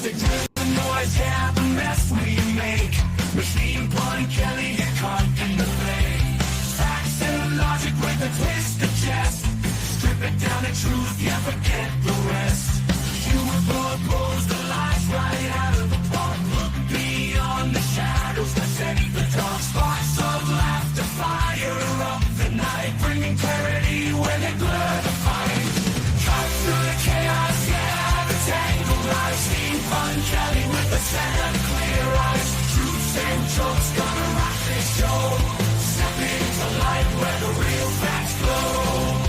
Music driven noise, yeah, the mess we make. Machine Gun Kelly, get caught in the flame. Facts and logic with a twist of chest. Strip it down to truth, yeah, forget the rest. Humor blows the lies right out of the park. Look beyond the shadows, let's enter the dark. Sparks of laughter fire up the night, bringing clarity where they blur the fight. Cut through the chaos, yeah, the tangle lies. Steve Fun Kelly with a set of clear eyes. Truths and jokes gonna rock this show. Step into light where the real facts flow.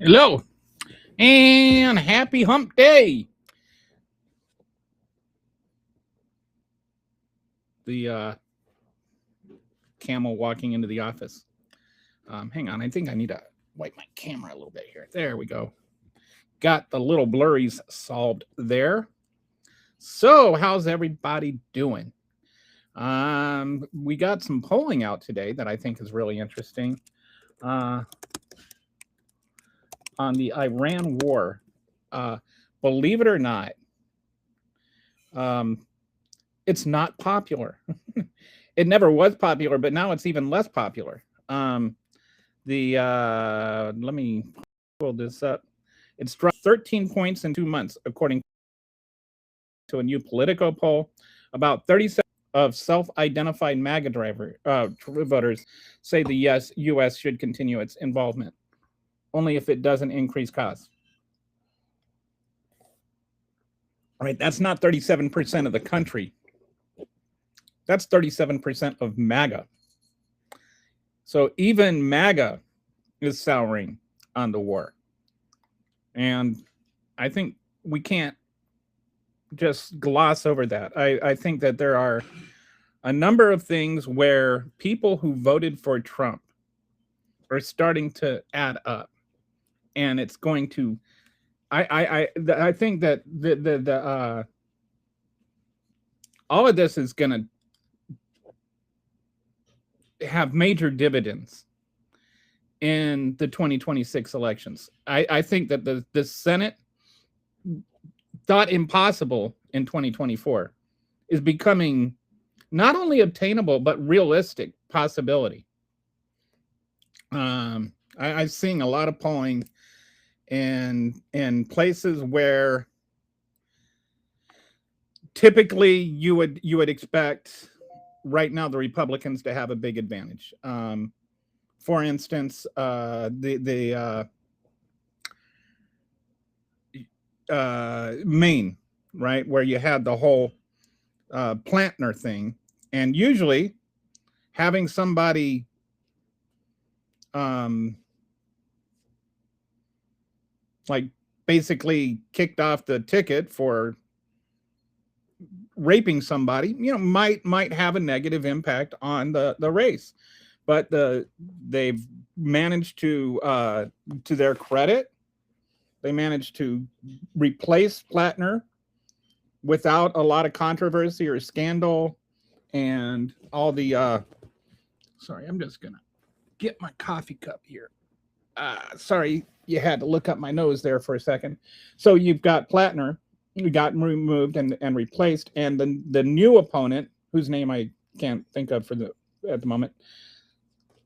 Hello, and happy hump day. The camel walking into the office. Hang on, I think I need to wipe my camera a little bit here. There we go. Got the little blurries solved there. So how's everybody doing? We got some polling out today that I think is really interesting. On the Iran war, believe it or not, it's not popular. It never was popular, but now it's even less popular. Let me pull this up. It's dropped 13 points in 2 months, according to a new Politico poll. About 37% of self-identified MAGA voters say the U.S. should continue its involvement, only if it doesn't increase costs. All right, that's not 37% of the country. That's 37% of MAGA. So even MAGA is souring on the war. And I think we can't just gloss over that. I think that there are a number of things where people who voted for Trump are starting to add up. And it's going to, I think that all of this is going to have major dividends in the 2026 elections. I think that the Senate, thought impossible in 2024, is becoming not only obtainable but realistic possibility. I'm seeing a lot of polling in places where typically you would expect right now the Republicans to have a big advantage. For instance, Maine, right, where you had the whole Plantner thing, and usually having somebody like basically kicked off the ticket for raping somebody, might have a negative impact on the race. But they've managed to their credit, they managed to replace Plantner without a lot of controversy or scandal, and all the sorry, I'm just gonna get my coffee cup here. Sorry, you had to look up my nose there for a second. So you've got Plantner, you got removed and replaced, and the new opponent, whose name I can't think of at the moment,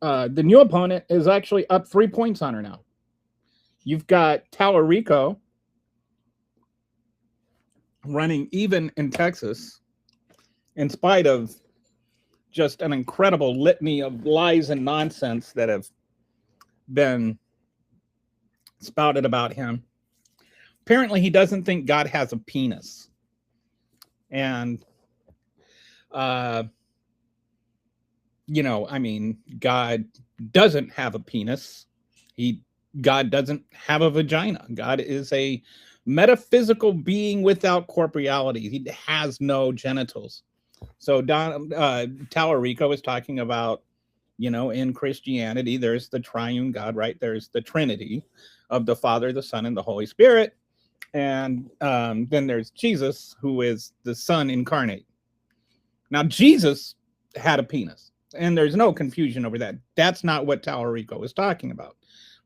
the new opponent is actually up 3 points on her now. You've got Tallarico running even in Texas, in spite of just an incredible litany of lies and nonsense that have been spouted about him. Apparently, he doesn't think God has a penis. And, God doesn't have a penis. God doesn't have a vagina. God is a metaphysical being without corporeality. He has no genitals. So Tallarico is talking about In Christianity, there's the triune God, right? There's the Trinity of the Father, the Son, and the Holy Spirit. And then there's Jesus, who is the Son incarnate. Now, Jesus had a penis, and there's no confusion over that. That's not what Talarico was talking about.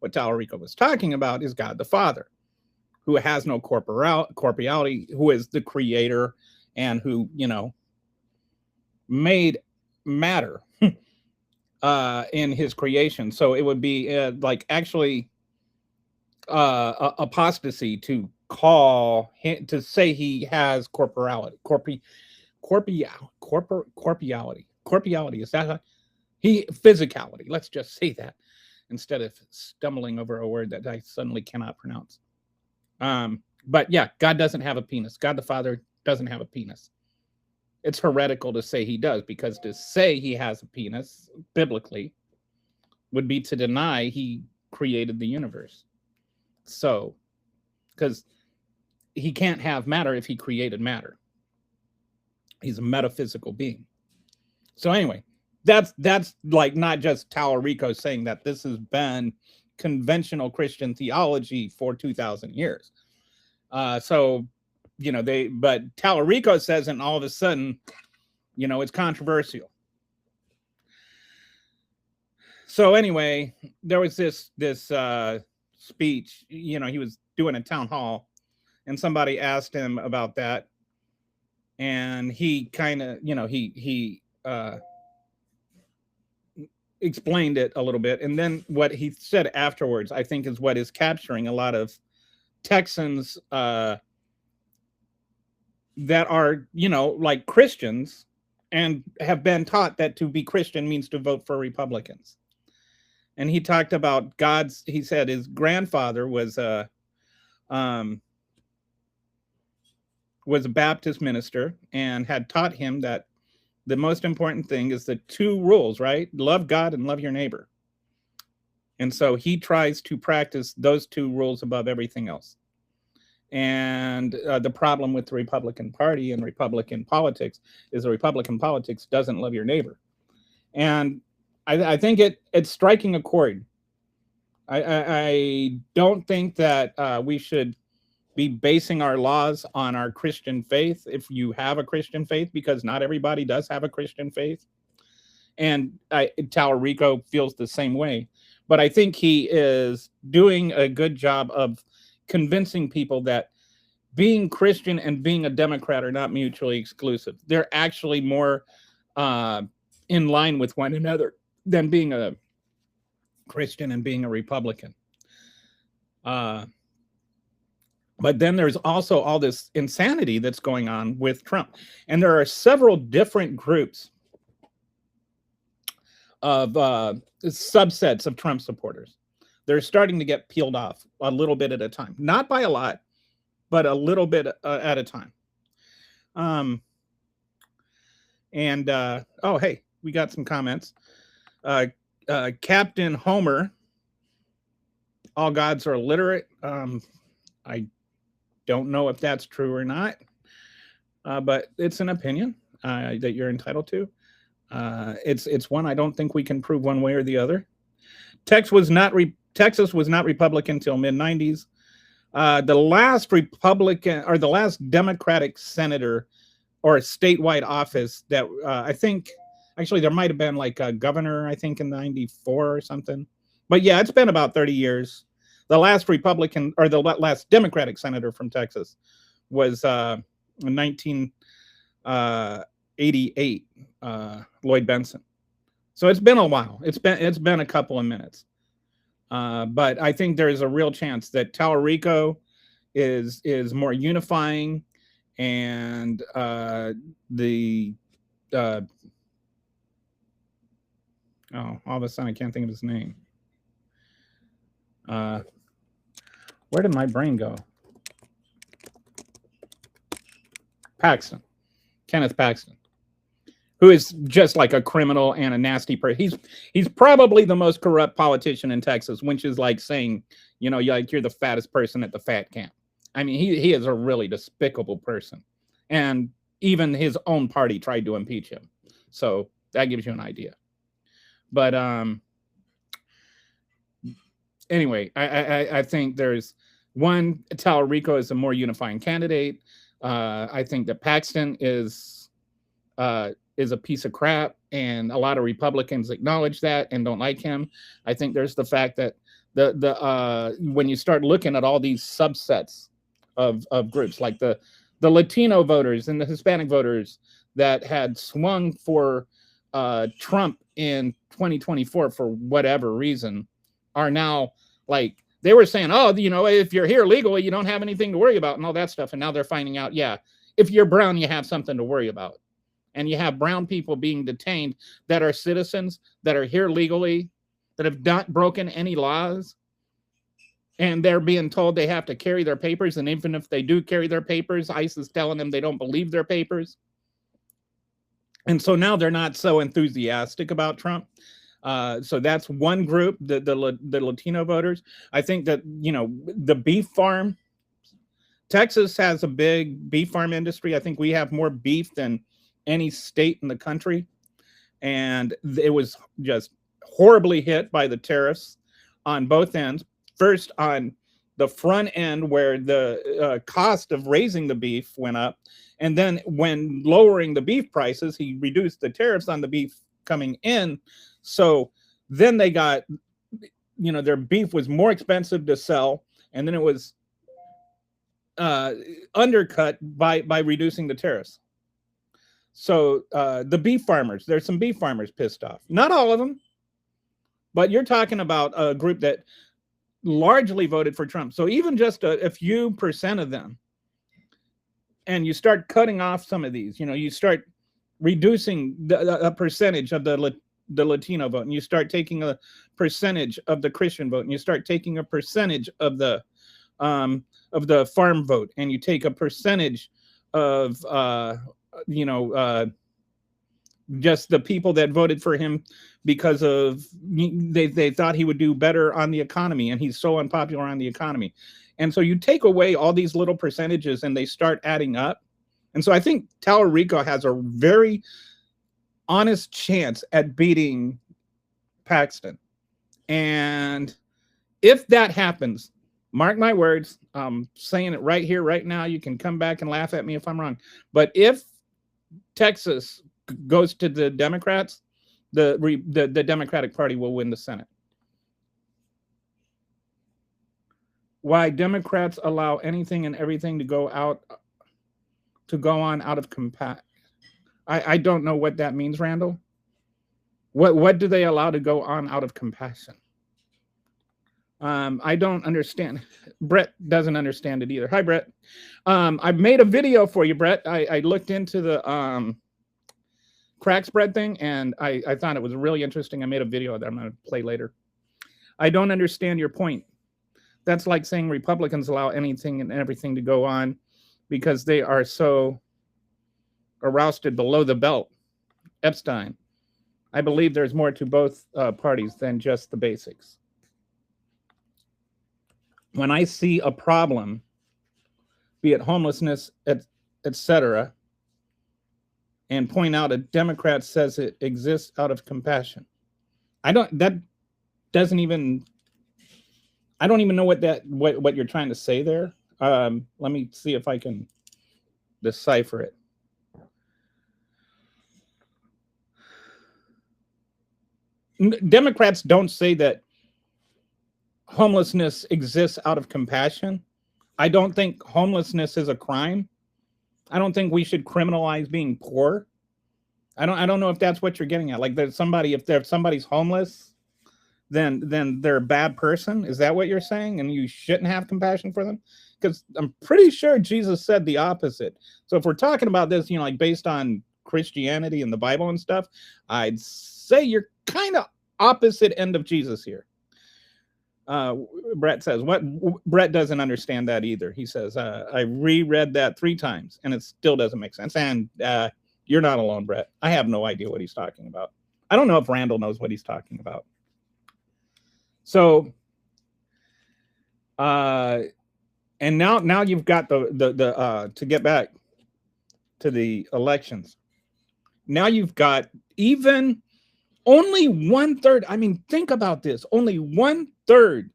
What Talarico was talking about is God the Father, who has no corporeality, who is the creator, and who, made matter in his creation. So it would be like actually apostasy to call him, to say he has corporeality, corporeality. Is that physicality? Let's just say that instead of stumbling over a word that I suddenly cannot pronounce. But yeah, God doesn't have a penis. God the Father doesn't have a penis. It's heretical to say he does, because to say he has a penis biblically would be to deny he created the universe. So, because he can't have matter if he created matter. He's a metaphysical being. So anyway, that's like not just Talarico saying that. This has been conventional Christian theology for 2,000 years. But Talarico says, and all of a sudden, it's controversial. So anyway, there was this speech, he was doing a town hall, and somebody asked him about that, and he kind of, he explained it a little bit, and then what he said afterwards, I think, is what is capturing a lot of Texans that are, like Christians, and have been taught that to be Christian means to vote for Republicans. And he talked about he said his grandfather was a Baptist minister, and had taught him that the most important thing is the two rules, right? Love God and love your neighbor. And so he tries to practice those two rules above everything else. And the problem with the Republican Party and Republican politics is the Republican politics doesn't love your neighbor. And I think it's striking a chord. I don't think that we should be basing our laws on our Christian faith, if you have a Christian faith, because not everybody does have a Christian faith. And Talarico feels the same way. But I think he is doing a good job of convincing people that being Christian and being a Democrat are not mutually exclusive. They're actually more in line with one another than being a Christian and being a Republican. But then there's also all this insanity that's going on with Trump. And there are several different groups of subsets of Trump supporters. They're starting to get peeled off a little bit at a time. Not by a lot, but a little bit at a time. Oh, hey, we got some comments. Captain Homer, all gods are illiterate. I don't know if that's true or not, but it's an opinion that you're entitled to. It's one I don't think we can prove one way or the other. Texas was not Republican until mid-90s. The last Republican or the last Democratic senator or statewide office that I think, actually, there might have been like a governor, I think, in 94 or something. But yeah, it's been about 30 years. The last Republican or the last Democratic senator from Texas was in 1988, Lloyd Bentsen. So it's been a while. It's been a couple of minutes. But I think there is a real chance that Talarico is more unifying, and all of a sudden I can't think of his name. Where did my brain go? Kenneth Paxton, who is just like a criminal and a nasty person. He's probably the most corrupt politician in Texas, which is like saying, you're the fattest person at the fat camp. I mean, he is a really despicable person. And even his own party tried to impeach him. So that gives you an idea. But anyway, I think there's one, Talarico is a more unifying candidate. I think that Paxton is a piece of crap, and a lot of Republicans acknowledge that and don't like him. I think there's the fact that the when you start looking at all these subsets of groups, like the Latino voters and the Hispanic voters that had swung for Trump in 2024 for whatever reason, are now like, they were saying, oh, you know, if you're here legally, you don't have anything to worry about and all that stuff. And now they're finding out, yeah, if you're brown, you have something to worry about. And you have brown people being detained that are citizens, that are here legally, that have not broken any laws. And they're being told they have to carry their papers. And even if they do carry their papers, ICE is telling them they don't believe their papers. And so now they're not so enthusiastic about Trump. So that's one group, the Latino voters. I think that, you know, the beef farm, Texas has a big beef farm industry. I think we have more beef than any state in the country. And it was just horribly hit by the tariffs on both ends. First, on the front end, where the cost of raising the beef went up. And then when lowering the beef prices, he reduced the tariffs on the beef coming in. So then they got, you know, their beef was more expensive to sell. And then it was undercut by reducing the tariffs. So the beef farmers, there's some beef farmers pissed off. Not all of them, but you're talking about a group that largely voted for Trump. So even just a few percent of them, and you start cutting off some of these, you know, you start reducing a percentage of the Latino vote, and you start taking a percentage of the Christian vote, and you start taking a percentage of the farm vote, and you take a percentage of just the people that voted for him because of they thought he would do better on the economy, and he's so unpopular on the economy. And so you take away all these little percentages and they start adding up. And so I think Talarico has a very honest chance at beating Paxton. And if that happens, mark my words, I'm saying it right here, right now. You can come back and laugh at me if I'm wrong. But if Texas goes to the Democrats, the Democratic Party will win the Senate. Why Democrats allow anything and everything to go on out of compassion. I don't know what that means, Randall. What do they allow to go on out of compassion? I don't understand. Brett doesn't understand it either. Hi, Brett. I made a video for you, Brett. I looked into the crack spread thing, and I thought it was really interesting. I made a video that I'm going to play later. I don't understand your point. That's like saying Republicans allow anything and everything to go on because they are so rousted below the belt. Epstein. I believe there's more to both parties than just the basics. When I see a problem, be it homelessness, etc., and point out a Democrat says it exists out of compassion, I don't even know what you're trying to say there. Let me see if I can decipher it. Democrats don't say that homelessness exists out of compassion. I don't think homelessness is a crime. I don't think we should criminalize being poor. I don't know if that's what you're getting at. Like, if somebody's homeless, then they're a bad person. Is that what you're saying? And you shouldn't have compassion for them? Because I'm pretty sure Jesus said the opposite. So if we're talking about this, like based on Christianity and the Bible and stuff, I'd say you're kind of opposite end of Jesus here. Brett says, Brett doesn't understand that either. He says, I reread that 3 times and it still doesn't make sense. And you're not alone, Brett. I have no idea what he's talking about. I don't know if Randall knows what he's talking about. So, and now you've got the to get back to the elections. Now you've got even Only 1/3. I mean, think about this. Only 1/3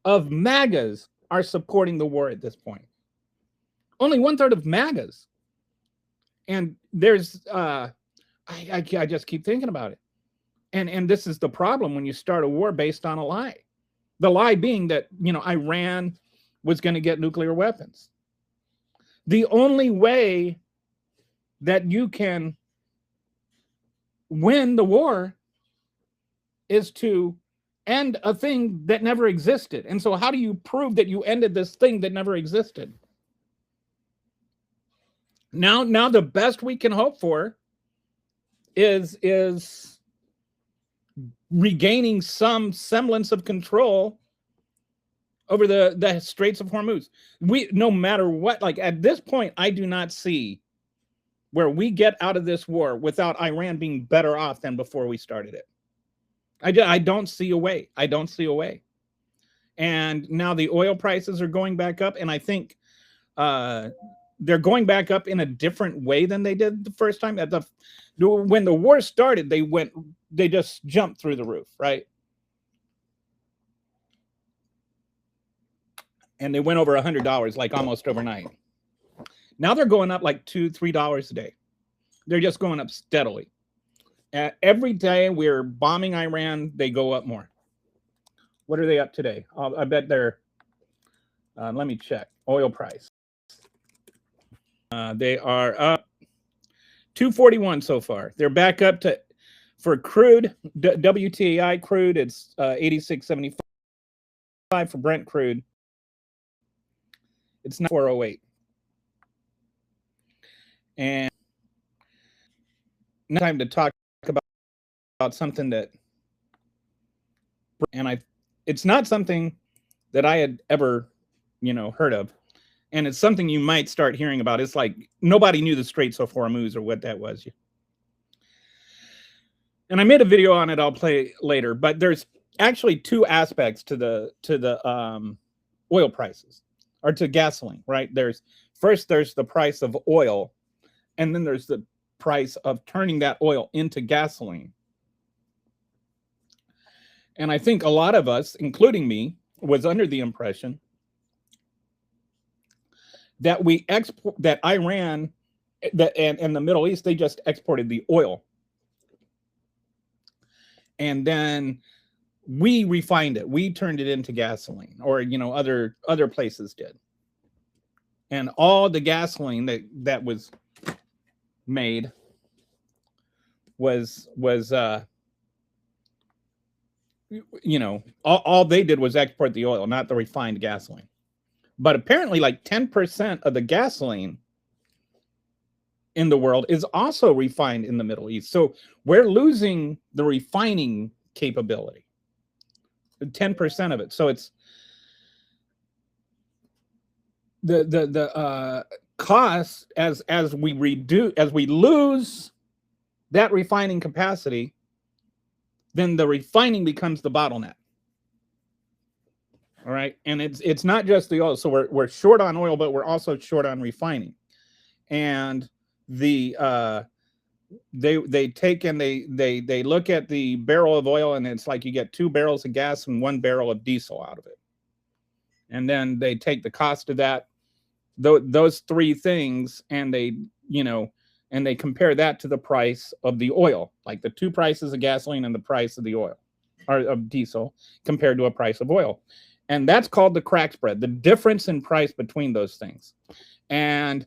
of MAGAs are supporting the war at this point. Only 1/3 of MAGAs. And there's, I just keep thinking about it. And this is the problem when you start a war based on a lie. The lie being that, Iran was going to get nuclear weapons. The only way that you can win the war is to end a thing that never existed. And so how do you prove that you ended this thing that never existed? Now the best we can hope for is regaining some semblance of control over the Straits of Hormuz. No matter what, like at this point, I do not see where we get out of this war without Iran being better off than before we started it. I don't see a way. I don't see a way. And now the oil prices are going back up, and I think they're going back up in a different way than they did the first time. When the war started, they just jumped through the roof, right? And they went over $100 like almost overnight. Now they're going up like $2, $3 a day. They're just going up steadily. Every day we're bombing Iran, they go up more. What are they up today? I bet they're, let me check, oil price. They are up 241 so far. They're back up to, for crude, WTI crude, it's 86.75. For Brent crude, it's 408. And now time to talk about something that, and it's not something that I had ever, heard of. And it's something you might start hearing about. It's like nobody knew the Straits of Hormuz or what that was. And I made a video on it. I'll play later. But there's actually two aspects to the oil prices, or to gasoline, right? There's the price of oil, and then there's the price of turning that oil into gasoline. And I think a lot of us, including me, was under the impression that that Iran and the Middle East, they just exported the oil. And then we refined it. We turned it into gasoline, or other places did. And all the gasoline that was made was all they did was export the oil, not the refined gasoline. But apparently like 10% of the gasoline in the world is also refined in the Middle East. So we're losing the refining capability, 10% of it. So it's the cost as we lose that refining capacity, then the refining becomes the bottleneck. All right, and it's not just the oil. So we're short on oil, but we're also short on refining. And they take and they look at the barrel of oil, and it's like you get 2 barrels of gas and 1 barrel of diesel out of it. And then they take the cost of that, those 3 things, and they compare that to the price of the oil, like the 2 prices of gasoline and the price of the oil, or of diesel, compared to a price of oil. And that's called the crack spread, the difference in price between those things. And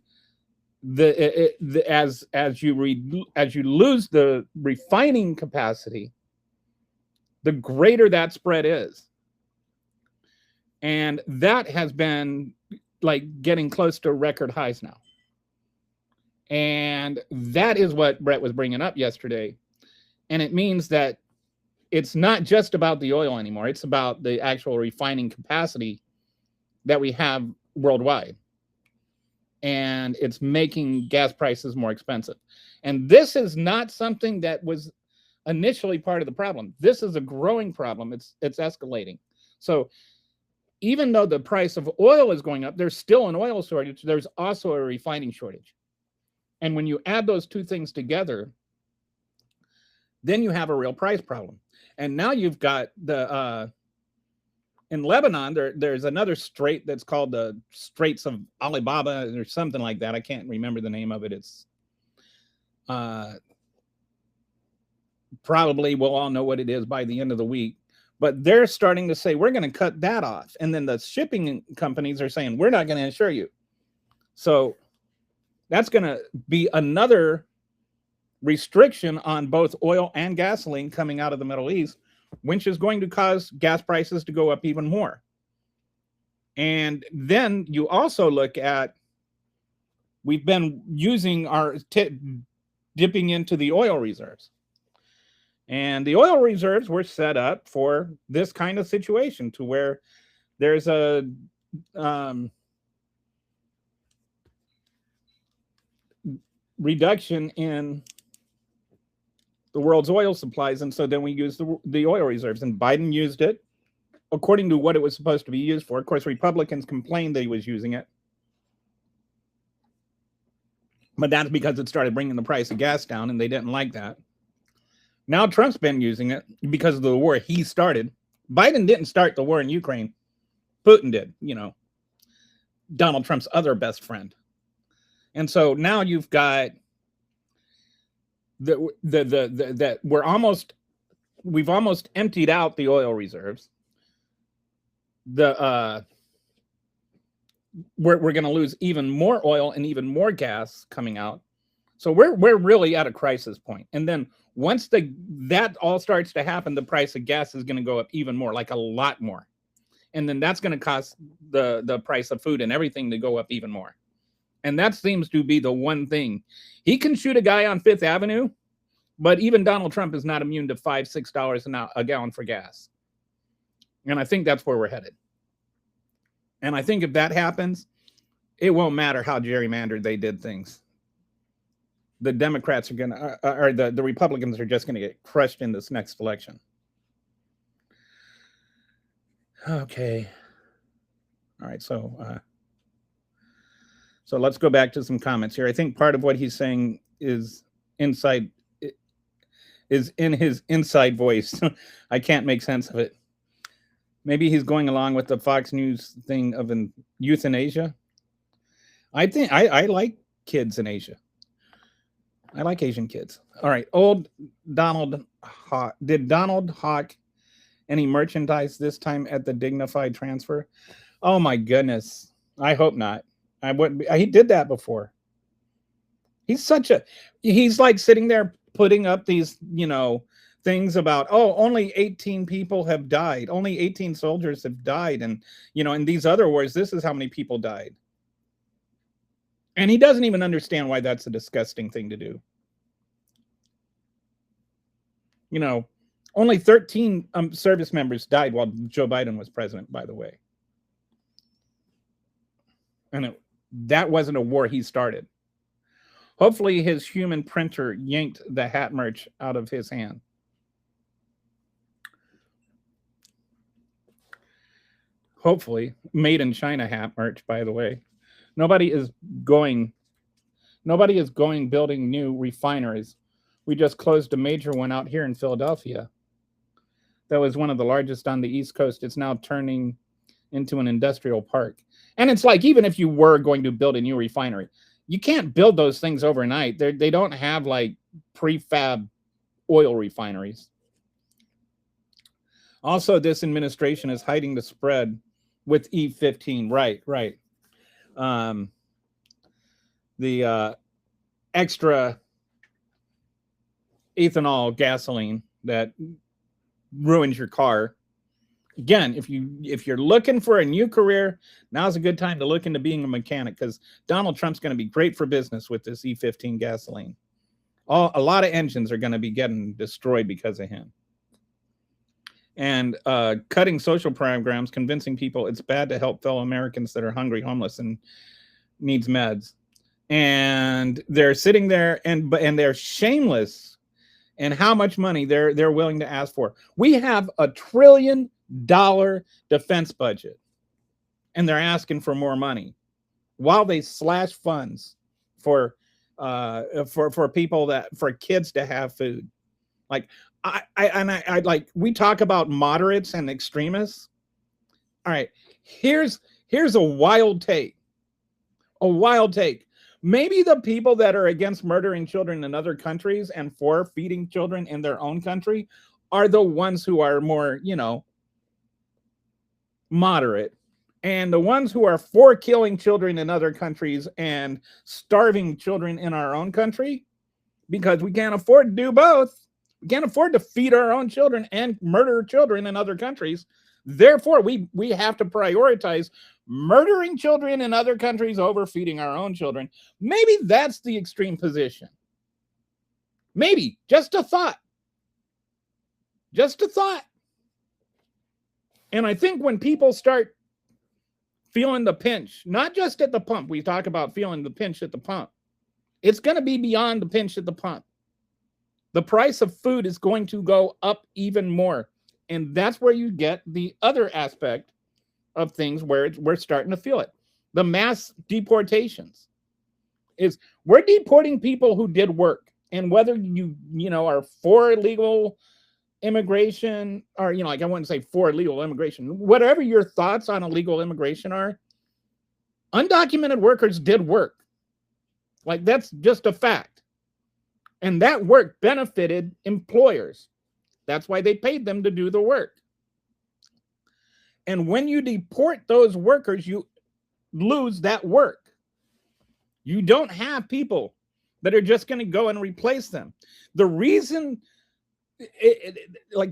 as you lose the refining capacity, the greater that spread is. And that has been like getting close to record highs now. And that is what Brett was bringing up yesterday. And it means that it's not just about the oil anymore. It's about the actual refining capacity that we have worldwide. And it's making gas prices more expensive. And this is not something that was initially part of the problem. This is a growing problem. It's escalating. So even though the price of oil is going up, there's still an oil shortage. There's also a refining shortage. And when you add those two things together, then you have a real price problem. And now you've got the in Lebanon, there's another strait that's called the Straits of Alibaba or something like that. I can't remember the name of it. It's probably we'll all know what it is by the end of the week. But they're starting to say, we're going to cut that off. And then the shipping companies are saying, we're not going to insure you. So that's going to be another restriction on both oil and gasoline coming out of the Middle East, which is going to cause gas prices to go up even more. And then you also look at, we've been using our dipping into the oil reserves. And the oil reserves were set up for this kind of situation, to where there's a reduction in the world's oil supplies, and so then we use the oil reserves, and Biden used it according to what it was supposed to be used for. Of course, Republicans complained that he was using it, but that's because it started bringing the price of gas down, and they didn't like that. Now Trump's been using it because of the war he started. Biden didn't start the war in Ukraine. Putin did, Donald Trump's other best friend. And so now you've got that we've almost emptied out the oil reserves. We're going to lose even more oil and even more gas coming out. So we're really at a crisis point. And then once that all starts to happen, the price of gas is going to go up even more, like a lot more. And then that's going to cause the price of food and everything to go up even more. And that seems to be the one thing. He can shoot a guy on Fifth Avenue, but even Donald Trump is not immune to $5-6 a gallon for gas. And I think that's where we're headed. And I think if that happens, it won't matter how gerrymandered they did things. The Democrats are going to, or the Republicans are just going to get crushed in this next election. Okay. All right. So let's go back to some comments here. I think part of what he's saying is in his inside voice. I can't make sense of it. Maybe he's going along with the Fox News thing of euthanasia. I think I like kids in Asia. I like Asian kids. All right. Old Donald Hawk. Did Donald hawk any merchandise this time at the Dignified transfer? Oh my goodness. I hope not. I wouldn't. He did that before. He's like sitting there putting up these, things about, only 18 people have died. Only 18 soldiers have died. And, in these other wars, this is how many people died. And he doesn't even understand why that's a disgusting thing to do. Only 13 service members died while Joe Biden was president, by the way. And that wasn't a war he started. Hopefully his human printer yanked the hat merch out of his hand. Hopefully. Made in China hat merch, by the way. Nobody is going building new refineries. We just closed a major one out here in Philadelphia. That was one of the largest on the East Coast. It's now turning into an industrial park. And it's like, even if you were going to build a new refinery, you can't build those things overnight. They don't have like prefab oil refineries. Also, this administration is hiding the spread with E15. Right. The extra ethanol gasoline that ruins your car. Again, if you're looking for a new career, now's a good time to look into being a mechanic, because Donald Trump's going to be great for business with this E15 gasoline. A lot of engines are going to be getting destroyed because of him. And cutting social programs, convincing people it's bad to help fellow Americans that are hungry, homeless, and needs meds. And they're sitting there and they're shameless in how much money they're willing to ask for. We have $1 trillion defense budget, and they're asking for more money while they slash funds for people for kids to have food. Like I like, we talk about moderates and extremists. All right, here's a wild take. A wild take. Maybe the people that are against murdering children in other countries and for feeding children in their own country are the ones who are more, moderate. And the ones who are for killing children in other countries and starving children in our own country, because we can't afford to do both. We can't afford to feed our own children and murder children in other countries. Therefore, we have to prioritize murdering children in other countries over feeding our own children. Maybe that's the extreme position. Maybe. Just a thought. Just a thought. And I think when people start feeling the pinch, not just at the pump, we talk about feeling the pinch at the pump, it's going to be beyond the pinch at the pump. The price of food is going to go up even more. And that's where you get the other aspect of things where we're starting to feel it. The mass deportations is, we're deporting people who did work. And whether you are for illegal immigration, or like, I wouldn't say for illegal immigration, whatever your thoughts on illegal immigration are, undocumented workers did work. Like, that's just a fact. And that work benefited employers. That's why they paid them to do the work. And when you deport those workers, you lose that work. You don't have people that are just going to go and replace them. The reason,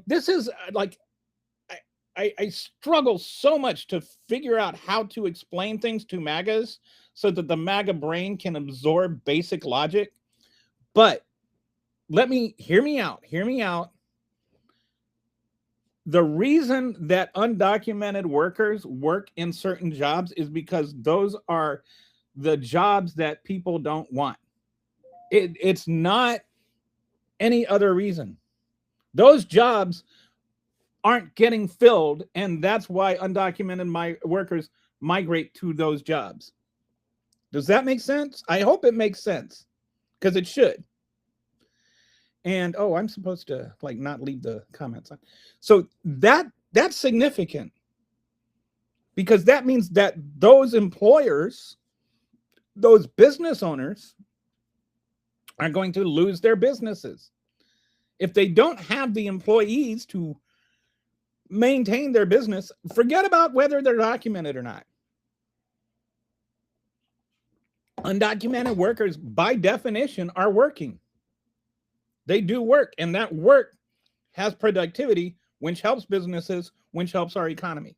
this is like, I struggle so much to figure out how to explain things to MAGAs so that the MAGA brain can absorb basic logic. But hear me out. The reason that undocumented workers work in certain jobs is because those are the jobs that people don't want. It's not any other reason. Those jobs aren't getting filled, and that's why undocumented workers migrate to those jobs. Does that make sense? I hope it makes sense, because it should. And I'm supposed to not leave the comments on. So that's significant, because that means that those employers, those business owners, are going to lose their businesses. If they don't have the employees to maintain their business, forget about whether they're documented or not. Undocumented workers, by definition, are working. They do work, and that work has productivity, which helps businesses, which helps our economy.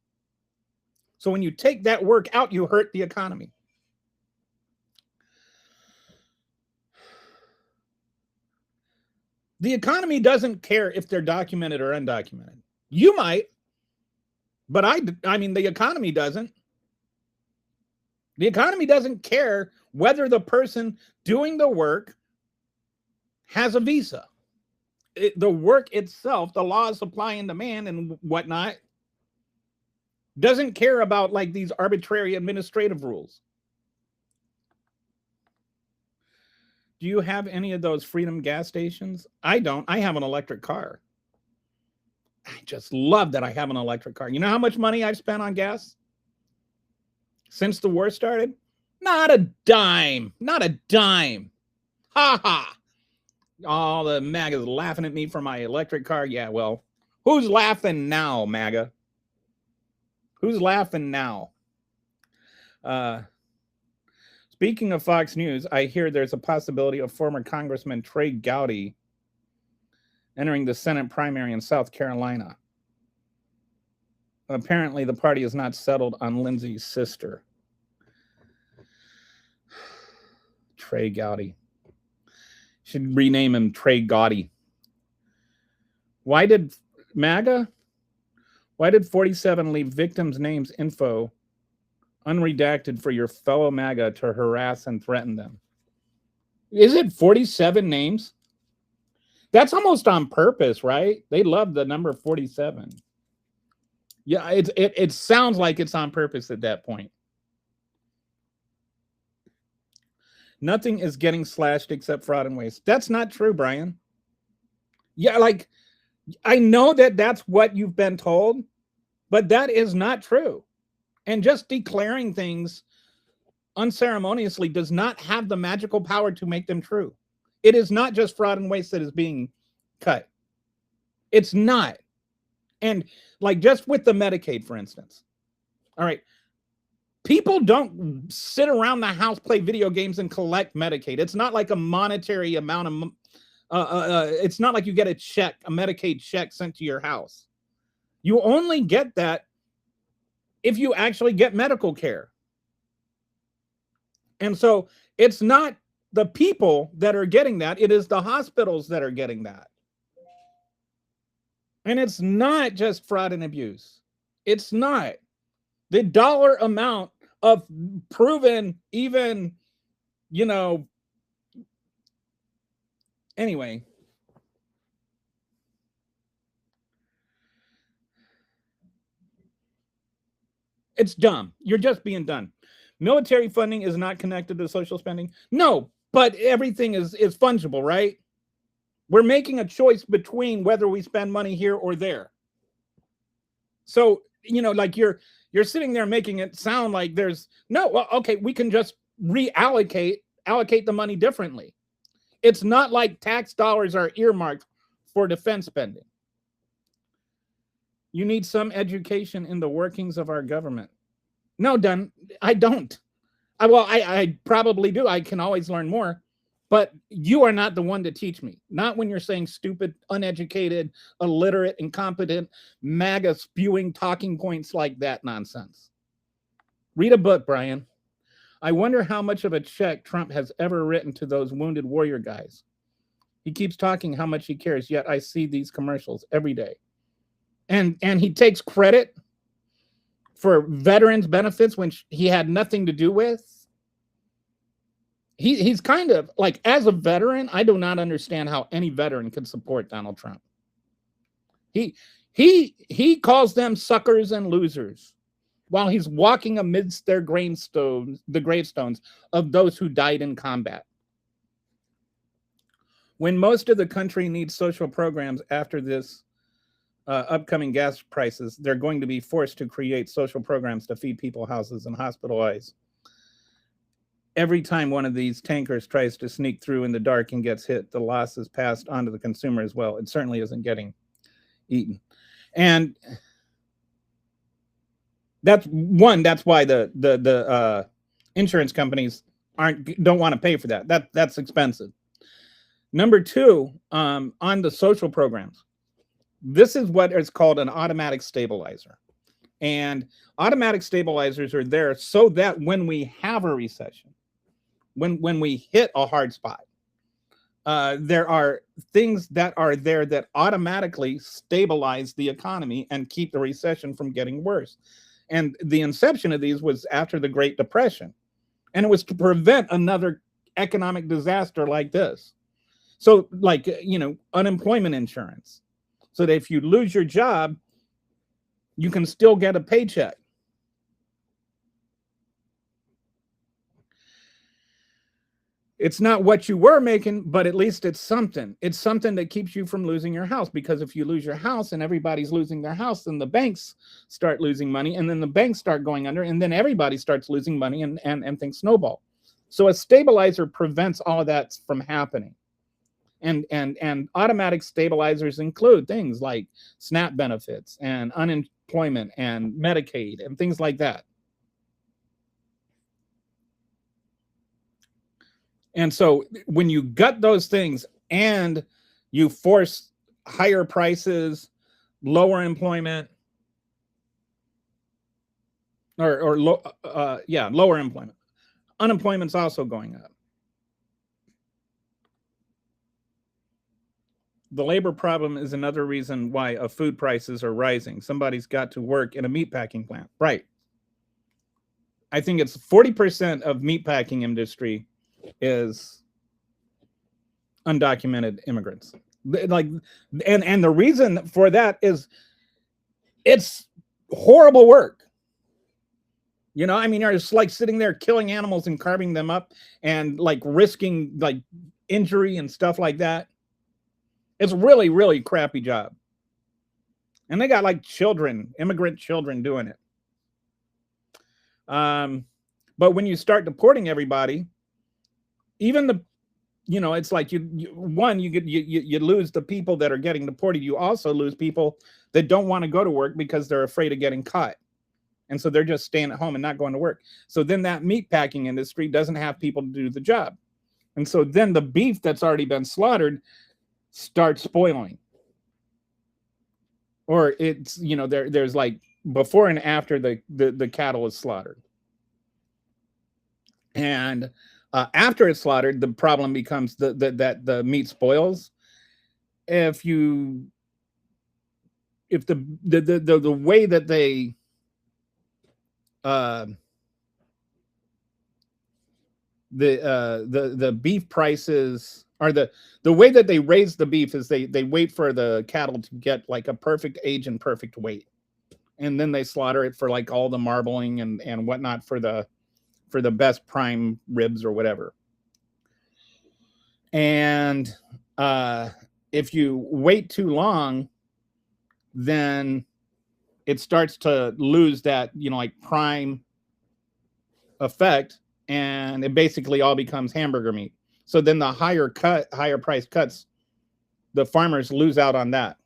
So when you take that work out, you hurt the economy. The economy doesn't care if they're documented or undocumented. You might, but I mean, the economy doesn't. The economy doesn't care whether the person doing the work has a visa. The work itself, the law of supply and demand and whatnot, doesn't care about these arbitrary administrative rules. Do you have any of those Freedom gas stations? I don't. I have an electric car. I just love that I have an electric car. You know how much money I've spent on gas since the war started? Not a dime. Not a dime. Ha ha. All the MAGAs laughing at me for my electric car. Yeah, well, who's laughing now, MAGA? Who's laughing now? Speaking of Fox News, I hear there's a possibility of former Congressman Trey Gowdy entering the Senate primary in South Carolina. Apparently, the party is not settled on Lindsey's sister. Trey Gowdy. Should rename him Trey Gowdy. Why did 47 leave victims' names info unredacted for your fellow MAGA to harass and threaten them? Is it 47 names? That's almost on purpose, right? They love the number 47. Yeah, it sounds like it's on purpose at that point. Nothing is getting slashed except fraud and waste. That's not true, Brian. Yeah, like I know that that's what you've been told, but that is not true. And just declaring things unceremoniously does not have the magical power to make them true. It is not just fraud and waste that is being cut. It's not. And like just with the Medicaid, for instance. All right. People don't sit around the house, play video games, and collect Medicaid. It's not like a monetary amount of, it's not like you get a check, a Medicaid check sent to your house. You only get that if you actually get medical care. And so it's not the people that are getting that, it is the hospitals that are getting that. And it's not just fraud and abuse. It's not. The dollar amount of proven, even, you know, anyway. It's dumb. You're just being done. Military funding is not connected to social spending. No, but everything is fungible, right? We're making a choice between whether we spend money here or there. So, you know, like you're sitting there making it sound like there's no, well, okay, we can just allocate the money differently. It's not like tax dollars are earmarked for defense spending. You need some education in the workings of our government. No, Dunn, I don't. I probably do. I can always learn more, but you are not the one to teach me. Not when you're saying stupid, uneducated, illiterate, incompetent, MAGA spewing talking points like that nonsense. Read a book, Brian. I wonder how much of a check Trump has ever written to those wounded warrior guys. He keeps talking how much he cares, yet I see these commercials every day. And he takes credit for veterans benefits when he had nothing to do with. He's kind of like, as a veteran, I do not understand how any veteran could support Donald Trump. He calls them suckers and losers while he's walking amidst their gravestones, the gravestones of those who died in combat. When most of the country needs social programs after this upcoming gas prices, they're going to be forced to create social programs to feed people, houses, and hospitalize. Every time one of these tankers tries to sneak through in the dark and gets hit, the loss is passed on to the consumer as well. It certainly isn't getting eaten. And that's why the insurance companies don't want to pay for that. That's expensive. Number two, on the social programs, this is what is called an automatic stabilizer. And automatic stabilizers are there so that when we have a recession, when we hit a hard spot, there are things that are there that automatically stabilize the economy and keep the recession from getting worse. And the inception of these was after the Great Depression. And it was to prevent another economic disaster like this. So like, you know, unemployment insurance. So that if you lose your job, you can still get a paycheck. It's not what you were making, but at least it's something. It's something that keeps you from losing your house, because if you lose your house and everybody's losing their house, then the banks start losing money, and then the banks start going under, and then everybody starts losing money, and things snowball. So a stabilizer prevents all of that from happening. And automatic stabilizers include things like SNAP benefits and unemployment and Medicaid and things like that. And so when you gut those things and you force higher prices, lower employment, lower employment. Unemployment's also going up. The labor problem is another reason why food prices are rising. Somebody's got to work in a meatpacking plant. Right. I think it's 40% of meatpacking industry is undocumented immigrants. Like, and the reason for that is it's horrible work. You know, I mean, you're just like sitting there killing animals and carving them up and like risking like injury and stuff like that. It's really, really crappy job. And they got like children, immigrant children doing it. But when you start deporting everybody, even the, it's like you lose the people that are getting deported. You also lose people that don't want to go to work because they're afraid of getting caught. And so they're just staying at home and not going to work. So then that meat packing industry doesn't have people to do the job. And so then the beef that's already been slaughtered starts spoiling. Or it's, there's like before and after the cattle is slaughtered. And after it's slaughtered, the problem becomes that the meat spoils. If the way that they the beef prices, or the way that they raise the beef is they wait for the cattle to get like a perfect age and perfect weight, and then they slaughter it for like all the marbling and whatnot for the best prime ribs or whatever. And if you wait too long, then it starts to lose that, like prime effect, and it basically all becomes hamburger meat. So then the higher price cuts, the farmers lose out on that.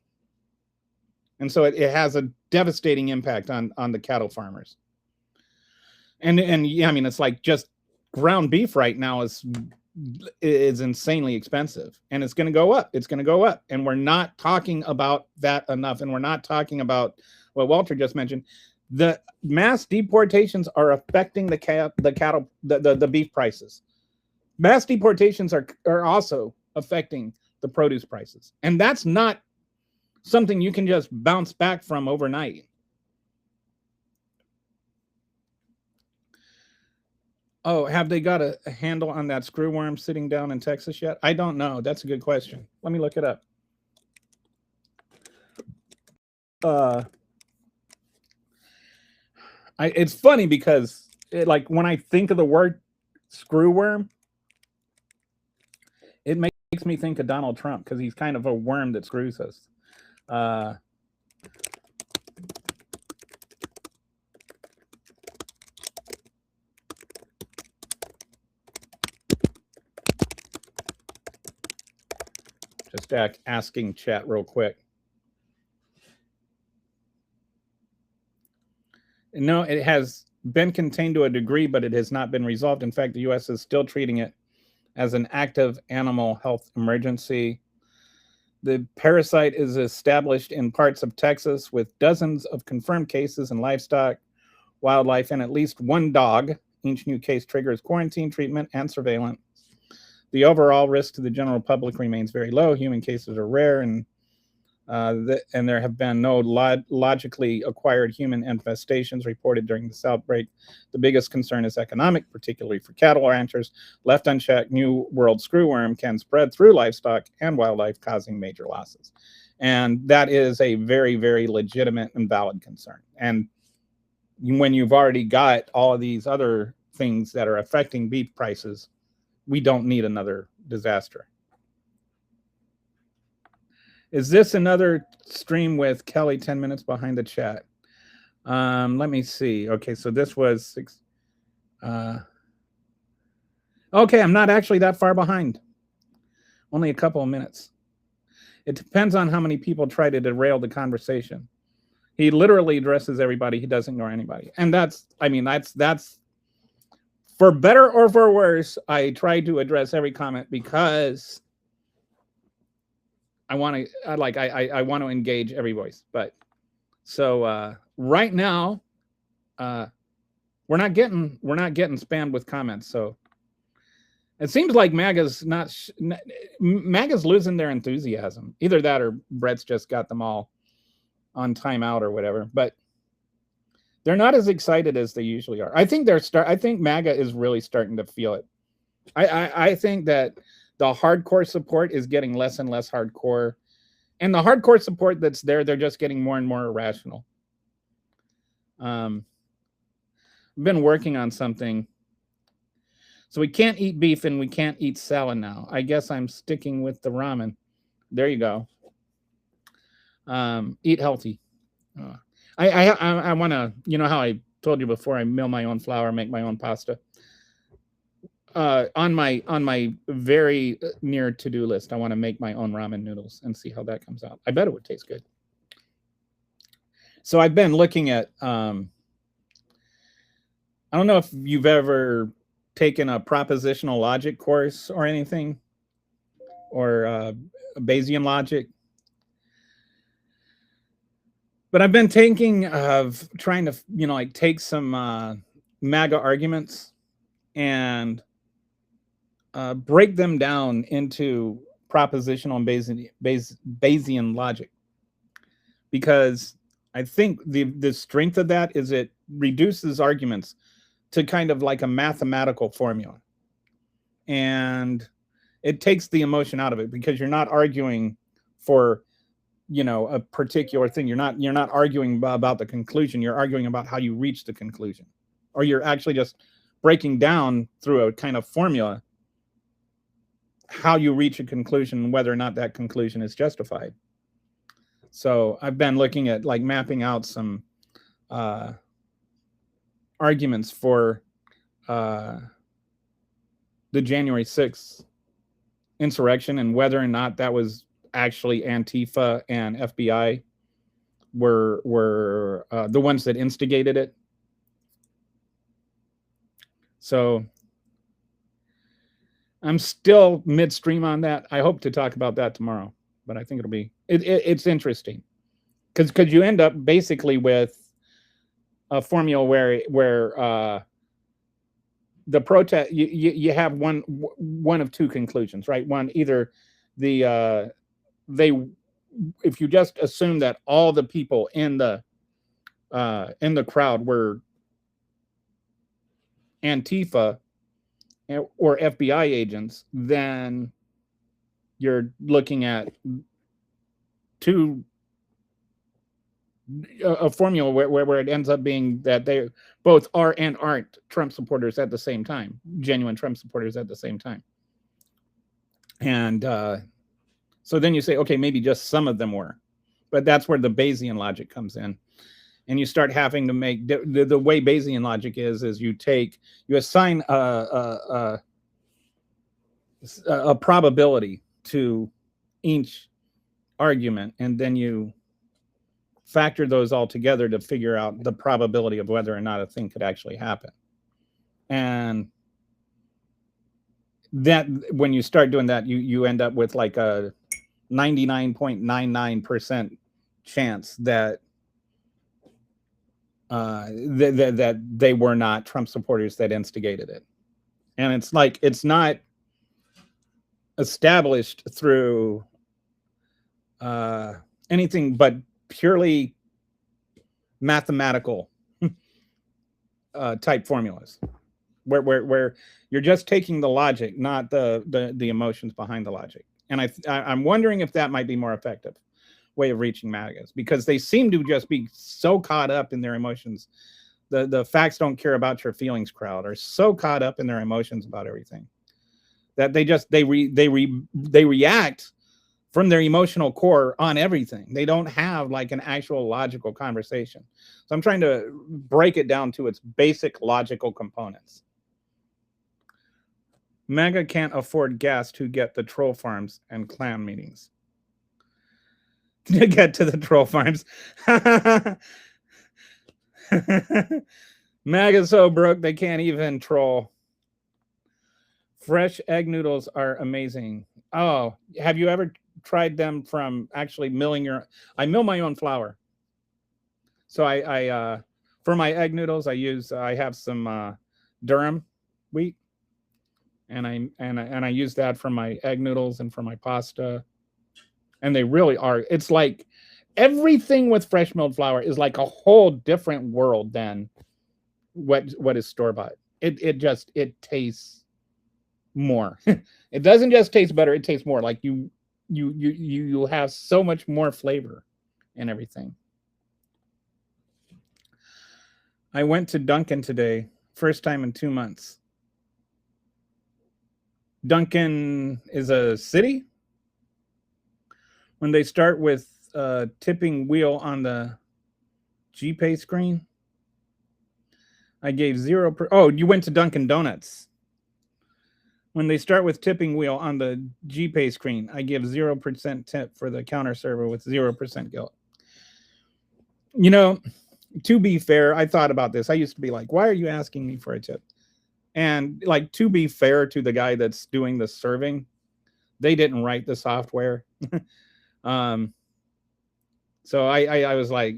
And so it has a devastating impact on the cattle farmers. And yeah, I mean, it's like just ground beef right now is insanely expensive, and it's going to go up. It's going to go up. And we're not talking about that enough. And we're not talking about what Walter just mentioned. The mass deportations are affecting the cattle, the beef prices. Mass deportations are also affecting the produce prices. And that's not something you can just bounce back from overnight. Oh, have they got a handle on that screwworm sitting down in Texas yet? I don't know. That's a good question. Let me look it up. It's funny because like when I think of the word screwworm, it makes me think of Donald Trump because he's kind of a worm that screws us. Just asking chat real quick. No, it has been contained to a degree, but it has not been resolved. In fact, the U.S. is still treating it as an active animal health emergency. The parasite is established in parts of Texas with dozens of confirmed cases in livestock, wildlife, and at least one dog. Each new case triggers quarantine, treatment, and surveillance. The overall risk to the general public remains very low. Human cases are rare, and there have been no logically acquired human infestations reported during this outbreak. The biggest concern is economic, particularly for cattle ranchers. Left unchecked, New World screwworm can spread through livestock and wildlife, causing major losses. And that is a very, very legitimate and valid concern. And when you've already got all of these other things that are affecting beef prices, we don't need another disaster. Is this another stream with Kelly 10 minutes behind the chat? Let me see. Okay, so this was 6. Okay, I'm not actually that far behind. Only a couple of minutes. It depends on how many people try to derail the conversation. He literally addresses everybody. He doesn't ignore anybody. And that's for better or for worse, I try to address every comment because I want to engage every voice. But so right now, we're not getting spammed with comments. So it seems like MAGA's losing their enthusiasm. Either that or Brett's just got them all on timeout or whatever. But they're not as excited as they usually are. I think I think MAGA is really starting to feel it. I think that the hardcore support is getting less and less hardcore. And the hardcore support that's there, they're just getting more and more irrational. I've been working on something. So we can't eat beef and we can't eat salad now. I guess I'm sticking with the ramen. There you go. Eat healthy. I want to, you know how I told you before, I mill my own flour, make my own pasta. On my very near to-do list, I want to make my own ramen noodles and see how that comes out. I bet it would taste good. So I've been looking at I don't know if you've ever taken a propositional logic course or anything, or Bayesian logic. But I've been thinking of trying to, you know, like take some MAGA arguments and break them down into propositional and Bayesian logic, because I think the strength of that is it reduces arguments to kind of like a mathematical formula, and it takes the emotion out of it, because you're not arguing for, you know, a particular thing. You're not arguing about the conclusion. You're arguing about how you reach the conclusion, or you're actually just breaking down through a kind of formula how you reach a conclusion and whether or not that conclusion is justified. So I've been looking at like mapping out some arguments for the January 6th insurrection, and whether or not that was actually Antifa and FBI were the ones that instigated it. So I'm still midstream on that. I hope to talk about that tomorrow, but I think it'll be it's interesting, because you end up basically with a formula where the protest, you have one of two conclusions, right? One, either the if you just assume that all the people in the crowd were Antifa or FBI agents, then you're looking at a formula where it ends up being that they both are and aren't Trump supporters at the same time, genuine Trump supporters at the same time. And so then you say, okay, maybe just some of them were, but that's where the Bayesian logic comes in. And you start having to make the way Bayesian logic is you assign a probability to each argument, and then you factor those all together to figure out the probability of whether or not a thing could actually happen. And that, when you start doing that, you end up with like a 99.99% chance that that they were not Trump supporters that instigated it. And it's like, it's not established through anything but purely mathematical type formulas, where you're just taking the logic, not the emotions behind the logic. And I'm wondering if that might be more effective way of reaching MAGAs, because they seem to just be so caught up in their emotions. The facts don't care about your feelings crowd are so caught up in their emotions about everything that they react from their emotional core on everything. They don't have like an actual logical conversation. So I'm trying to break it down to its basic logical components. MAGA can't afford gas to get the troll farms and clan meetings. To get to the troll farms. MAGA's so broke they can't even troll. Fresh egg noodles are amazing. Oh, have you ever tried them from actually milling I mill my own flour. So I for my egg noodles, I have some durum wheat, and I use that for my egg noodles and for my pasta. And they really are. It's like everything with fresh milled flour is like a whole different world than what is store-bought. It tastes more. It doesn't just taste better, it tastes more. Like you have so much more flavor and everything. I went to Dunkin' today, first time in 2 months. Dunkin' is a city? When they start with tipping wheel on the GPay screen, I gave 0. Oh, you went to Dunkin' Donuts. When they start with tipping wheel on the GPay screen, I give 0% tip for the counter server with 0% guilt. You know, to be fair, I thought about this. I used to be like, why are you asking me for a tip? And like, to be fair to the guy that's doing the serving, they didn't write the software. So I was like,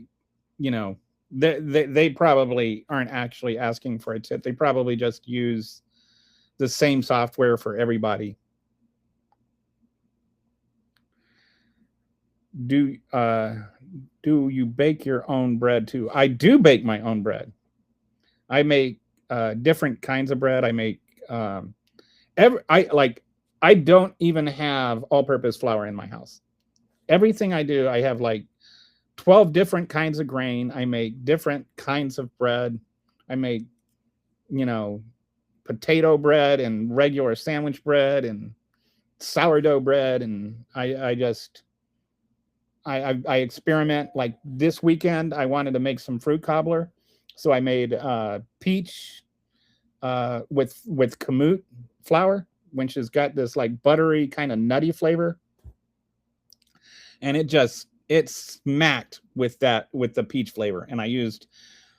you know, they probably aren't actually asking for a tip. They probably just use the same software for everybody. Do you bake your own bread too? I do bake my own bread. I make different kinds of bread. I make I don't even have all-purpose flour in my house. Everything I do, I have like 12 different kinds of grain. I make different kinds of bread. I make, you know, potato bread and regular sandwich bread and sourdough bread, and I experiment. Like this weekend, I wanted to make some fruit cobbler, so I made peach with kamut flour, which has got this like buttery kind of nutty flavor, and it smacked with the peach flavor. And I used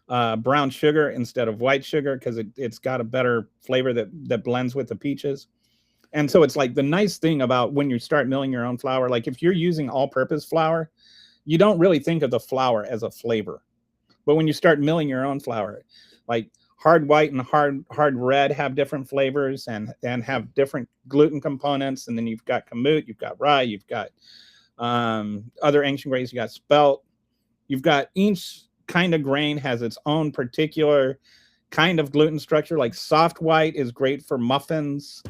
brown sugar instead of white sugar because it's got a better flavor that blends with the peaches. And so it's like the nice thing about when you start milling your own flour, like if you're using all-purpose flour, you don't really think of the flour as a flavor. But when you start milling your own flour, like hard white and hard red have different flavors and have different gluten components. And then you've got kamut, you've got rye, you've got other ancient grains, you got spelt. You've got each kind of grain has its own particular kind of gluten structure. Like soft white is great for muffins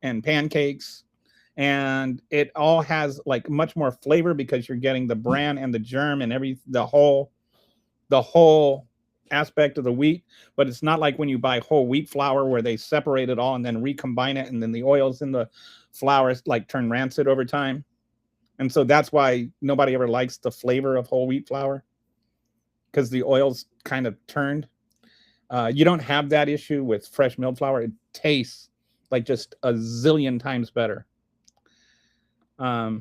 and pancakes, and it all has like much more flavor because you're getting the bran and the germ and the whole aspect of the wheat. But it's not like when you buy whole wheat flour where they separate it all and then recombine it, and then the oils in the flour like turn rancid over time. And so that's why nobody ever likes the flavor of whole wheat flour, because the oils kind of turned. You don't have that issue with fresh milled flour. It tastes like just a zillion times better. I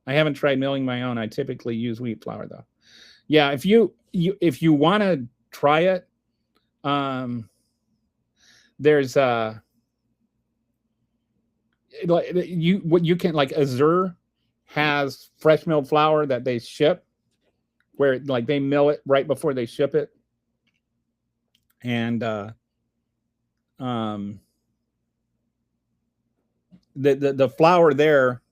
haven't tried milling my own. I typically use wheat flour though. Yeah, if you want to try it, there's what you can, like Azure has fresh milled flour that they ship, where like they mill it right before they ship it. And the flour there,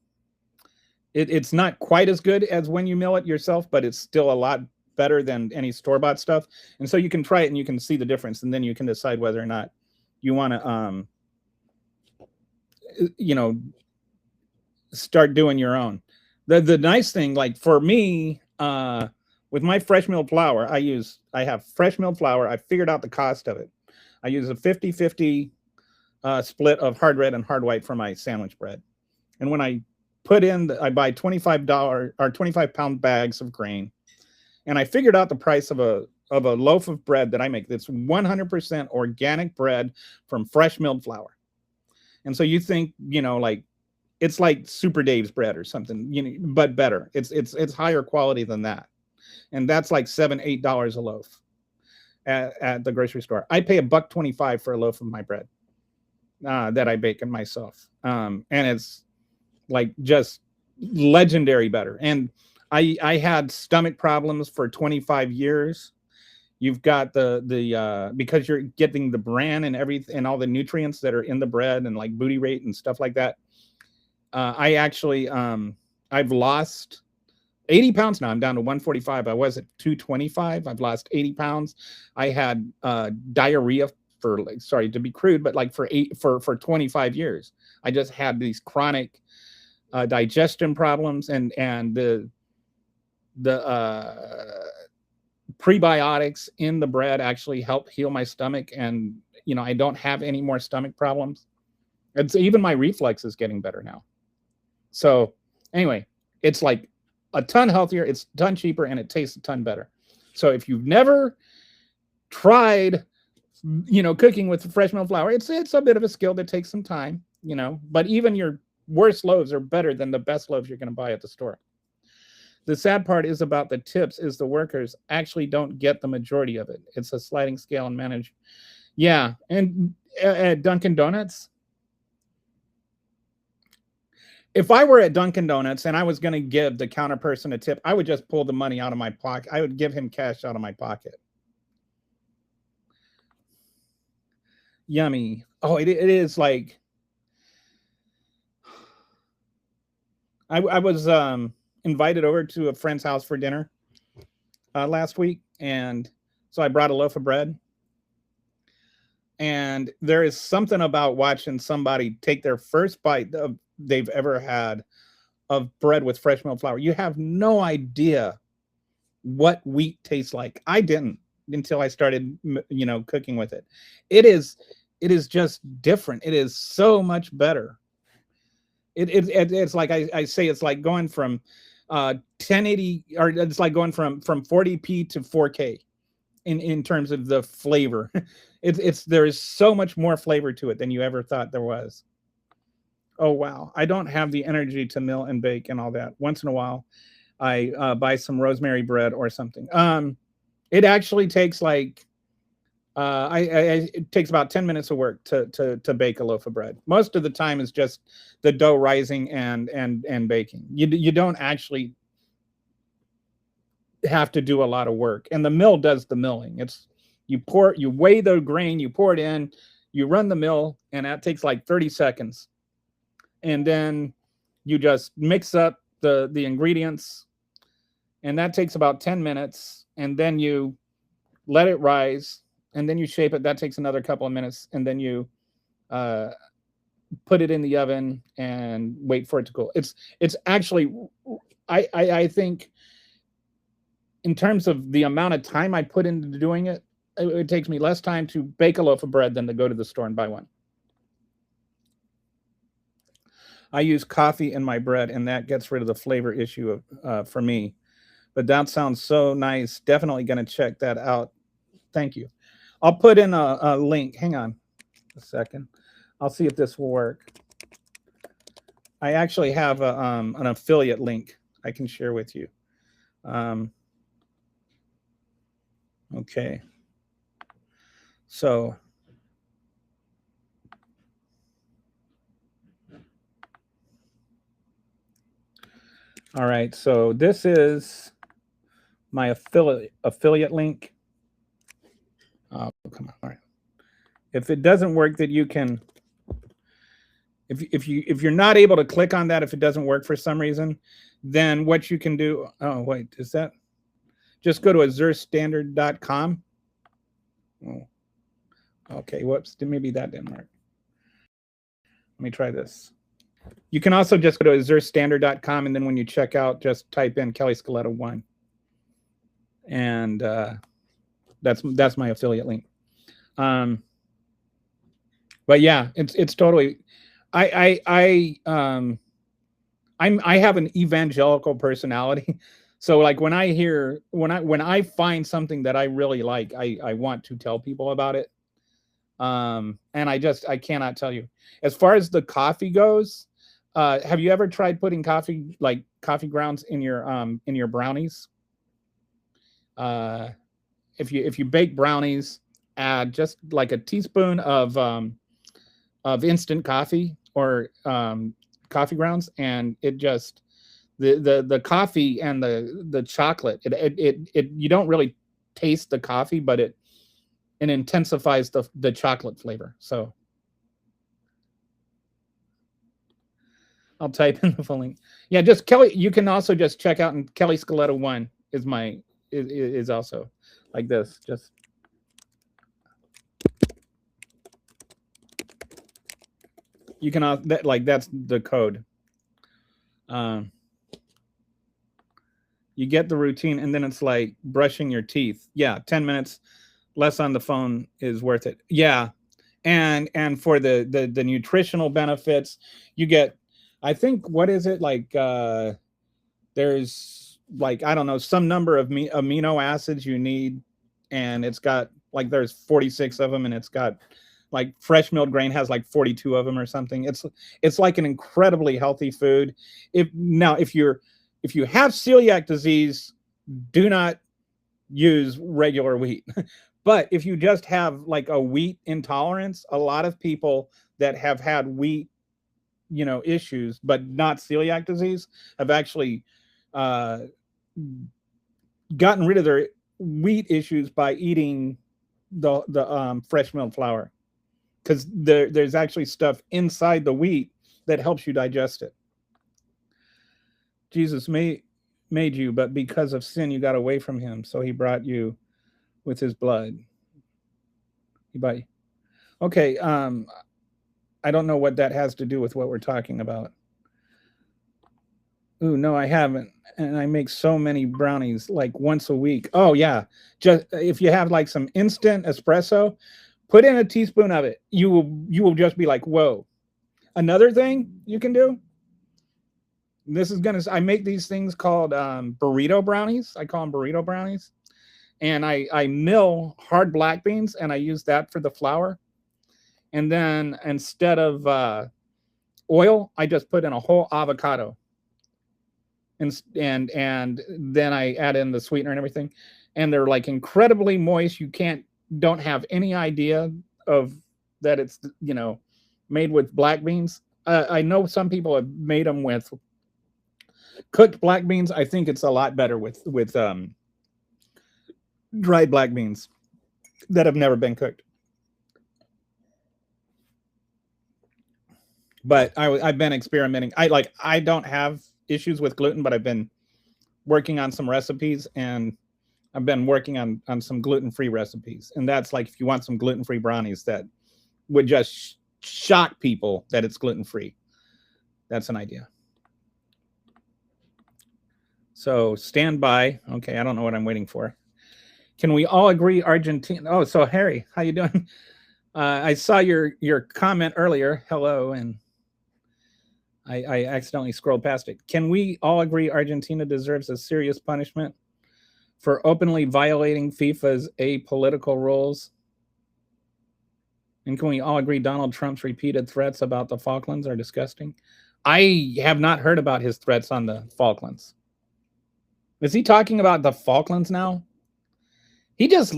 it's not quite as good as when you mill it yourself, but it's still a lot better than any store-bought stuff. And so you can try it and you can see the difference, and then you can decide whether or not you want to start doing your own. The nice thing, like for me, with my fresh milled flour, I have fresh milled flour. I figured out the cost of it. I use a 50-50 split of hard red and hard white for my sandwich bread. And when I put in, I buy $25 or 25-pound bags of grain. And I figured out the price of a loaf of bread that I make that's 100% organic bread from fresh milled flour. And so you think, like it's like Super Dave's bread or something, but better. It's higher quality than that. And that's like $7-8 a loaf at the grocery store. I pay $1.25 for a loaf of my bread that I bake in myself. And it's like just legendary better. And I had stomach problems for 25 years. You've got the because you're getting the bran and everything and all the nutrients that are in the bread and like butyrate and stuff like that. I actually I've lost 80 pounds now. I'm down to 145. I was at 225. I've lost 80 pounds. I had diarrhea for, like, sorry to be crude, but like for 25 years. I just had these chronic digestion problems, and the prebiotics in the bread actually help heal my stomach, and I don't have any more stomach problems. It's even my reflux is getting better now. So anyway, It's like a ton healthier, it's a ton cheaper, and it tastes a ton better. So if you've never tried, cooking with fresh milled flour, it's a bit of a skill that takes some time, but even your worst loaves are better than the best loaves you're going to buy at the store. The sad part is about the tips is the workers actually don't get the majority of it. It's a sliding scale and manage. Yeah, and at Dunkin' Donuts, if I were at Dunkin' Donuts and I was going to give the counter person a tip, I would just pull the money out of my pocket. I would give him cash out of my pocket. Yummy. Oh, it is like, I was invited over to a friend's house for dinner last week, and so I brought a loaf of bread. And there is something about watching somebody take their first bite they've ever had of bread with fresh milled flour. You have no idea what wheat tastes like. I didn't until I started, cooking with it. It is just different. It is so much better. It's like I say, it's like going from 1080, or it's like going from 40p to 4K in terms of the flavor. There is so much more flavor to it than you ever thought there was. Oh wow, I don't have the energy to mill and bake and all that. Once in a while, I buy some rosemary bread or something. It actually takes like it takes about 10 minutes of work to bake a loaf of bread. Most of the time is just the dough rising and baking. You don't actually have to do a lot of work, and the mill does the milling. You weigh the grain, you pour it in, you run the mill, and that takes like 30 seconds. And then you just mix up the ingredients, and that takes about 10 minutes. And then you let it rise, and then you shape it. That takes another couple of minutes, and then you put it in the oven and wait for it to cool. It's actually, I think, in terms of the amount of time I put into doing it, it takes me less time to bake a loaf of bread than to go to the store and buy one. I use coffee in my bread, and that gets rid of the flavor issue for me. But that sounds so nice. Definitely going to check that out. Thank you. I'll put in a link. Hang on a second. I'll see if this will work. I actually have an affiliate link I can share with you. Okay. So all right, so this is my affiliate link. Oh, come on. All right. If it doesn't work, that you can, if you're not able to click on that, if it doesn't work for some reason, then what you can do, oh wait, is that, just go to azurestandard.com. Oh, okay, whoops, maybe that didn't work. Let me try this. You can also just go to azurestandard.com, and then when you check out, just type in Kelly Scaletta 1. And that's my affiliate link. But yeah, it's totally, I have an evangelical personality. So like when I find something that I really like, I want to tell people about it. And I cannot tell you. As far as the coffee goes, have you ever tried putting coffee grounds in your brownies? If you bake brownies, add just like a teaspoon of instant coffee or coffee grounds, and it just the coffee and the chocolate, it you don't really taste the coffee, but it intensifies the chocolate flavor. So I'll type in the full link. Yeah, just Kelly. You can also just check out, and Kelly Scaletta 1 is also like this. Just you can that's the code. You get the routine, and then it's like brushing your teeth. Yeah, 10 minutes less on the phone is worth it. Yeah, and for the nutritional benefits, you get, I think, what is it, like there's like, I don't know, some number of amino acids you need, and it's got like, there's 46 of them, and it's got like fresh milled grain has like 42 of them or something. It's like an incredibly healthy food. If you have celiac disease, do not use regular wheat. But if you just have like a wheat intolerance, a lot of people that have had wheat, issues, but not celiac disease, have actually gotten rid of their wheat issues by eating the fresh milled flour, because there's actually stuff inside the wheat that helps you digest it. Jesus made you, but because of sin you got away from him, so he brought you with his blood. He bought you. Okay, I don't know what that has to do with what we're talking about. Ooh, no, I haven't. And I make so many brownies like once a week. Oh yeah. Just if you have like some instant espresso, put in a teaspoon of it. You will just be like, whoa. Another thing you can do. I make these things called burrito brownies. I call them burrito brownies. And I mill hard black beans, and I use that for the flour. And then instead of oil, I just put in a whole avocado. And then I add in the sweetener and everything. And they're like incredibly moist. You don't have any idea of that it's, made with black beans. I know some people have made them with cooked black beans. I think it's a lot better with dried black beans that have never been cooked. But I've been experimenting. I don't have issues with gluten, but I've been working on some recipes, and I've been working on some gluten-free recipes. And that's like, if you want some gluten-free brownies that would just shock people that it's gluten-free, that's an idea. So stand by. Okay, I don't know what I'm waiting for. Can we all agree Argentina? Oh, so Harry, how you doing? I saw your comment earlier. Hello, and I accidentally scrolled past it. Can we all agree Argentina deserves a serious punishment for openly violating FIFA's apolitical rules? And can we all agree Donald Trump's repeated threats about the Falklands are disgusting? I have not heard about his threats on the Falklands. Is he talking about the Falklands now? He is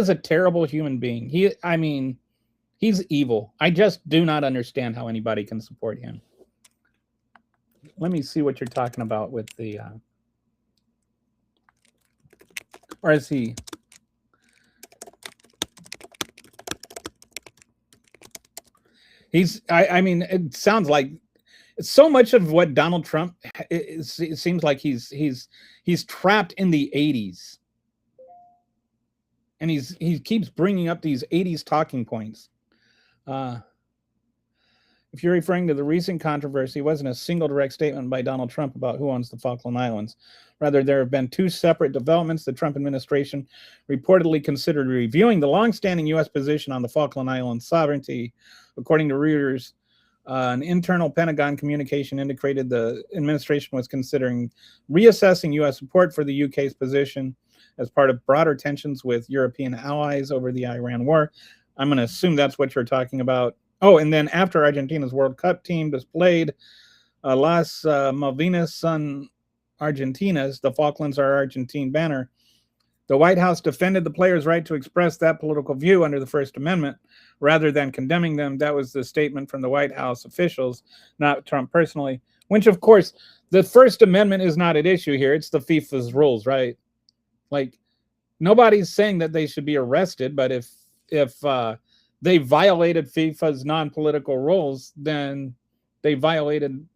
a terrible human being. He's evil. I just do not understand how anybody can support him. Let me see what you're talking about with the or is he? It sounds like so much of what Donald Trump is, it seems like he's trapped in the 80s. And he keeps bringing up these 80s talking points. If you're referring to the recent controversy, it wasn't a single direct statement by Donald Trump about who owns the Falkland Islands. Rather, there have been two separate developments. The Trump administration reportedly considered reviewing the longstanding U.S. position on the Falkland Islands sovereignty. According to Reuters, an internal Pentagon communication indicated the administration was considering reassessing U.S. support for the UK's position as part of broader tensions with European allies over the Iran war. I'm going to assume that's what you're talking about. Oh, and then after Argentina's World Cup team displayed Las Malvinas son Argentinas, the Falklands are Argentine banner, the White House defended the players' right to express that political view under the First Amendment rather than condemning them. That was the statement from the White House officials, not Trump personally, which, of course, the First Amendment is not at issue here. It's the FIFA's rules, right? Like, nobody's saying that they should be arrested, but if they violated FIFA's non-political rules, then they violated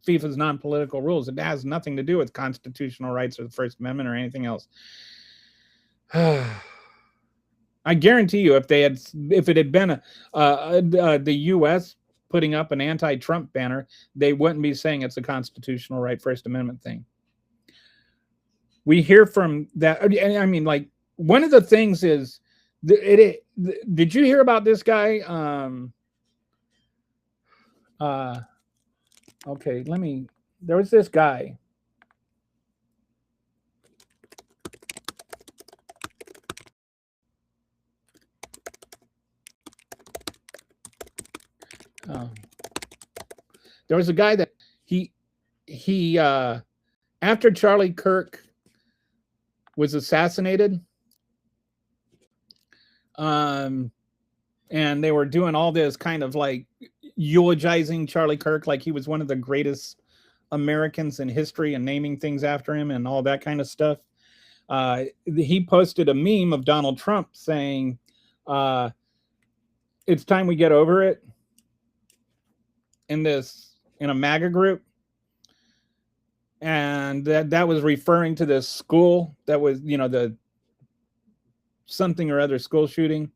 FIFA's non-political rules. It has nothing to do with constitutional rights or the First Amendment or anything else. I guarantee you, if it had been the U.S. putting up an anti-Trump banner, they wouldn't be saying it's a constitutional right, First Amendment thing. We hear from that. I mean, like, one of the things is, did you hear about this guy? Uh, okay, there was this guy. Uh, there was a guy that he he after Charlie Kirk was assassinated, um, and they were doing all this kind of like eulogizing Charlie Kirk like he was one of the greatest Americans in history and naming things after him and all that kind of stuff. He posted a meme of Donald Trump saying, "It's time we get over it." In a MAGA group, and that was referring to this school that was, the something or other school shooting.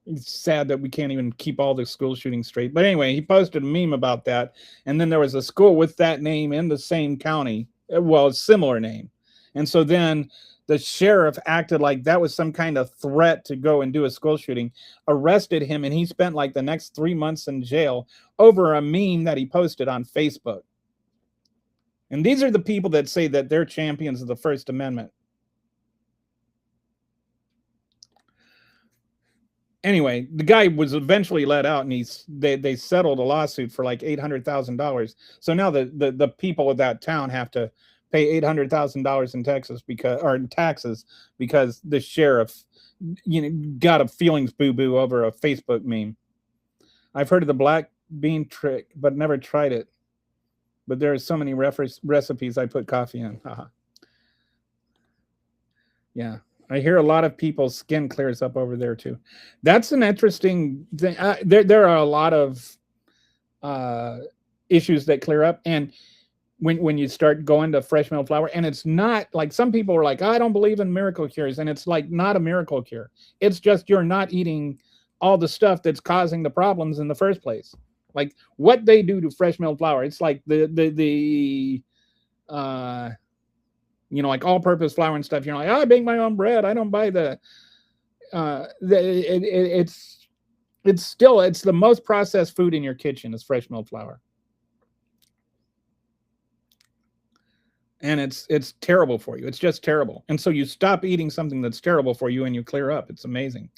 It's sad that we can't even keep all the school shootings straight. But anyway, he posted a meme about that. And then there was a school with that name in the same county, well, a similar name. And so then the sheriff acted like that was some kind of threat to go and do a school shooting, arrested him, and he spent like the next 3 months in jail over a meme that he posted on Facebook. And these are the people that say that they're champions of the First Amendment. Anyway, the guy was eventually let out, and they settled a lawsuit for like $800,000. So now the people of that town have to pay $800,000 in taxes because the sheriff, got a feelings boo-boo over a Facebook meme. I've heard of the black bean trick, but never tried it. But there are so many recipes I put coffee in. Yeah. I hear a lot of people's skin clears up over there too. That's an interesting thing. There are a lot of issues that clear up, and when you start going to fresh milled flour, and it's not like some people are like, I don't believe in miracle cures, and it's like not a miracle cure. It's just you're not eating all the stuff that's causing the problems in the first place. Like what they do to fresh milled flour, it's like the like all-purpose flour and stuff. You're like, I bake my own bread. I don't buy it's the most processed food in your kitchen is fresh milled flour, and it's terrible for you. It's just terrible. And so you stop eating something that's terrible for you, and you clear up. It's amazing.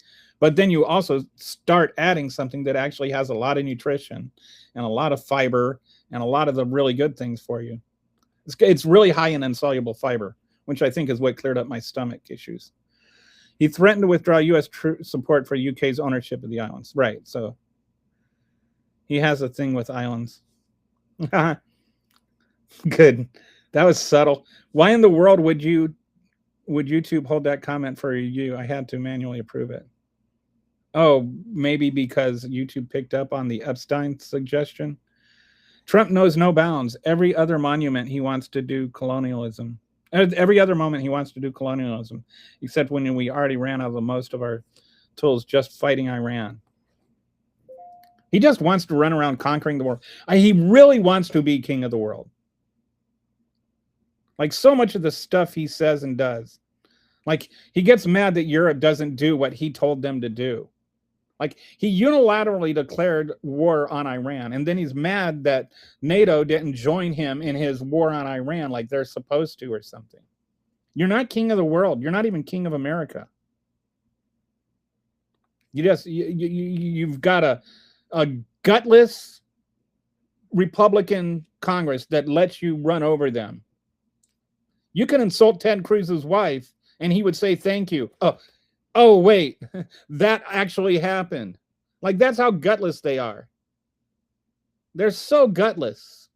But then you also start adding something that actually has a lot of nutrition and a lot of fiber and a lot of the really good things for you. It's really high in insoluble fiber, which I think is what cleared up my stomach issues. He threatened to withdraw U.S. support for UK's ownership of the islands. Right, so he has a thing with islands. Good. That was subtle. Why in the world would YouTube hold that comment for you? I had to manually approve it. Oh, maybe because YouTube picked up on the Epstein suggestion. Trump knows no bounds. Every other monument he wants to do colonialism. Every other moment he wants to do colonialism, except when we already ran out of most of our tools just fighting Iran. He just wants to run around conquering the world. He really wants to be king of the world. Like so much of the stuff he says and does. Like he gets mad that Europe doesn't do what he told them to do. Like he unilaterally declared war on Iran, and then he's mad that NATO didn't join him in his war on Iran like they're supposed to or something. You're not king of the world. You're not even king of America. You've got a gutless Republican Congress that lets you run over them. You can insult Ted Cruz's wife, and he would say thank you. Oh, wait, that actually happened. Like, that's how gutless they are. They're so gutless.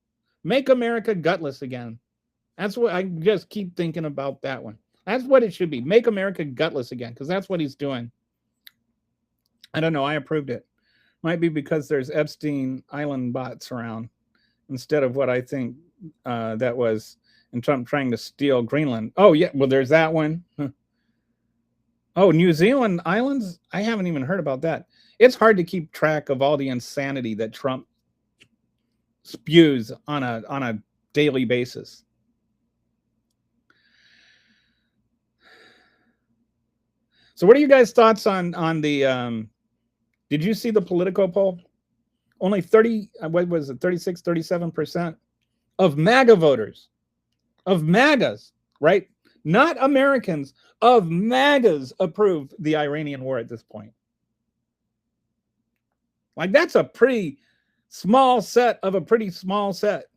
Make America gutless again. That's what I just keep thinking about that one. That's what it should be. Make America gutless again, because that's what he's doing. I don't know. I approved it. Might be because there's Epstein Island bots around instead of what I think that was, and Trump trying to steal Greenland. Oh, yeah. Well, there's that one. Oh, New Zealand islands? I haven't even heard about that. It's hard to keep track of all the insanity that Trump spews on a daily basis. So what are you guys' thoughts on the did you see the Politico poll? only 37% of MAGA voters, of MAGAs, right? Not Americans, of MAGAs approved the Iranian war at this point. Like, that's a pretty small set of a pretty small set.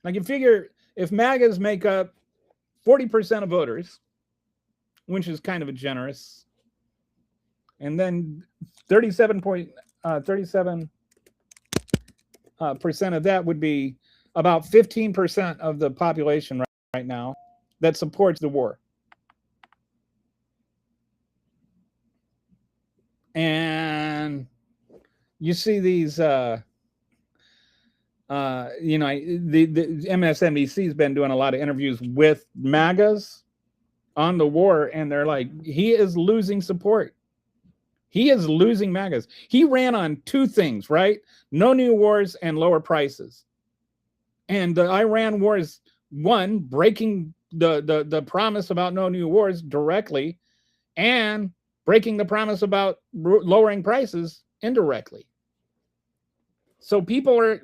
Like, you figure if MAGAs make up 40% of voters, which is kind of a generous, and then 37% of that would be about 15% of the population right now that supports the war. And you see these, the MSNBC has been doing a lot of interviews with MAGAs on the war, and they're like, he is losing support. He is losing MAGAs. He ran on two things, right? No new wars and lower prices. And the Iran war is, one, breaking the promise about no new wars directly, and breaking the promise about lowering prices indirectly. So people are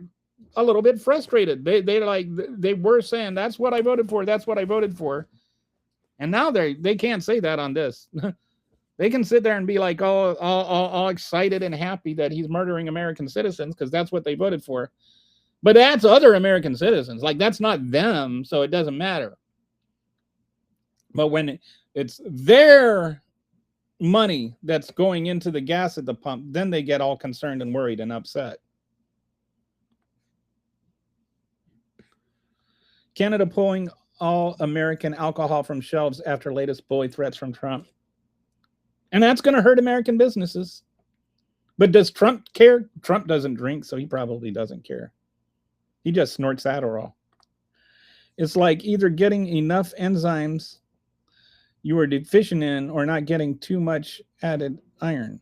a little bit frustrated. They were saying, that's what I voted for. That's what I voted for. And now they can't say that on this. They can sit there and be like all excited and happy that he's murdering American citizens because that's what they voted for. But that's other American citizens. Like, that's not them, so it doesn't matter. But when it's their money that's going into the gas at the pump, then they get all concerned and worried and upset. Canada pulling all American alcohol from shelves after latest bully threats from Trump. And that's going to hurt American businesses. But does Trump care? Trump doesn't drink, so he probably doesn't care. He just snorts Adderall. It's like either getting enough enzymes you are deficient in or not getting too much added iron.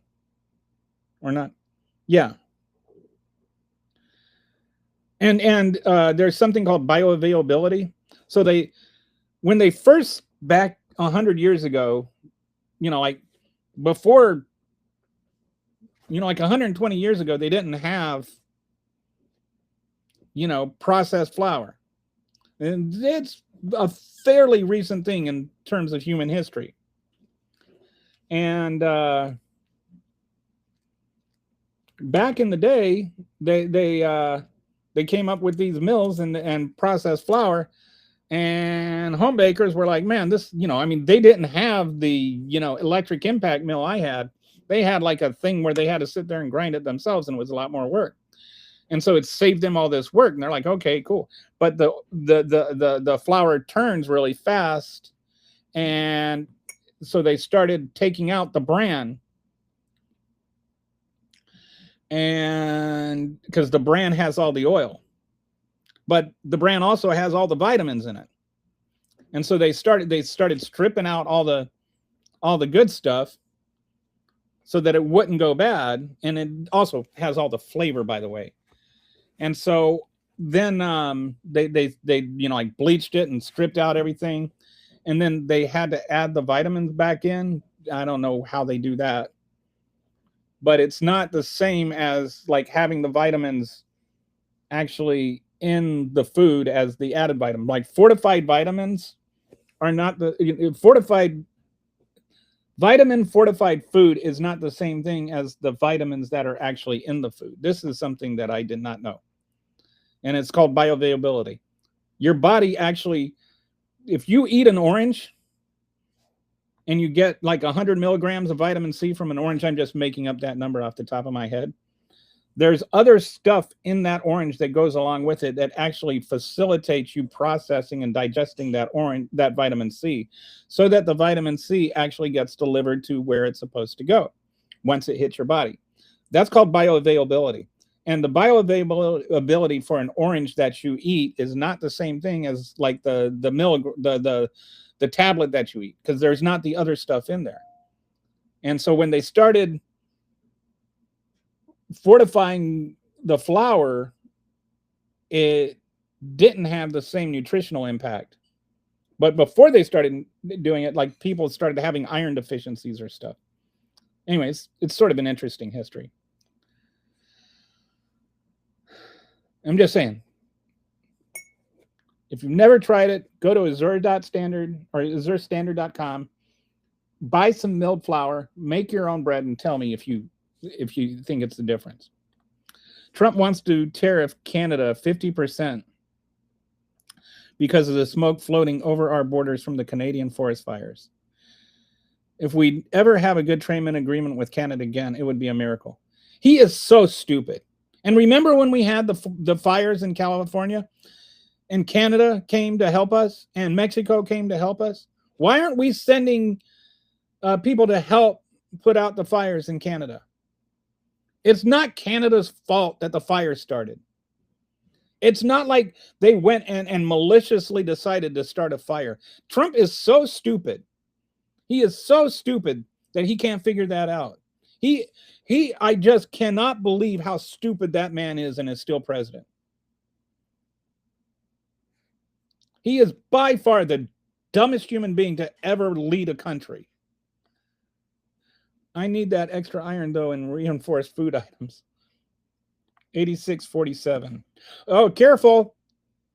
Or not. Yeah. And there's something called bioavailability. So when they first, back 100 years ago, like before, like 120 years ago, they didn't have, processed flour. And it's a fairly recent thing in terms of human history. And back in the day, they came up with these mills and processed flour, and home bakers were like, man, this, they didn't have the, electric impact mill I had. They had like a thing where they had to sit there and grind it themselves, and it was a lot more work. And so it saved them all this work. And they're like, okay, cool. But the flour turns really fast. And so they started taking out the bran. And because the bran has all the oil, but the bran also has all the vitamins in it. And so they started stripping out all the good stuff so that it wouldn't go bad. And it also has all the flavor, by the way. And so then they like bleached it and stripped out everything. And then they had to add the vitamins back in. I don't know how they do that. But it's not the same as like having the vitamins actually in the food as the added vitamin. Like fortified vitamins are not fortified food is not the same thing as the vitamins that are actually in the food. This is something that I did not know. And it's called bioavailability. Your body actually, if you eat an orange and you get like 100 milligrams of vitamin C from an orange, I'm just making up that number off the top of my head. There's other stuff in that orange that goes along with it that actually facilitates you processing and digesting that vitamin C, so that the vitamin C actually gets delivered to where it's supposed to go once it hits your body. That's called bioavailability. And the bioavailability for an orange that you eat is not the same thing as like the tablet that you eat, because there's not the other stuff in there. And so when they started fortifying the flour, it didn't have the same nutritional impact. But before they started doing it, like people started having iron deficiencies or stuff. Anyways, it's sort of an interesting history. I'm just saying. If you've never tried it, go to azure.standard or azurestandard.com, buy some milled flour, make your own bread, and tell me if you think it's the difference. Trump wants to tariff Canada 50% because of the smoke floating over our borders from the Canadian forest fires. If we ever have a good trade agreement with Canada again, it would be a miracle. He is so stupid. And remember when we had the fires in California and Canada came to help us and Mexico came to help us? Why aren't we sending people to help put out the fires in Canada? It's not Canada's fault that the fire started. It's not like they went and maliciously decided to start a fire. Trump is so stupid. He is so stupid that he can't figure that out. I just cannot believe how stupid that man is and is still president. He is by far the dumbest human being to ever lead a country. I need that extra iron, though, in reinforced food items. 8647. Oh, careful.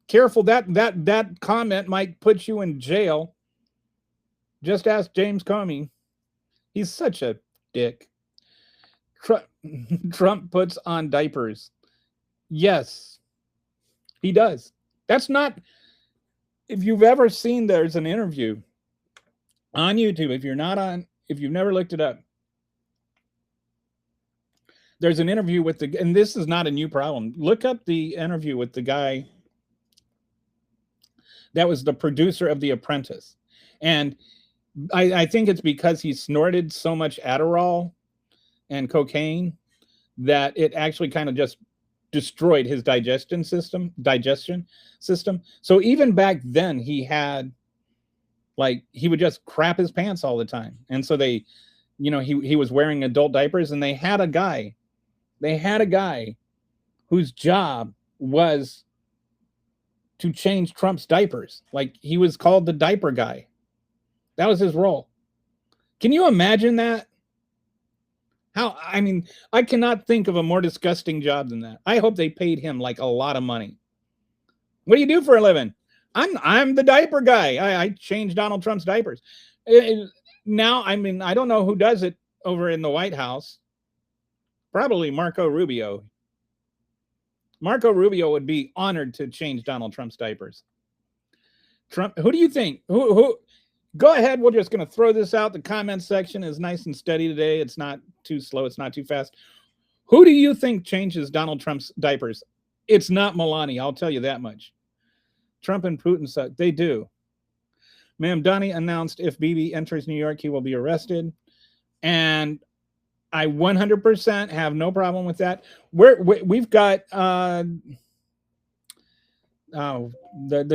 Careful. That comment might put you in jail. Just ask James Comey. He's such a dick. Trump puts on diapers. Yes, he does. That's not... If you've ever seen, there's an interview on YouTube. If you've never looked it up, there's an interview with and this is not a new problem. Look up the interview with the guy that was the producer of The Apprentice. And I think it's because he snorted so much Adderall and cocaine that it actually kind of just destroyed his digestion system. So even back then he had, like, he would just crap his pants all the time. And so they, he was wearing adult diapers, and they had a guy whose job was to change Trump's diapers. Like, he was called the diaper guy. That was his role. Can you imagine that? I cannot think of a more disgusting job than that. I hope they paid him like a lot of money. What do you do for a living? I'm the diaper guy. I change Donald Trump's diapers. Now, I don't know who does it over in the White House. Probably Marco Rubio. Marco Rubio would be honored to change Donald Trump's diapers. Trump, who do you think? Who? Go ahead. We're just going to throw this out. The comment section is nice and steady today. It's not too slow. It's not too fast. Who do you think changes Donald Trump's diapers? It's not Melania. I'll tell you that much. Trump and Putin suck. They do. Ma'am Donnie announced if Bibi enters New York, he will be arrested. And I 100% have no problem with that. We've got the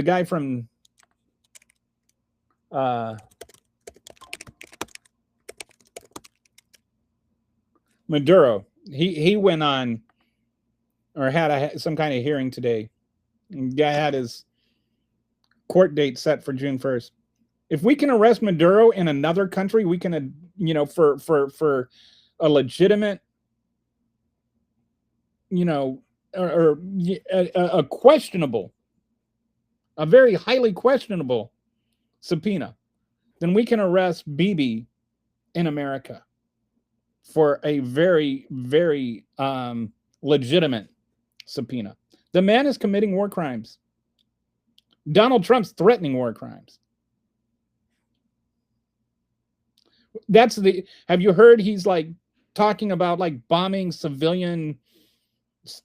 guy from Maduro. He went on or had some kind of hearing today. The guy had his court date set for June 1st. If we can arrest Maduro in another country, we can, for a legitimate, or a questionable, a very highly questionable subpoena, then we can arrest Bibi in America for a very, very legitimate subpoena. The man is committing war crimes. Donald Trump's threatening war crimes. Have you heard he's like talking about like bombing civilian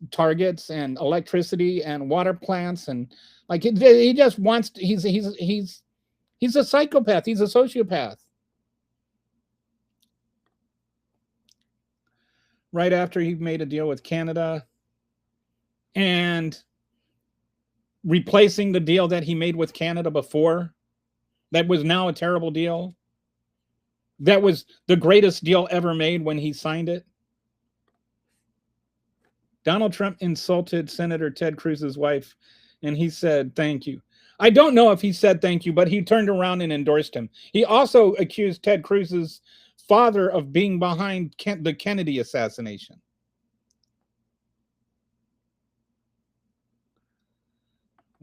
targets and electricity and water plants, and like he just wants to, he's a psychopath. He's a sociopath. Right after he made a deal with Canada and replacing the deal that he made with Canada before, that was now a terrible deal. That was the greatest deal ever made when he signed it. Donald Trump insulted Senator Ted Cruz's wife, and he said, thank you. I don't know if he said thank you, but he turned around and endorsed him. He also accused Ted Cruz's father of being behind the Kennedy assassination.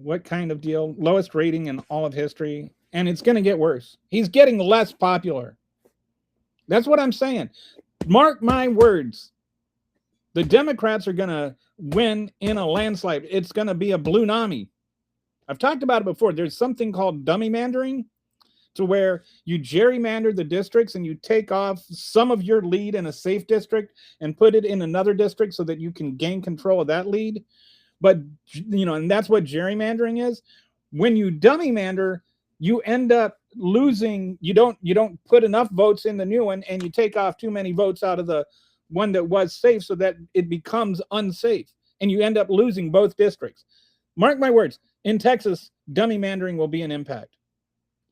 What kind of deal? Lowest rating in all of history. And it's going to get worse. He's getting less popular. That's what I'm saying. Mark my words. The Democrats are going to win in a landslide. It's going to be a blue nami. I've talked about it before. There's something called dummy mandering, to where you gerrymander the districts and you take off some of your lead in a safe district and put it in another district so that you can gain control of that lead. But, and that's what gerrymandering is. When you dummy mander, you end up losing. You don't put enough votes in the new one, and you take off too many votes out of the one that was safe, so that it becomes unsafe, and you end up losing both districts. Mark my words, in Texas, dummy mandering will be an impact.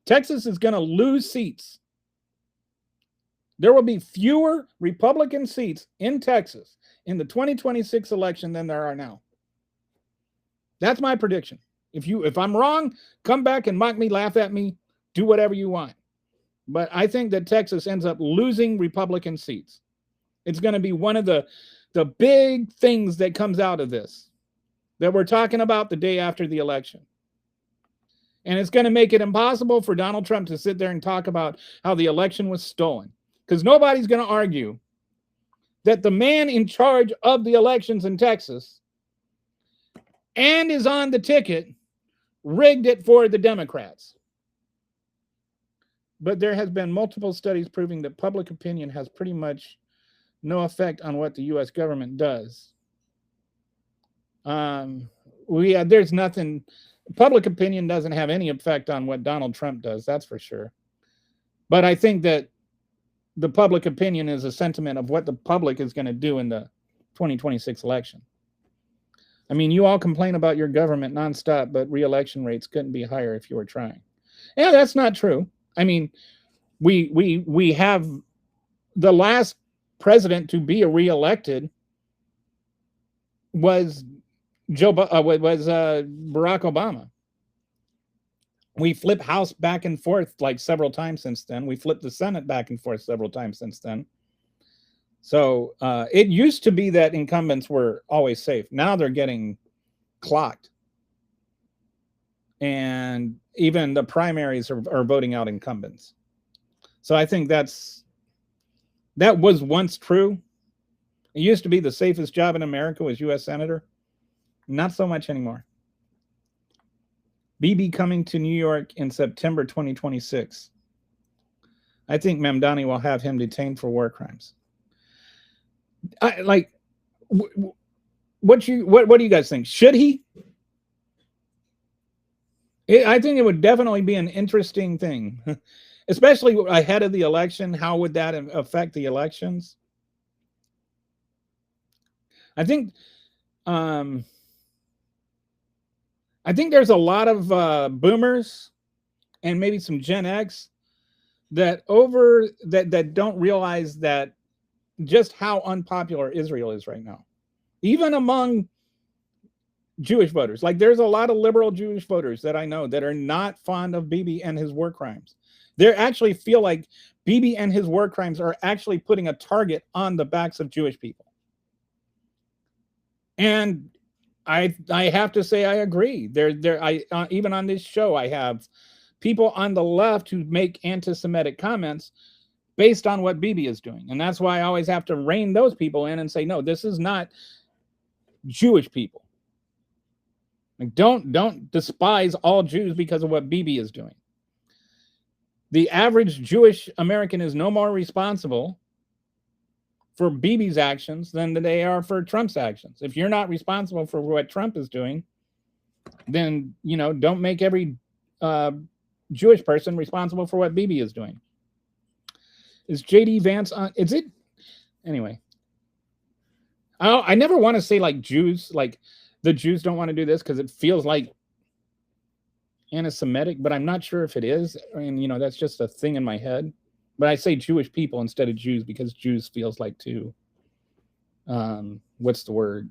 Texas is going to lose seats. There will be fewer Republican seats in Texas in the 2026 election than there are now. That's my prediction. If I'm wrong, come back and mock me, laugh at me, do whatever you want. But I think that Texas ends up losing Republican seats. It's going to be one of the big things that comes out of this, that we're talking about the day after the election. And it's going to make it impossible for Donald Trump to sit there and talk about how the election was stolen. Because nobody's going to argue that the man in charge of the elections in Texas and is on the ticket rigged it for the Democrats. But there has been multiple studies proving that public opinion has pretty much no effect on what the U.S. government does. There's nothing. Public opinion doesn't have any effect on what Donald Trump does, that's for sure. But I think that the public opinion is a sentiment of what the public is going to do in the 2026 election. I mean, you all complain about your government nonstop, but re-election rates couldn't be higher if you were trying. Yeah, that's not true. I mean, we have the last president to be re-elected was Barack Obama. We flip House back and forth like several times since then. We flipped the Senate back and forth several times since then. So it used to be that incumbents were always safe. Now they're getting clocked. And even the primaries are voting out incumbents. So I think that was once true. It used to be the safest job in America was U.S. Senator. Not so much anymore. Bibi coming to New York in September 2026. I think Mamdani will have him detained for war crimes. What do you guys think? Should he? I think it would definitely be an interesting thing, especially ahead of the election. How would that affect the elections? I think there's a lot of boomers and maybe some Gen X that don't realize that just how unpopular Israel is right now, even among Jewish voters. Like, there's a lot of liberal Jewish voters that I know that are not fond of Bibi and his war crimes. They actually feel like Bibi and his war crimes are actually putting a target on the backs of Jewish people. And I have to say I agree. Even on this show, I have people on the left who make anti-Semitic comments based on what Bibi is doing. And that's why I always have to rein those people in and say, no, this is not Jewish people. Like, don't despise all Jews because of what Bibi is doing. The average Jewish American is no more responsible for Bibi's actions than they are for Trump's actions. If you're not responsible for what Trump is doing, then, don't make every Jewish person responsible for what Bibi is doing. Is JD Vance on? Is it? Anyway. I never want to say like Jews, like the Jews don't want to do this because it feels like anti-Semitic, but I'm not sure if it is. And, that's just a thing in my head. But I say Jewish people instead of Jews because Jews feels like too, what's the word?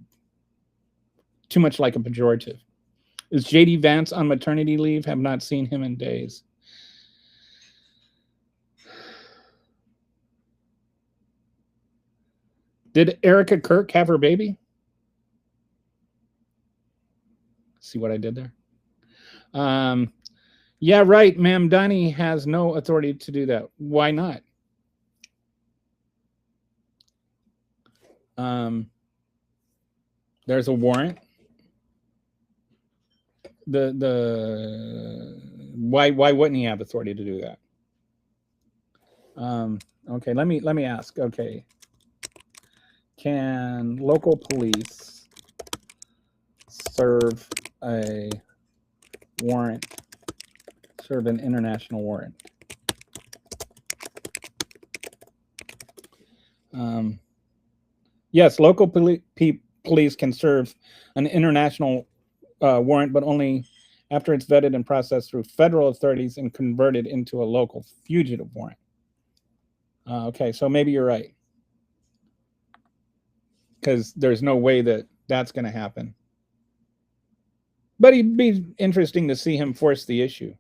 Too much like a pejorative. Is JD Vance on maternity leave? Have not seen him in days. Did Erica Kirk have her baby? See what I did there? Yeah, right. Mamdani has no authority to do that. Why not? There's a warrant. Why wouldn't he have authority to do that? Okay, let me ask. Okay, can local police serve a warrant? Serve an international warrant? Yes, local police can serve an international warrant, but only after it's vetted and processed through federal authorities and converted into a local fugitive warrant. Okay, so maybe you're right, because there's no way that that's going to happen. But it'd be interesting to see him force the issue.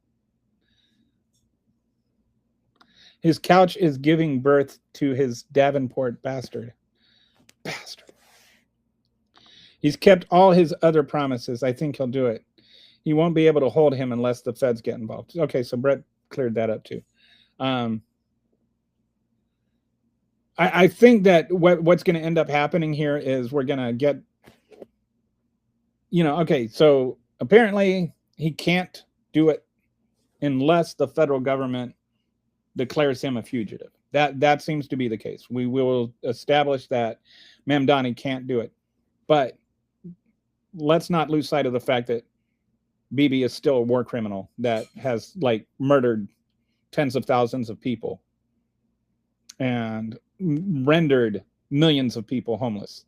His couch is giving birth to his Davenport bastard. Bastard. He's kept all his other promises. I think he'll do it. He won't be able to hold him unless the feds get involved. Okay, so Brett cleared that up too. I think that what's going to end up happening here is we're going to get, okay, so apparently he can't do it unless the federal government declares him a fugitive. That seems to be the case. We will establish that Mamdani can't do it. But let's not lose sight of the fact that Bibi is still a war criminal that has murdered tens of thousands of people and rendered millions of people homeless.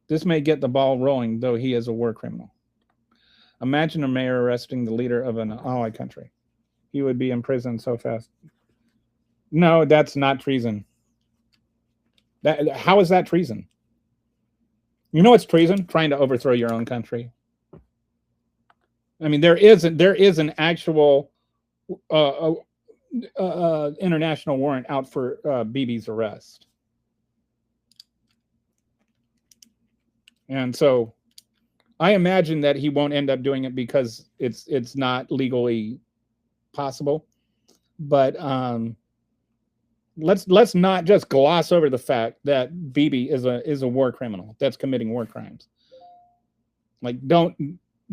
This may get the ball rolling, though he is a war criminal. Imagine a mayor arresting the leader of an ally country. He would be in prison so fast. No, that's not treason. How is that treason? You know what's treason? Trying to overthrow your own country. I mean, there is an actual international warrant out for Bibi's arrest. And so I imagine that he won't end up doing it because it's not legally possible. But let's not just gloss over the fact that Bibi is a war criminal that's committing war crimes.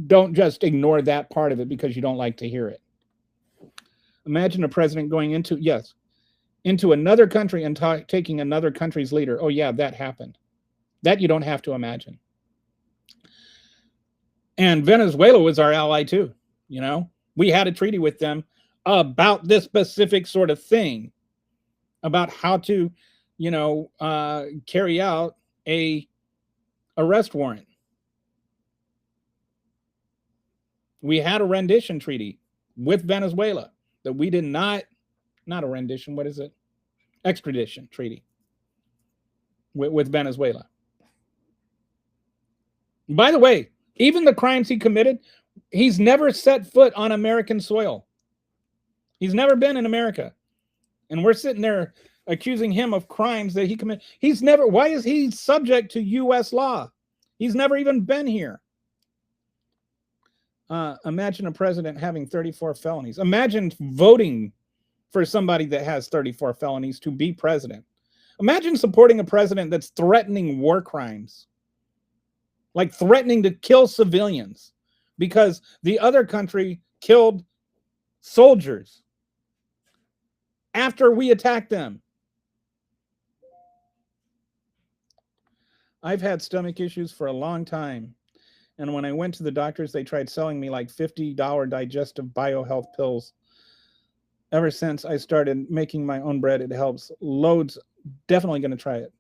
Don't just ignore that part of it because you don't like to hear it. Imagine a president going into another country and taking another country's leader. Oh yeah, that happened. That you don't have to imagine. And Venezuela was our ally too. We had a treaty with them about this specific sort of thing, about how to, carry out a arrest warrant. We had a rendition treaty with Venezuela that we did not a rendition, what is it? Extradition treaty with Venezuela. By the way, even the crimes he committed, he's never set foot on American soil. He's never been in America. And we're sitting there accusing him of crimes that he committed. Why is he subject to U.S. law? He's never even been here. Imagine a president having 34 felonies. Imagine voting for somebody that has 34 felonies to be president. Imagine supporting a president that's threatening war crimes, like threatening to kill civilians because the other country killed soldiers after we attacked them. I've had stomach issues for a long time. And when I went to the doctors, they tried selling me like $50 digestive biohealth pills. Ever since I started making my own bread, it helps loads. Definitely going to try it.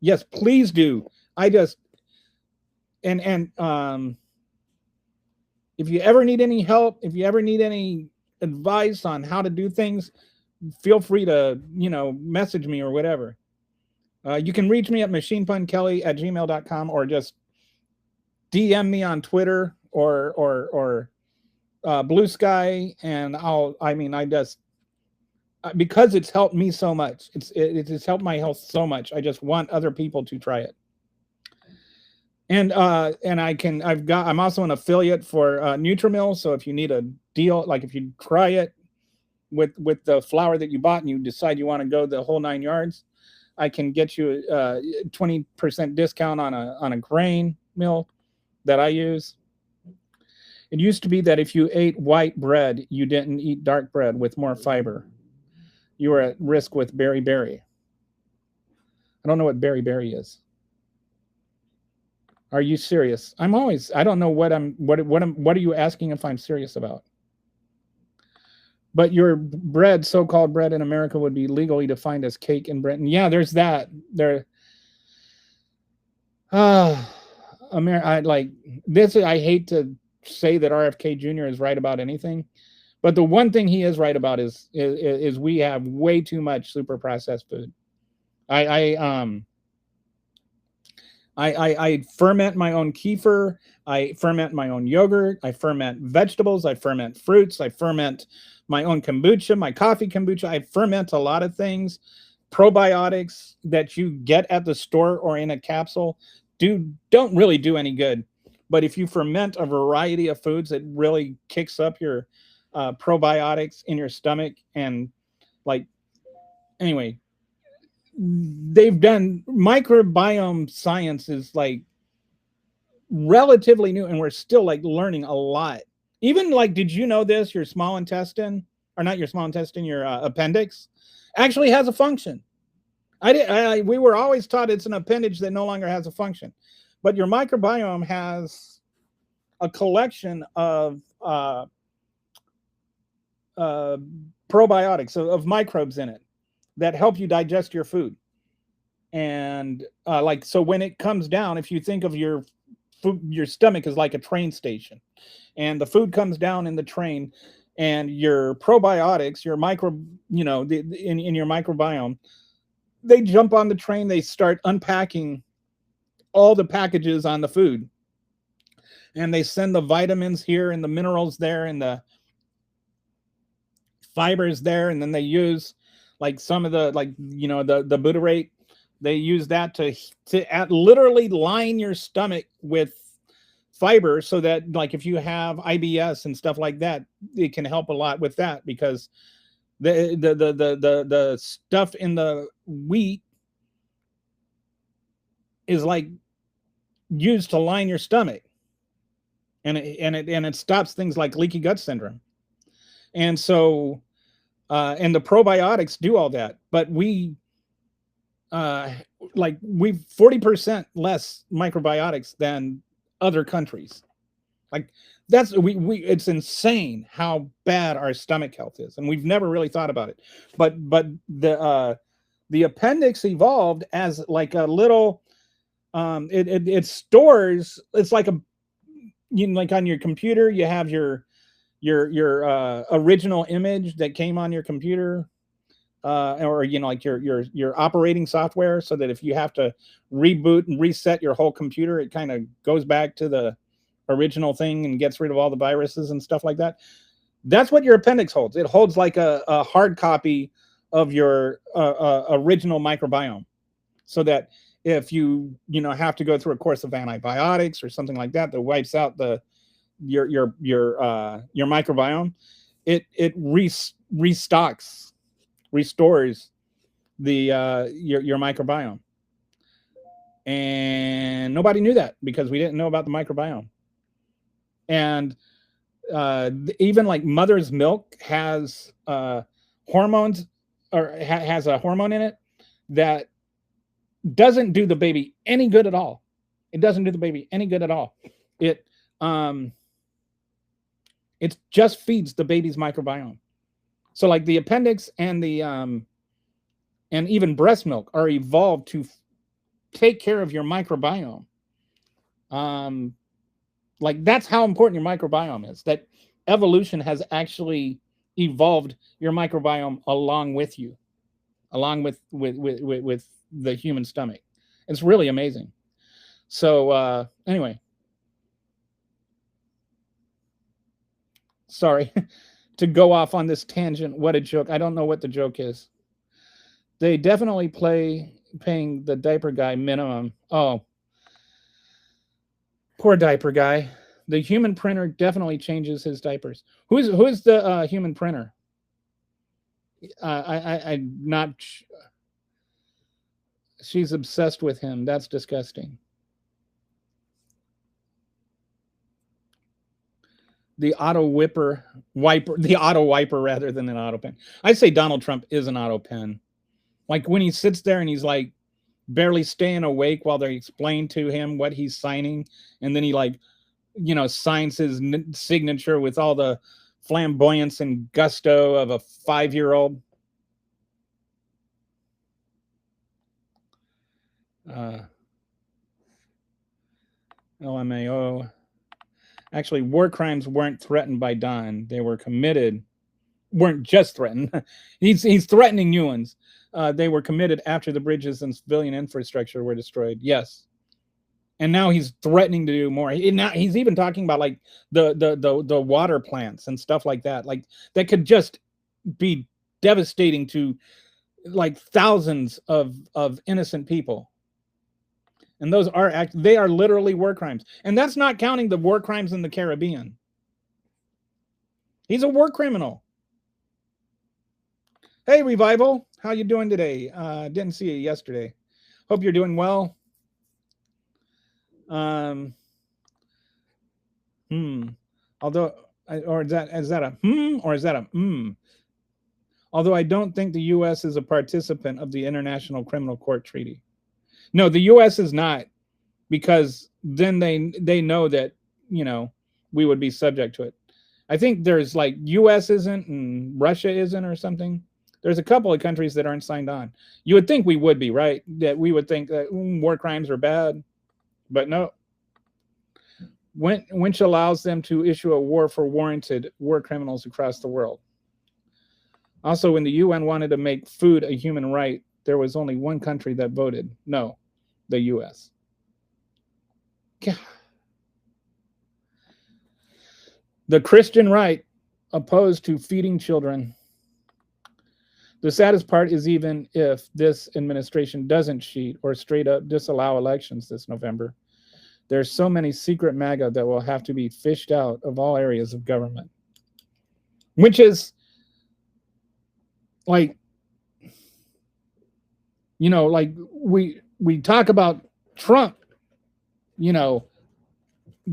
Yes, please do. If you ever need any help, if you ever need any advice on how to do things, feel free to, message me or whatever. You can reach me at machinepunkelly@gmail.com or just DM me on Twitter or Blue Sky, and because it's helped me so much. It has helped my health so much. I just want other people to try it. And I'm also an affiliate for Nutrimil. So if you need a deal, like if you try it with the flour that you bought and you decide you want to go the whole 9 yards, I can get you a 20% discount on a grain mill that I use. It used to be that if you ate white bread, you didn't eat dark bread with more fiber. You were at risk with beriberi. I don't know what beriberi is. Are you serious? I don't know what are you asking if I'm serious about? But your bread, so-called bread in America, would be legally defined as cake in Britain. Yeah, there's that. There, I like this. I hate to say that RFK Jr. is right about anything, but the one thing he is right about is we have way too much super processed food. I ferment my own kefir. I ferment my own yogurt. I ferment vegetables. I ferment fruits. I ferment my own kombucha, my coffee kombucha. I ferment a lot of things. Probiotics that you get at the store or in a capsule don't really do any good. But if you ferment a variety of foods, it really kicks up your probiotics in your stomach. And like, anyway, they've done microbiome science is like relatively new, and we're still like learning a lot. Even like, did you know this? Your small intestine, or not your small intestine, your appendix actually has a function. We were always taught it's an appendage that no longer has a function, but your microbiome has a collection of probiotics, of microbes in it that help you digest your food. And so when it comes down, if you think of your food, your stomach is like a train station, and the food comes down in the train, and your probiotics, your in your microbiome, they jump on the train, they start unpacking all the packages on the food, and they send the vitamins here and the minerals there and the fibers there, and then they use like some of the the butyrate. They use that to literally line your stomach with fiber, so that like if you have IBS and stuff like that, it can help a lot with that, because the stuff in the wheat is like used to line your stomach, and it stops things like leaky gut syndrome. And so and the probiotics do all that, but we've 40% less microbiotics than other countries. Like that's it's insane how bad our stomach health is, and we've never really thought about it. But the appendix evolved as like a little it stores. It's like like on your computer you have your original image that came on your computer, or like your operating software, so that if you have to reboot and reset your whole computer, it kind of goes back to the original thing and gets rid of all the viruses and stuff like that. That's what your appendix holds. It holds like a hard copy of your original microbiome, so that if you have to go through a course of antibiotics or something like that wipes out your microbiome, it restores your microbiome. And nobody knew that, because we didn't know about the microbiome. And even like mother's milk has hormones, or has a hormone in it that doesn't do the baby any good at all. It doesn't do the baby any good at all. It just feeds the baby's microbiome. So like the appendix and the and even breast milk are evolved to take care of your microbiome. Like that's how important your microbiome is. That evolution has actually evolved your microbiome along with you, along with the human stomach. It's really amazing. So anyway, sorry to go off on this tangent. What a joke. I don't know what the joke is. They definitely paying the diaper guy minimum. Oh, Poor diaper guy. The human printer definitely changes his diapers. Who's the human printer? I'm not. She's obsessed with him. That's disgusting. The auto wiper rather than an auto pen. I'd say Donald Trump is an auto pen. Like when he sits there and he's like barely staying awake while they explain to him what he's signing, and then he like, signs his signature with all the flamboyance and gusto of a 5-year-old. LMAO. Actually, war crimes weren't threatened by Don. They were committed, weren't just threatened. he's threatening new ones. They were committed after the bridges and civilian infrastructure were destroyed. Yes. And now he's threatening to do more. He's even talking about like the water plants and stuff like that. Like that could just be devastating to like thousands of innocent people. And those they are literally war crimes. And that's not counting the war crimes in the Caribbean. He's a war criminal. Hey, Revival, how you doing today? Didn't see you yesterday. Hope you're doing well. Although, or is that a or is that a Although I don't think the U.S. is a participant of the International Criminal Court Treaty. No, the U.S. is not, because then they know that, we would be subject to it. I think there's like U.S. isn't and Russia isn't or something. There's a couple of countries that aren't signed on. You would think we would be, right? That we would think that war crimes are bad, but no. Which allows them to issue a war for warranted war criminals across the world. Also, when the UN wanted to make food a human right, there was only one country that voted no, the U.S. Yeah. The Christian right opposed to feeding children. The saddest part is even if this administration doesn't cheat or straight up disallow elections this November, there's so many secret MAGA that will have to be fished out of all areas of government. Which is like, like we talk about Trump,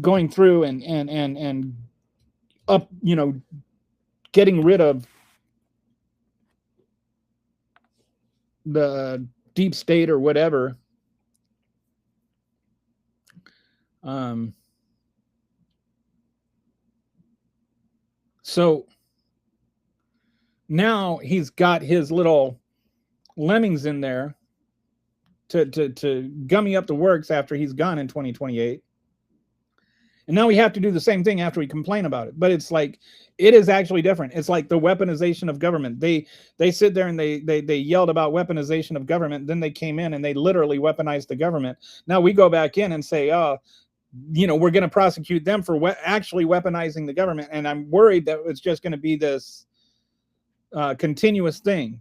going through and up, getting rid of the deep state or whatever. So now he's got his little lemmings in there to gummy up the works after he's gone in 2028. And now we have to do the same thing after we complain about it. But it's like, it is actually different. It's like the weaponization of government. They sit there and they yelled about weaponization of government. Then they came in and they literally weaponized the government. Now we go back in and say, oh, we're going to prosecute them for actually weaponizing the government. And I'm worried that it's just going to be this continuous thing.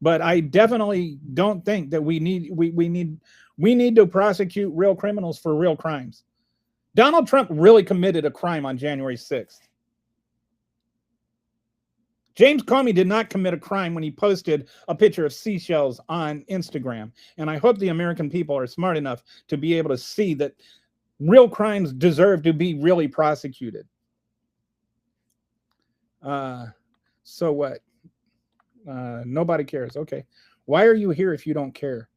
But I definitely don't think that we need to prosecute real criminals for real crimes. Donald Trump really committed a crime on January 6th. James Comey did not commit a crime when he posted a picture of seashells on Instagram. And I hope the American people are smart enough to be able to see that real crimes deserve to be really prosecuted. So what? Nobody cares. Okay. Why are you here if you don't care?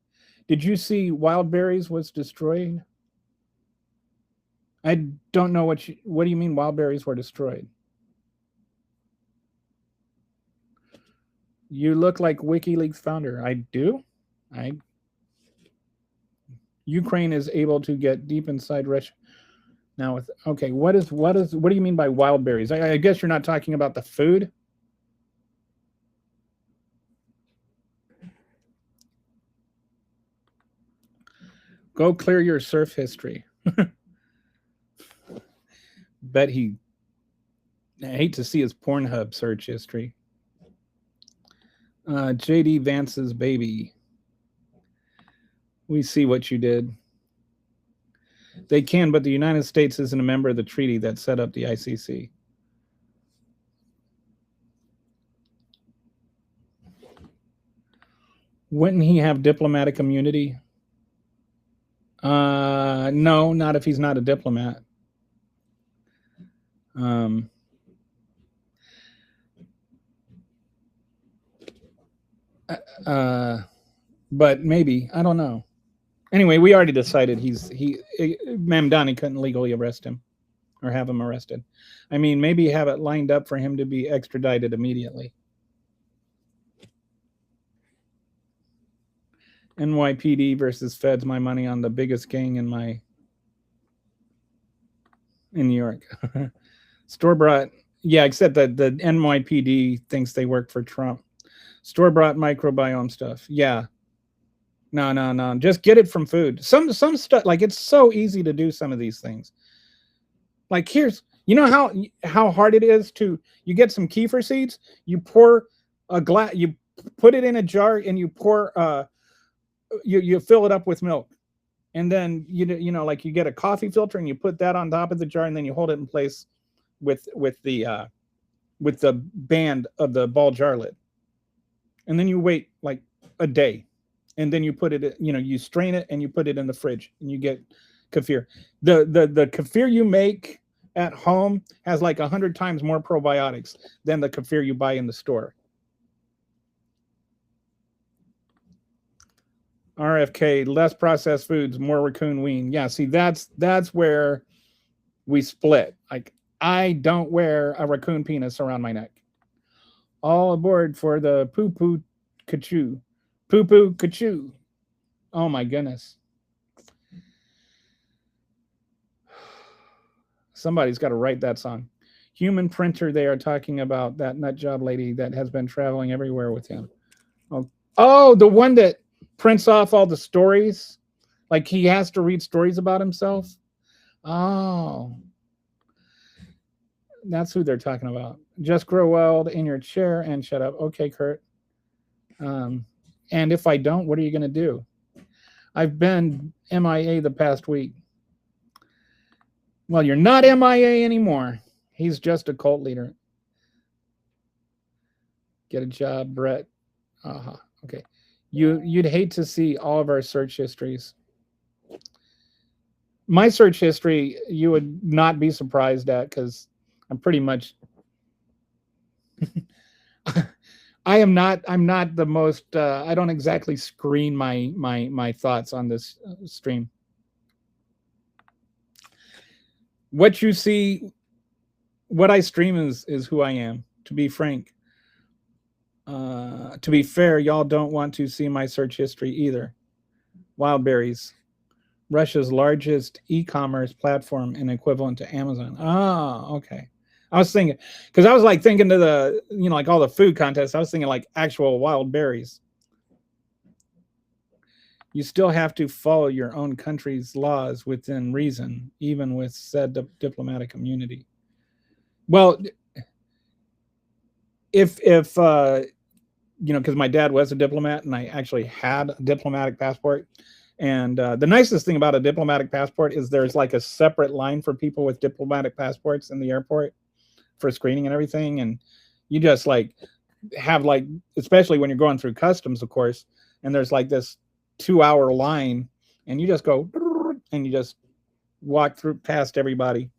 Did you see Wildberries was destroyed? I don't know what do you mean Wildberries were destroyed? You look like WikiLeaks founder. I do. Ukraine is able to get deep inside Russia now with, okay, what do you mean by Wildberries? I guess you're not talking about the food. Go clear your surf history. Bet I hate to see his Pornhub search history. JD Vance's baby. We see what you did. They can, but the United States isn't a member of the treaty that set up the ICC. Wouldn't he have diplomatic immunity? No, not if he's not a diplomat. But maybe, I don't know. Anyway, we already decided Mamdani couldn't legally arrest him or have him arrested. I mean, maybe have it lined up for him to be extradited immediately. NYPD versus feds. My money on the biggest gang in New York. Store-bought. Yeah, except that the NYPD thinks they work for Trump. Store-bought microbiome stuff. Yeah. No. Just get it from food. Some stuff, like, it's so easy to do some of these things. Like, here's, you know how hard it is you get some kefir seeds, you pour a glass, you put it in a jar, and you pour you fill it up with milk, and then you know like you get a coffee filter and you put that on top of the jar, and then you hold it in place with the band of the ball jar lid, and then you wait like a day, and then you put it, you strain it and you put it in the fridge, and you get kefir. The kefir you make at home has like 100 times more probiotics than the kefir you buy in the store. RFK, less processed foods, more raccoon wean. Yeah, see, that's where we split. Like, I don't wear a raccoon penis around my neck. All aboard for the poo-poo kachoo. Poo-poo kachoo. Oh my goodness. Somebody's got to write that song. Human printer, they are talking about that nut job lady that has been traveling everywhere with him. Oh, the one that prints off all the stories, like he has to read stories about himself. Oh, that's who they're talking about. Just grow old in your chair and shut up. Okay, Kurt. And if I don't, what are you going to do? I've been MIA the past week. Well, you're not MIA anymore. He's just a cult leader. Get a job, Brett. Okay. You'd hate to see all of our search histories. My search history, you would not be surprised at, because I'm pretty much I'm not the most I don't exactly screen my thoughts on this stream. What you see, what I stream is who I am, to be frank. To be fair, y'all don't want to see my search history either. Wildberries, Russia's largest e-commerce platform and equivalent to Amazon. Oh, okay. I was thinking, because I was like thinking to the, like all the food contests, I was thinking like actual wild berries. You still have to follow your own country's laws within reason, even with said diplomatic immunity. Well, if because my dad was a diplomat and I actually had a diplomatic passport. And the nicest thing about a diplomatic passport is there's like a separate line for people with diplomatic passports in the airport for screening and everything. And you just like have like, especially when you're going through customs, of course, and there's like this 2-hour line and you just go and you just walk through past everybody.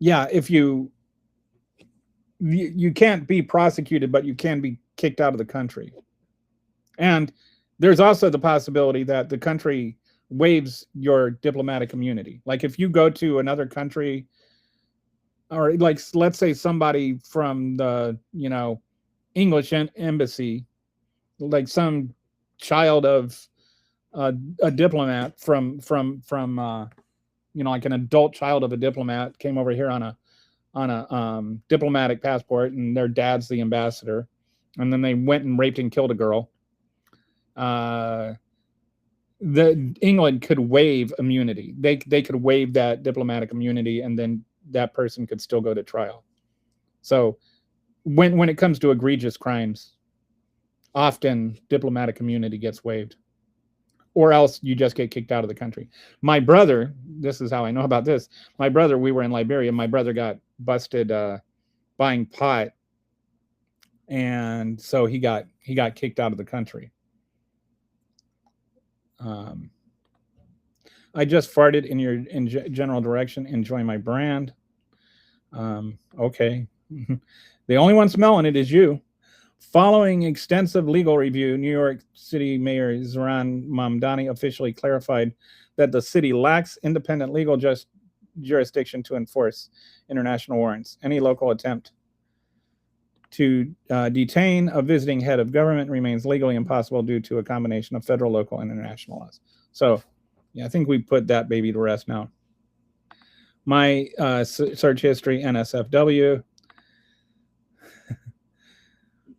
Yeah, if you can't be prosecuted, but you can be kicked out of the country. And there's also the possibility that the country waives your diplomatic immunity. Like if you go to another country, or like let's say somebody from the English embassy, like some child of a diplomat from like an adult child of a diplomat came over here on a diplomatic passport, and their dad's the ambassador, and then they went and raped and killed a girl. The England could waive immunity. They could waive that diplomatic immunity, and then that person could still go to trial. So when it comes to egregious crimes, often diplomatic immunity gets waived, or else you just get kicked out of the country. My brother, this is how I know about this. My brother, we were in Liberia. My brother got busted buying pot, and so he got kicked out of the country. I just farted in your general direction. Enjoy my brand. Okay. The only one smelling it is you. Following extensive legal review, New York City Mayor Zohran Mamdani officially clarified that the city lacks independent legal jurisdiction to enforce international warrants. Any local attempt to detain a visiting head of government remains legally impossible due to a combination of federal, local, and international laws. So, yeah, I think we put that baby to rest now. My search history, NSFW.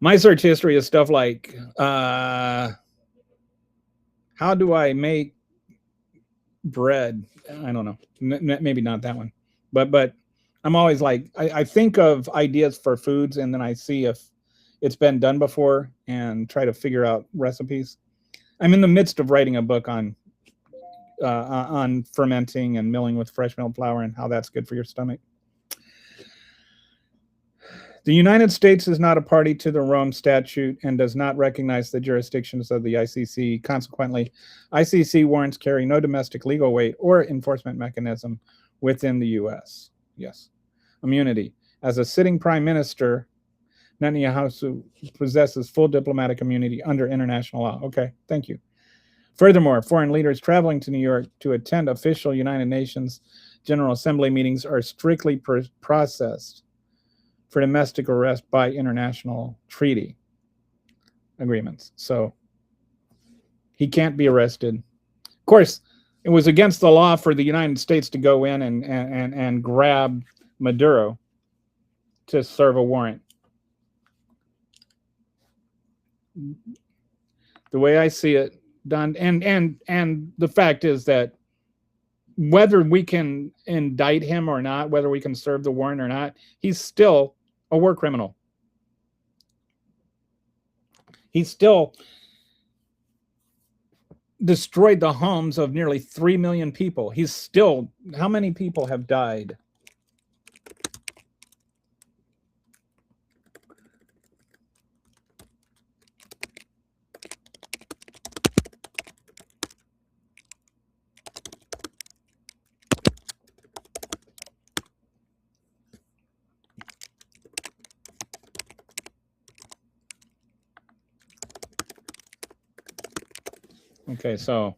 My search history is stuff like, how do I make bread? I don't know. Maybe not that one. But I'm always like, I think of ideas for foods, and then I see if it's been done before and try to figure out recipes. I'm in the midst of writing a book on fermenting and milling with fresh milled flour and how that's good for your stomach. The United States is not a party to the Rome Statute and does not recognize the jurisdictions of the ICC. Consequently, ICC warrants carry no domestic legal weight or enforcement mechanism within the U.S. Yes. Immunity. As a sitting prime minister, Netanyahu possesses full diplomatic immunity under international law. Okay, thank you. Furthermore, foreign leaders traveling to New York to attend official United Nations General Assembly meetings are strictly processed for domestic arrest by international treaty agreements. So he can't be arrested. Of course, it was against the law for the United States to go in and grab Maduro to serve a warrant. The way I see it done, and the fact is that whether we can indict him or not, whether we can serve the warrant or not, he's still a war criminal. He still destroyed the homes of nearly 3 million people. He's still, how many people have died? Okay, so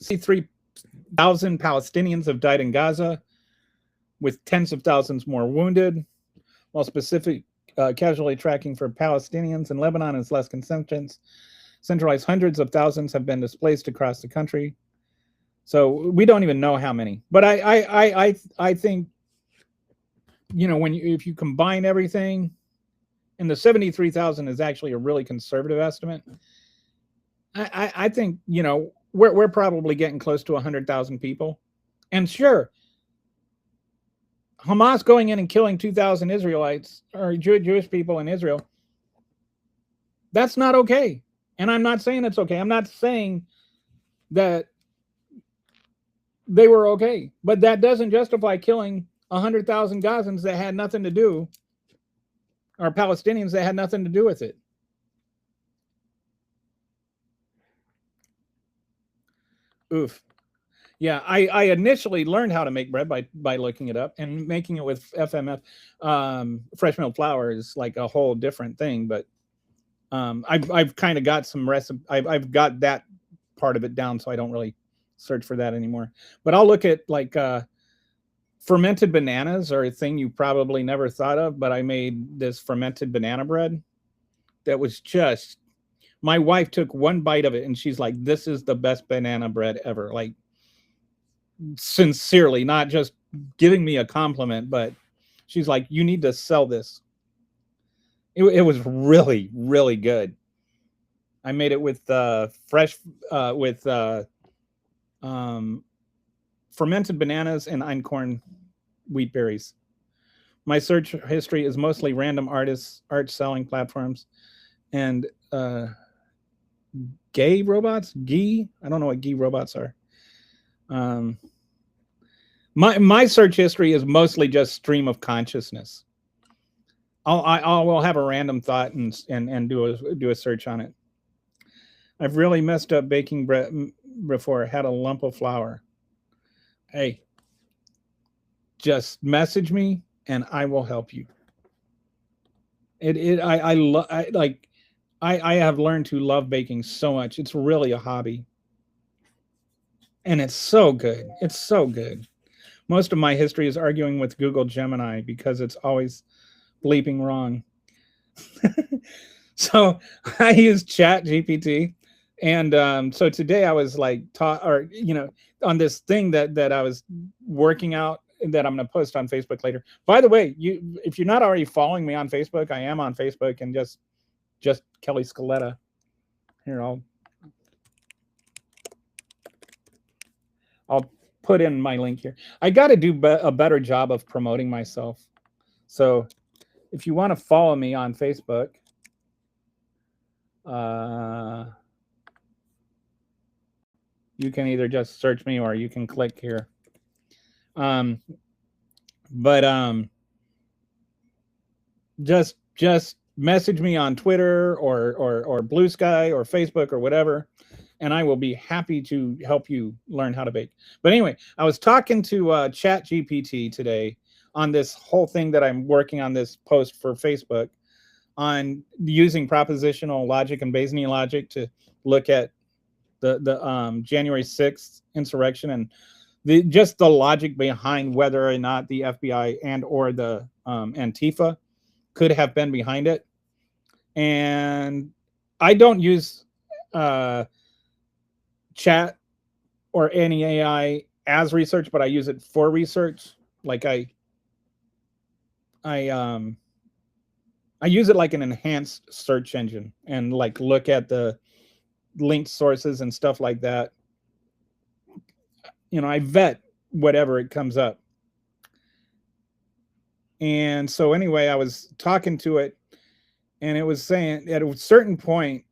63,000 Palestinians have died in Gaza, with tens of thousands more wounded, while specific casualty tracking for Palestinians in Lebanon is less consistent. Centralized hundreds of thousands have been displaced across the country. So we don't even know how many. But I think, you know, if you combine everything, and the 73,000 is actually a really conservative estimate. I think, you know, we're probably getting close to 100,000 people. And sure, Hamas going in and killing 2,000 Israelites or Jewish people in Israel, that's not okay. And I'm not saying it's okay. I'm not saying that they were okay. But that doesn't justify killing 100,000 Gazans that had nothing to do, or Palestinians that had nothing to do with it. Oof. Yeah, I initially learned how to make bread by looking it up, and making it with FMF, fresh milled flour, is like a whole different thing. But I've kind of got some recipe. I've got that part of it down, so I don't really search for that anymore. But I'll look at like fermented bananas are a thing you probably never thought of, but I made this fermented banana bread that was just, my wife took one bite of it and she's like, this is the best banana bread ever. Like, sincerely, not just giving me a compliment, but she's like, you need to sell this. It was really, really good. I made it with fermented bananas and einkorn wheat berries. My search history is mostly random artists, art selling platforms, and gay robots. Gee, I don't know what gay robots are. My search history is mostly just stream of consciousness. I will have a random thought and do a search on it. I've really messed up baking bread before. Had a lump of flour. Hey, just message me and I will help you. I have learned to love baking so much. It's really a hobby. And it's so good. It's so good. Most of my history is arguing with Google Gemini because it's always bleeping wrong. So I use Chat GPT. And so today I was like on this thing that I was working out that I'm going to post on Facebook later. By the way, if you're not already following me on Facebook, I am on Facebook, and just Kelly Scaletta. Here, I'll put in my link here. I got to do a better job of promoting myself. So if you want to follow me on Facebook, you can either just search me or you can click here. Just message me on Twitter or Blue Sky or Facebook or whatever, and I will be happy to help you learn how to bake. But anyway, I was talking to Chat GPT today on this whole thing that I'm working on, this post for Facebook on using propositional logic and Bayesian logic to look at the January 6th insurrection and just the logic behind whether or not the FBI and or the Antifa could have been behind it. And I don't use Chat or any AI as research, but I use it for research. Like I use it like an enhanced search engine and like look at the linked sources and stuff like that. I vet whatever it comes up. And so anyway, I was talking to it, and it was saying at a certain point,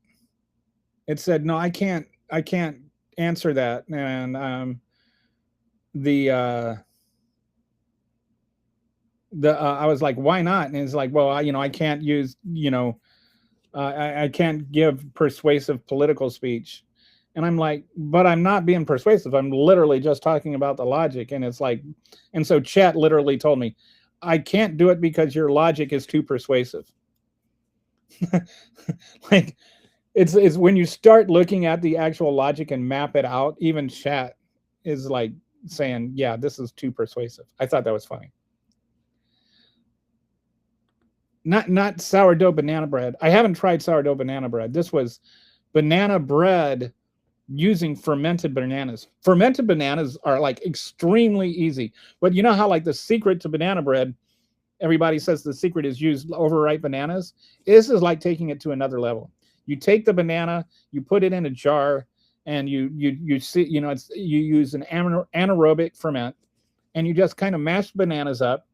it said, no, I can't answer that. And I was like, why not? And it's like, well, I can't use, I can't give persuasive political speech. And I'm like, but I'm not being persuasive. I'm literally just talking about the logic. And it's like, and so Chat literally told me, I can't do it because your logic is too persuasive. Like, it's when you start looking at the actual logic and map it out, even Chat is like saying, yeah, this is too persuasive. I thought that was funny. Not sourdough banana bread. I haven't tried sourdough banana bread. This was banana bread using fermented bananas. Fermented bananas are like extremely easy. But you know how like the secret to banana bread, everybody says the secret is use overripe bananas. This is like taking it to another level. You take the banana, you put it in a jar, and you see, you use an anaerobic ferment, and you just kind of mash bananas up,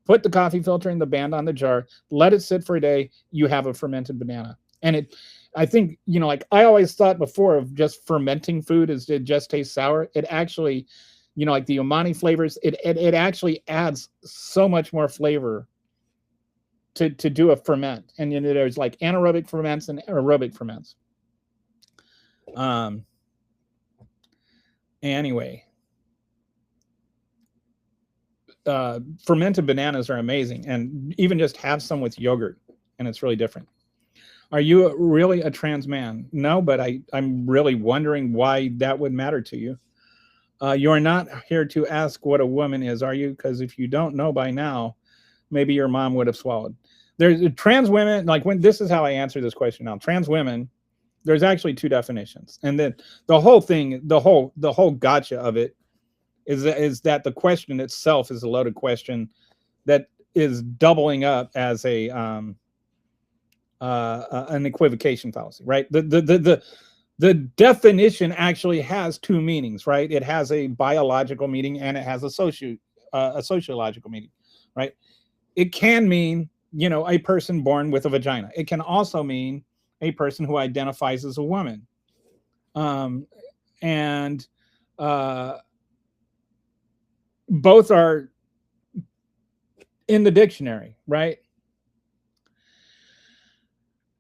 put the coffee filter in the band on the jar, let it sit for a day, you have a fermented banana. And I think, like I always thought before of just fermenting food is it just tastes sour. It actually, like the umami flavors, it actually adds so much more flavor to do a ferment. And there's like anaerobic ferments and aerobic ferments. Anyway, fermented bananas are amazing, and even just have some with yogurt, and it's really different. Are you really a trans man? No, but I'm really wondering why that would matter to you. You're not here to ask what a woman is, are you? Because if you don't know by now, maybe your mom would have swallowed. There's trans women, like this is how I answer this question now. Trans women, there's actually two definitions. And then the whole thing, the whole gotcha of it is that the question itself is a loaded question that is doubling up as an equivocation fallacy, right? The definition actually has two meanings, right? It has a biological meaning and it has a sociological meaning, right? it can mean, you know, a person born with a vagina. It can also mean a person who identifies as a woman. And both are in the dictionary, right?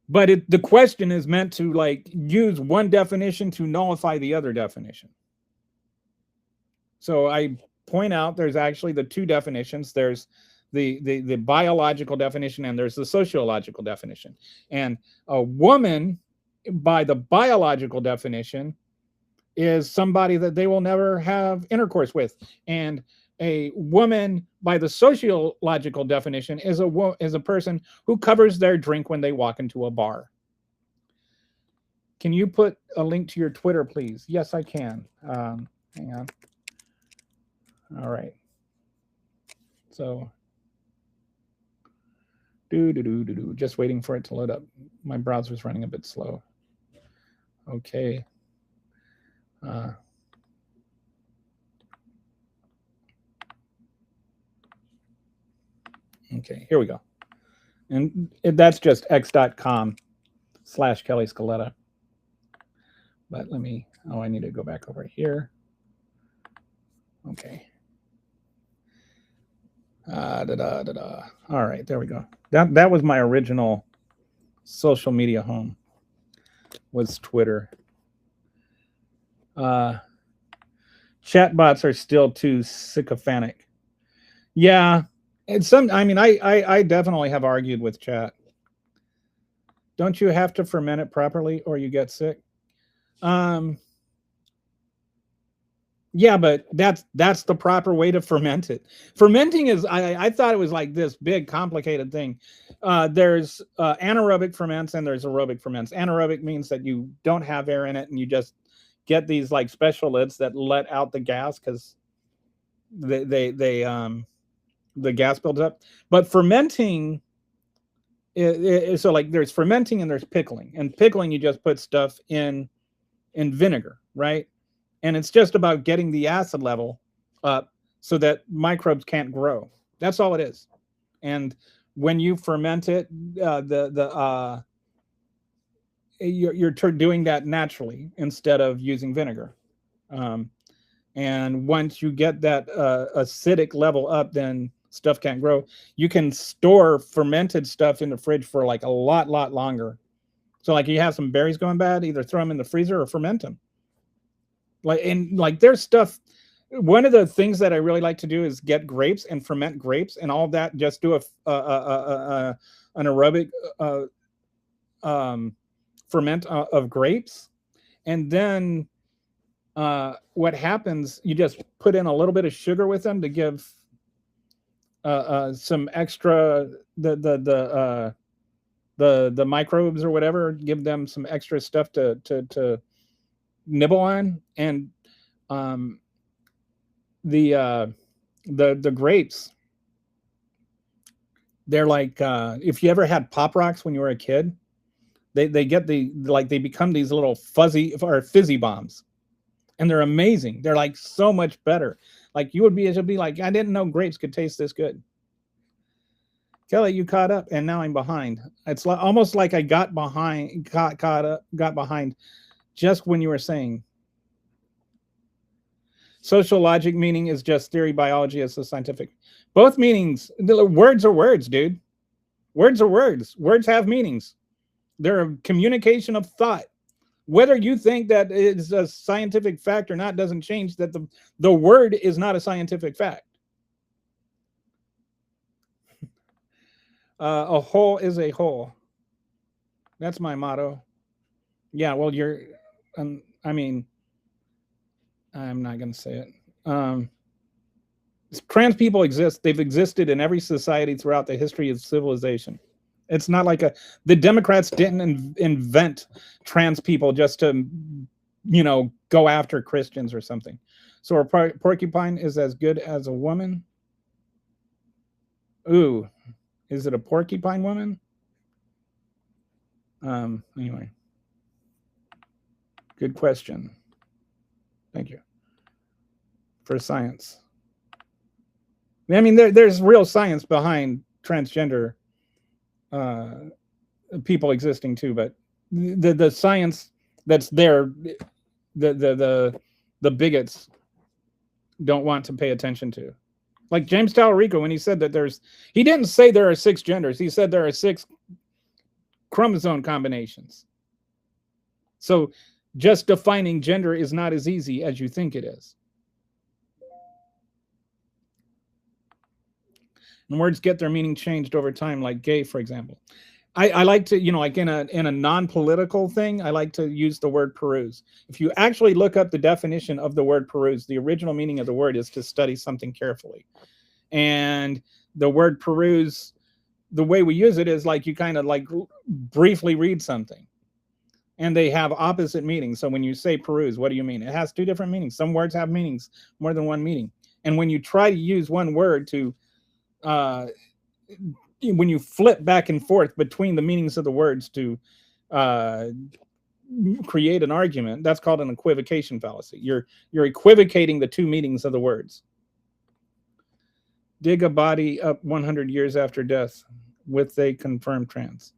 But the question is meant to like use one definition to nullify the other definition. So I point out there's actually the two definitions. There's the biological definition and there's the sociological definition. And a woman, by the biological definition, is somebody that they will never have intercourse with. And a woman, by the sociological definition, is a person who covers their drink when they walk into a bar. Can you put a link to your Twitter, please? Yes, I can. Hang on. All right. So, just waiting for it to load up. My browser's running a bit slow. Okay. Okay, here we go. And that's just x.com/Kelly Scaletta. But let me, I need to go back over here. Okay. All right, there we go. That was my original social media home, was Twitter. Chatbots are still too sycophantic. Yeah, and I definitely have argued with chat. Don't you have to ferment it properly or you get sick? Yeah, but that's the proper way to ferment it. Fermenting is, I thought it was like this big complicated thing. There's anaerobic ferments and there's aerobic ferments. Anaerobic means that you don't have air in it and you just get these like special lids that let out the gas because the gas builds up. But fermenting so like there's fermenting and there's pickling. And pickling, you just put stuff in vinegar, right? And it's just about getting the acid level up so that microbes can't grow. That's all it is. And when you ferment it, you're doing that naturally instead of using vinegar. And once you get that acidic level up, then stuff can't grow. You can store fermented stuff in the fridge for like a lot longer. So like you have some berries going bad, either throw them in the freezer or ferment them. Like there's stuff. One of the things that I really like to do is get grapes and ferment grapes and all that. Just do an aerobic ferment of grapes, and then what happens? You just put in a little bit of sugar with them to give some extra the microbes or whatever. Give them some extra stuff to nibble on. And the grapes, they're like if you ever had Pop Rocks when you were a kid, they get they become these little fizzy bombs, and they're amazing. They're like so much better. Like it'll be like, I didn't know grapes could taste this good. Kelly, you caught up and now I'm behind. It's almost like I got behind just when you were saying. Social logic meaning is just theory, biology is the scientific. Both meanings, words are words, dude. Words are words. Words have meanings. They're a communication of thought. Whether you think that it's a scientific fact or not doesn't change that the word is not a scientific fact. A whole is a whole. That's my motto. Yeah, well, I mean, I'm not going to say it. Trans people exist. They've existed in every society throughout the history of civilization. It's not like the Democrats didn't invent trans people just to, go after Christians or something. So a porcupine is as good as a woman. Ooh, is it a porcupine woman? Anyway, good question. Thank you for science. I mean, there's real science behind transgender people existing too, but the science that's there, the bigots don't want to pay attention to. Like James Talarico, when he said that he didn't say there are 6 genders. He said there are 6 chromosome combinations. So just defining gender is not as easy as you think it is. And words get their meaning changed over time, like gay, for example. I like to, like in a non-political thing, I like to use the word peruse. If you actually look up the definition of the word peruse, the original meaning of the word is to study something carefully. And the word peruse, the way we use it is like you kind of like briefly read something. And they have opposite meanings. So when you say peruse, what do you mean? It has 2 different meanings. Some words have meanings, more than one meaning. And when you try to use one word to when you flip back and forth between the meanings of the words to create an argument, that's called an equivocation fallacy. You're equivocating the 2 meanings of the words. Dig a body up 100 years after death with a confirmed trans.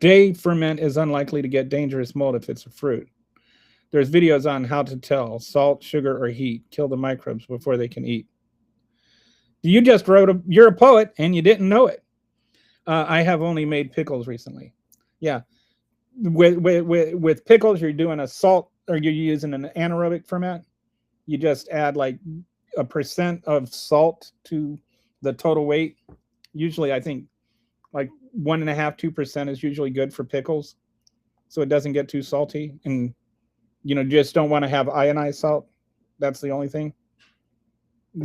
Day ferment is unlikely to get dangerous mold if it's a fruit. There's videos on how to tell salt, sugar, or heat kill the microbes before they can eat. You just wrote you're a poet and you didn't know it. I have only made pickles recently. Yeah. With pickles, you're doing a salt, or you're using an anaerobic ferment. You just add like a % of salt to the total weight. Usually, I think like 1.5%, 2% is usually good for pickles. So it doesn't get too salty. And, just don't want to have ionized salt. That's the only thing.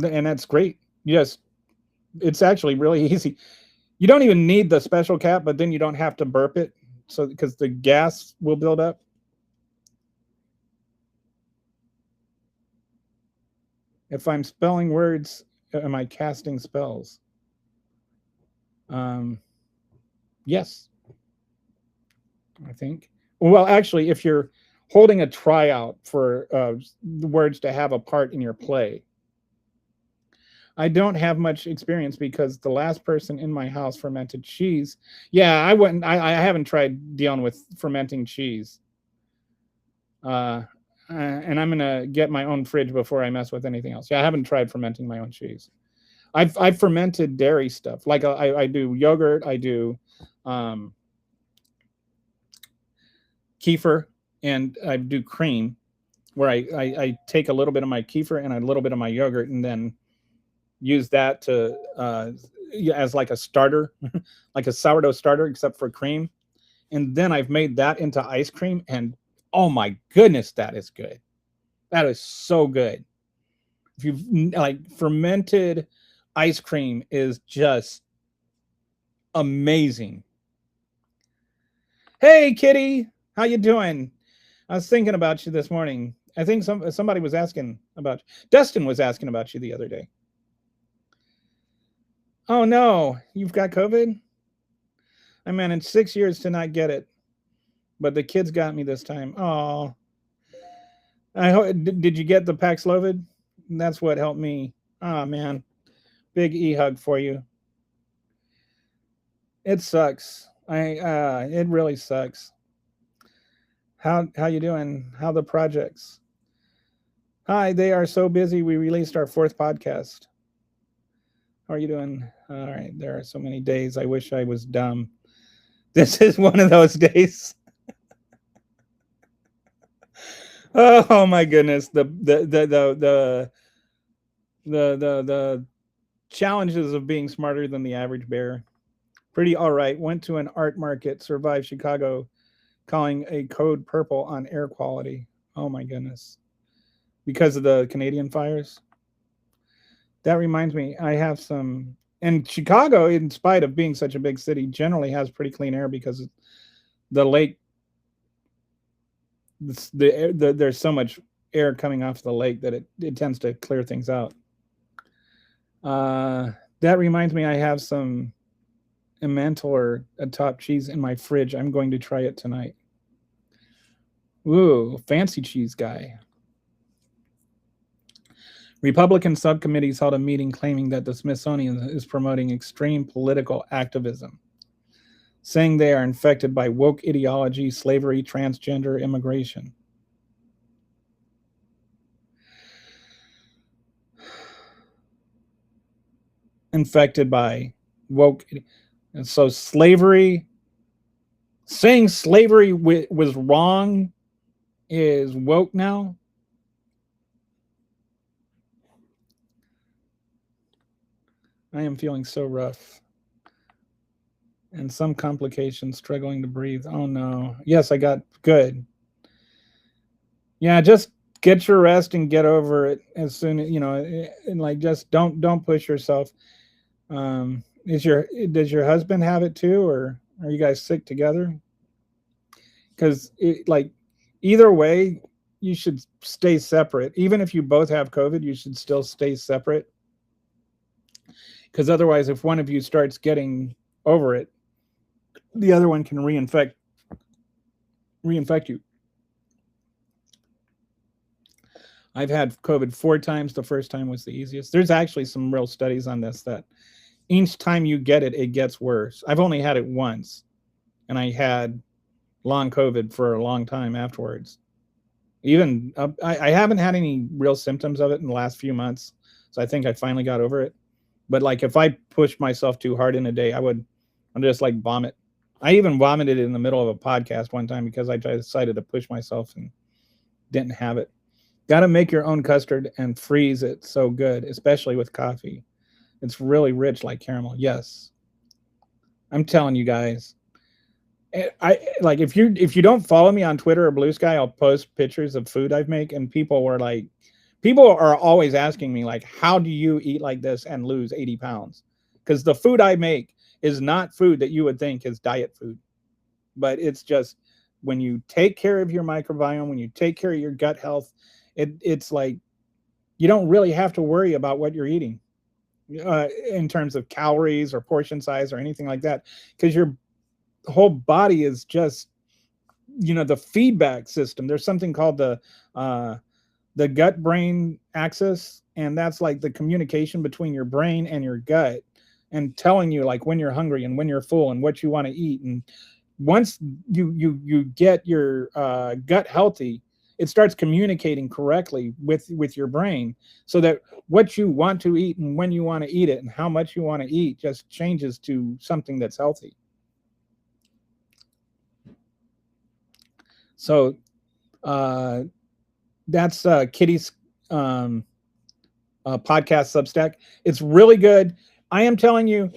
And that's great. It's actually really easy. You don't even need the special cap, but then you don't have to burp it, so because the gas will build up. If I'm spelling words, am I casting spells? Yes, I think. Well, actually, if you're holding a tryout for the words to have a part in your play, I don't have much experience because the last person in my house fermented cheese. Yeah, I haven't tried dealing with fermenting cheese. And I'm gonna get my own fridge before I mess with anything else. Yeah, I haven't tried fermenting my own cheese. I've fermented dairy stuff. Like I do yogurt, I do kefir, and I do cream, where I take a little bit of my kefir and a little bit of my yogurt, and then use that to as like a starter, like a sourdough starter, except for cream. And then I've made that into ice cream, and oh my goodness, that is good. That is so good. If you've like fermented ice cream is just amazing. Hey, Kitty, how you doing? I was thinking about you this morning. I think somebody was asking about you. Dustin was asking about you the other day. Oh no, you've got COVID? I managed 6 years to not get it, but the kids got me this time. Oh, did you get the Paxlovid? That's what helped me. Oh man, big hug for you. It sucks. It really sucks. How you doing? How the projects? Hi, they are so busy. We released our 4th podcast. How are you doing? All right. There are so many days I wish I was dumb. This is one of those days. Oh my goodness. The challenges of being smarter than the average bear. Pretty all right. Went to an art market, survived Chicago, calling a code purple on air quality. Oh my goodness. Because of the Canadian fires. That reminds me, I have some, and Chicago, in spite of being such a big city, generally has pretty clean air because the lake, there's so much air coming off the lake that it tends to clear things out. That reminds me, I have some Emmentaler top cheese in my fridge. I'm going to try it tonight. Ooh, fancy cheese guy. Republican subcommittees held a meeting claiming that the Smithsonian is promoting extreme political activism, saying they are infected by woke ideology, slavery, transgender, immigration. Infected by woke. And so slavery, saying slavery was wrong is woke now. I am feeling so rough. And some complications, struggling to breathe. Oh no. Yes, I got good. Yeah, just get your rest and get over it as soon as and like just don't push yourself. Does your husband have it too, or are you guys sick together? Because like either way, you should stay separate. Even if you both have COVID, you should still stay separate. Because otherwise, if one of you starts getting over it, the other one can reinfect you. I've had COVID 4 times. The first time was the easiest. There's actually some real studies on this that each time you get it, it gets worse. I've only had it once, and I had long COVID for a long time afterwards. Even I haven't had any real symptoms of it in the last few months, so I think I finally got over it. But like if I pushed myself too hard in a day, I'd just like vomit. I even vomited in the middle of a podcast one time because I decided to push myself and didn't have it. Got to make your own custard and freeze it so good, especially with coffee. It's really rich like caramel. Yes. I'm telling you guys. I like if you don't follow me on Twitter or Blue Sky, I'll post pictures of food I've made, and people are always asking me like, how do you eat like this and lose 80 pounds? Because the food I make is not food that you would think is diet food, but it's just when you take care of your microbiome, when you take care of your gut health, it's like you don't really have to worry about what you're eating in terms of calories or portion size or anything like that, because your whole body is just the feedback system. There's something called the gut brain axis, and that's like the communication between your brain and your gut, and telling you like when you're hungry and when you're full and what you want to eat. And once you get your gut healthy, it starts communicating correctly with your brain, so that what you want to eat and when you want to eat it and how much you want to eat just changes to something that's healthy. So that's Kitty's podcast Substack. It's really good. I am telling you,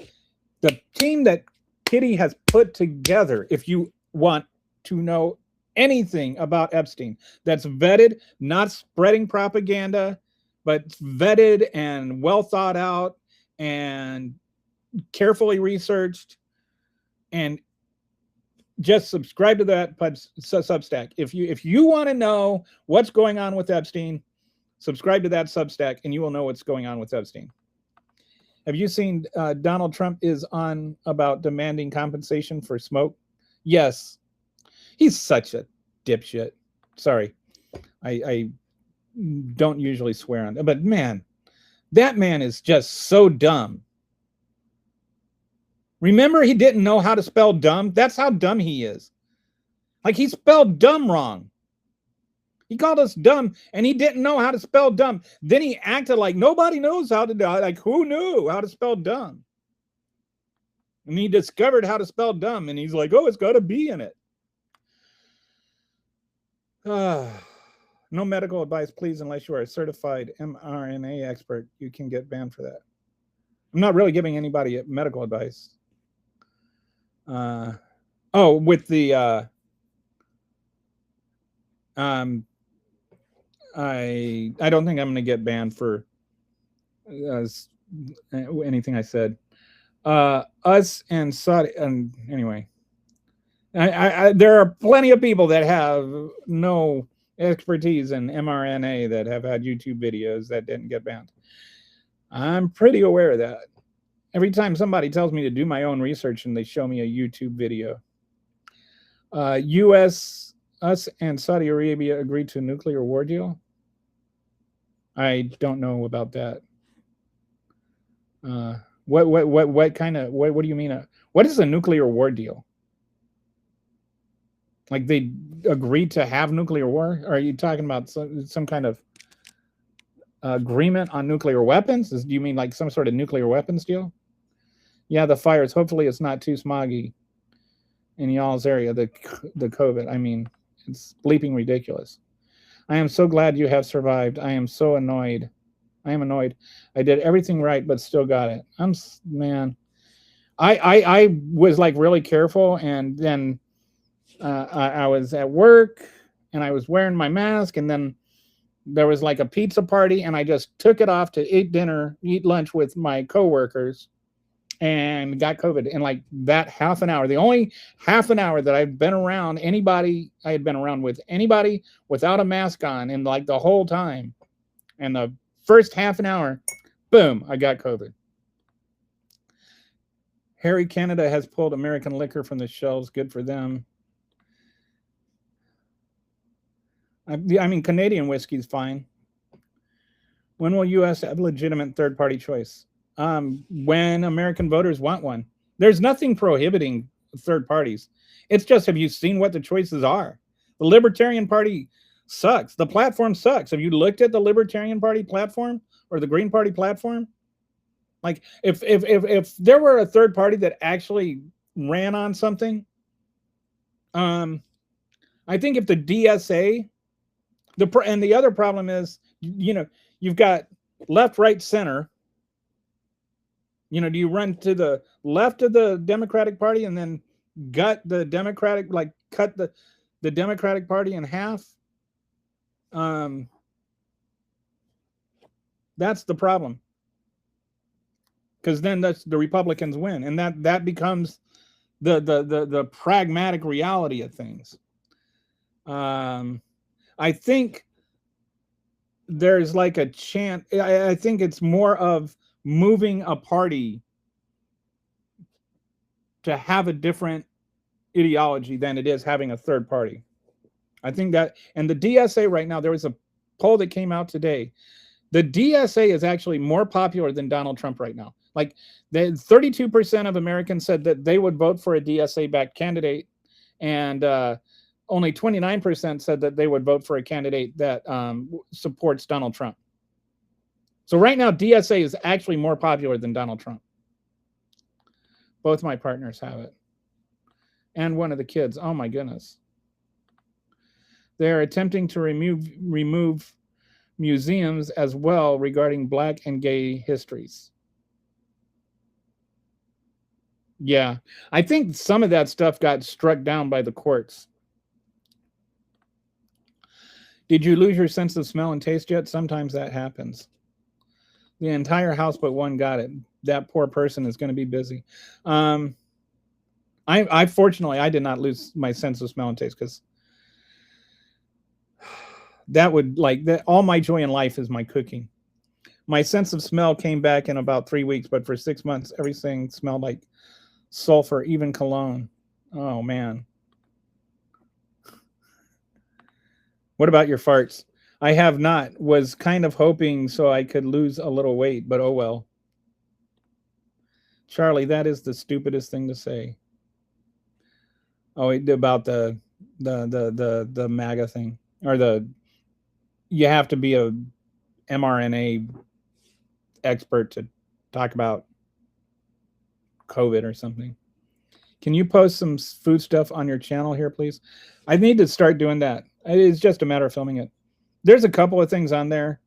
the team that Kitty has put together, if you want to know anything about Epstein, that's vetted, not spreading propaganda, but vetted and well thought out and carefully researched, and just subscribe to that Substack. If you want to know what's going on with Epstein, subscribe to that Substack and you will know what's going on with Epstein. Have you seen Donald Trump is on about demanding compensation for smoke? Yes. He's such a dipshit. Sorry. I don't usually swear on that, but man, that man is just so dumb. Remember, he didn't know how to spell dumb? That's how dumb he is. Like, he spelled dumb wrong. He called us dumb, and he didn't know how to spell dumb. Then he acted like nobody knows how to do it. Like, who knew how to spell dumb? And he discovered how to spell dumb, and he's like, oh, it's got a B in it. No medical advice, please, unless you are a certified mRNA expert. You can get banned for that. I'm not really giving anybody medical advice. With the I don't think I'm going to get banned for anything I said. Us and Saudi, and anyway, there are plenty of people that have no expertise in mRNA that have had YouTube videos that didn't get banned. I'm pretty aware of that. Every time somebody tells me to do my own research and they show me a YouTube video. US and Saudi Arabia agreed to a nuclear war deal. I don't know about that. What kind of what do you mean? What is a nuclear war deal? Like they agreed to have nuclear war? Or are you talking about some kind of agreement on nuclear weapons? Do you mean like some sort of nuclear weapons deal? Yeah, the fires. Hopefully, it's not too smoggy in y'all's area. The COVID. I mean, it's bleeping ridiculous. I am so glad you have survived. I am so annoyed. I am annoyed. I did everything right, but still got it. Man. I was like really careful, and then I was at work, and I was wearing my mask, and then there was like a pizza party, and I just took it off to eat lunch with my coworkers, and got COVID in like that half an hour. The only half an hour that I've been around anybody, I had been around with anybody without a mask on in like the whole time. And the first half an hour, boom, I got COVID. Harry Canada has pulled American liquor from the shelves. Good for them. I mean, Canadian whiskey's fine. When will U.S. have legitimate third-party choice? When American voters want one. There's nothing prohibiting third parties. It's just, have you seen what the choices are? The Libertarian Party sucks. The platform sucks. Have you looked at the Libertarian Party platform or the Green Party platform? Like, if there were a third party that actually ran on something, I think if the DSA, and the other problem is, you've got left, right, center. Do you run to the left of the Democratic Party and then cut the Democratic Party in half? That's the problem. Because then the Republicans win, and that becomes the pragmatic reality of things. I think there's like a chance. I think it's more of moving a party to have a different ideology than it is having a third party. I think that, and the DSA right now, there was a poll that came out today. The DSA is actually more popular than Donald Trump right now. Like, 32% of Americans said that they would vote for a DSA-backed candidate, and only 29% said that they would vote for a candidate that supports Donald Trump. So right now, DSA is actually more popular than Donald Trump. Both my partners have it. And one of the kids. Oh, my goodness. They're attempting to remove museums as well regarding Black and gay histories. Yeah, I think some of that stuff got struck down by the courts. Did you lose your sense of smell and taste yet? Sometimes that happens. The entire house but one got it. That poor person is going to be busy. I fortunately, I did not lose my sense of smell and taste, because that would, like, that all my joy in life is my cooking. My sense of smell came back in about 3 weeks, but for 6 months, everything smelled like sulfur, even cologne. Oh, man. What about your farts? I have not. Was kind of hoping so I could lose a little weight, but oh well. Charlie, that is the stupidest thing to say. Oh, about the MAGA thing, or you have to be a mRNA expert to talk about COVID or something. Can you post some food stuff on your channel here, please? I need to start doing that. It's just a matter of filming it. There's a couple of things on there,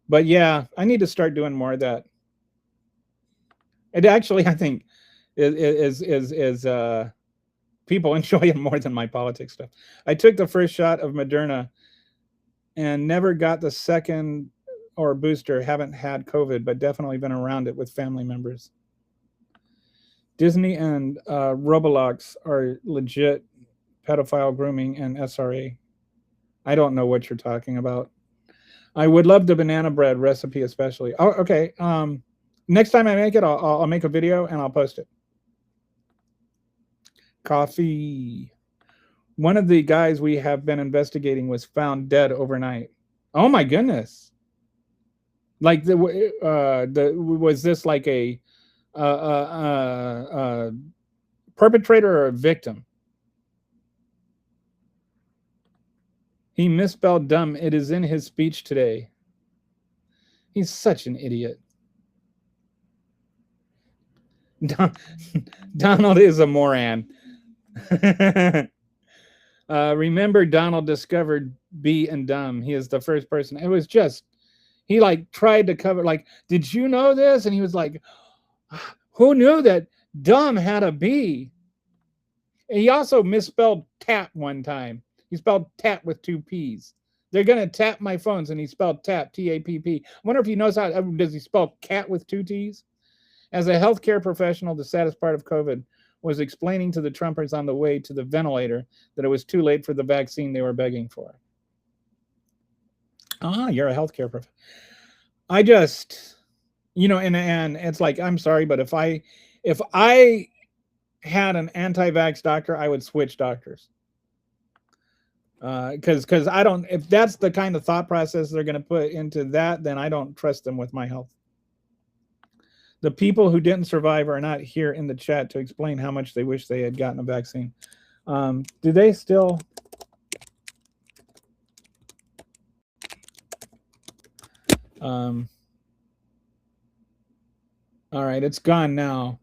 but yeah, I need to start doing more of that. It actually, I think, is people enjoy it more than my politics stuff. I took the first shot of Moderna and never got the second or booster. Haven't had COVID, but definitely been around it with family members. Disney and Roblox are legit pedophile grooming and SRA. I don't know what you're talking about. I would love the banana bread recipe especially. Oh, okay. Next time I make it, I'll make a video and I'll post it. Coffee. One of the guys we have been investigating was found dead overnight. Oh my goodness. Like was this like a perpetrator or a victim? He misspelled dumb. It is in his speech today. He's such an idiot. Donald is a moron. Remember, Donald discovered B and dumb. He is the first person. It was just, he like tried to cover, like, did you know this? And he was like, who knew that dumb had a B? And he also misspelled tap one time. He spelled tap with 2 P's. They're going to tap my phones, and he spelled tap, T-A-P-P. I wonder if he knows how, does he spell cat with 2 T's? As a healthcare professional, the saddest part of COVID was explaining to the Trumpers on the way to the ventilator that it was too late for the vaccine they were begging for. You're a healthcare professional. I just, and it's like, I'm sorry, but if I had an anti-vax doctor, I would switch doctors. Because I don't, if that's the kind of thought process they're going to put into that, then I don't trust them with my health. The people who didn't survive are not here in the chat to explain how much they wish they had gotten a vaccine. Do they still? All right, it's gone now.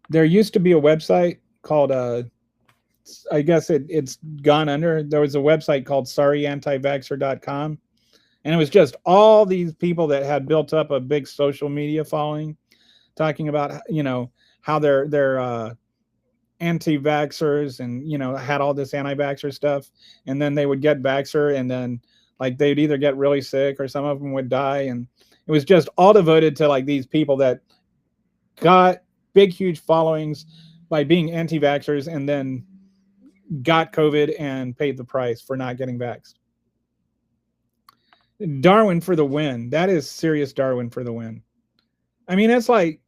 There used to be a website called, I guess it's gone under. There was a website called sorryantivaxxer.com. And it was just all these people that had built up a big social media following, talking about, how they're anti-vaxxers and, had all this anti-vaxxer stuff. And then they would get vaxxer, and then like they'd either get really sick or some of them would die. And it was just all devoted to like these people that got big, huge followings by being anti-vaxxers and then got COVID and paid the price for not getting vaxxed. Darwin for the win. That is serious Darwin for the win. I mean, it's like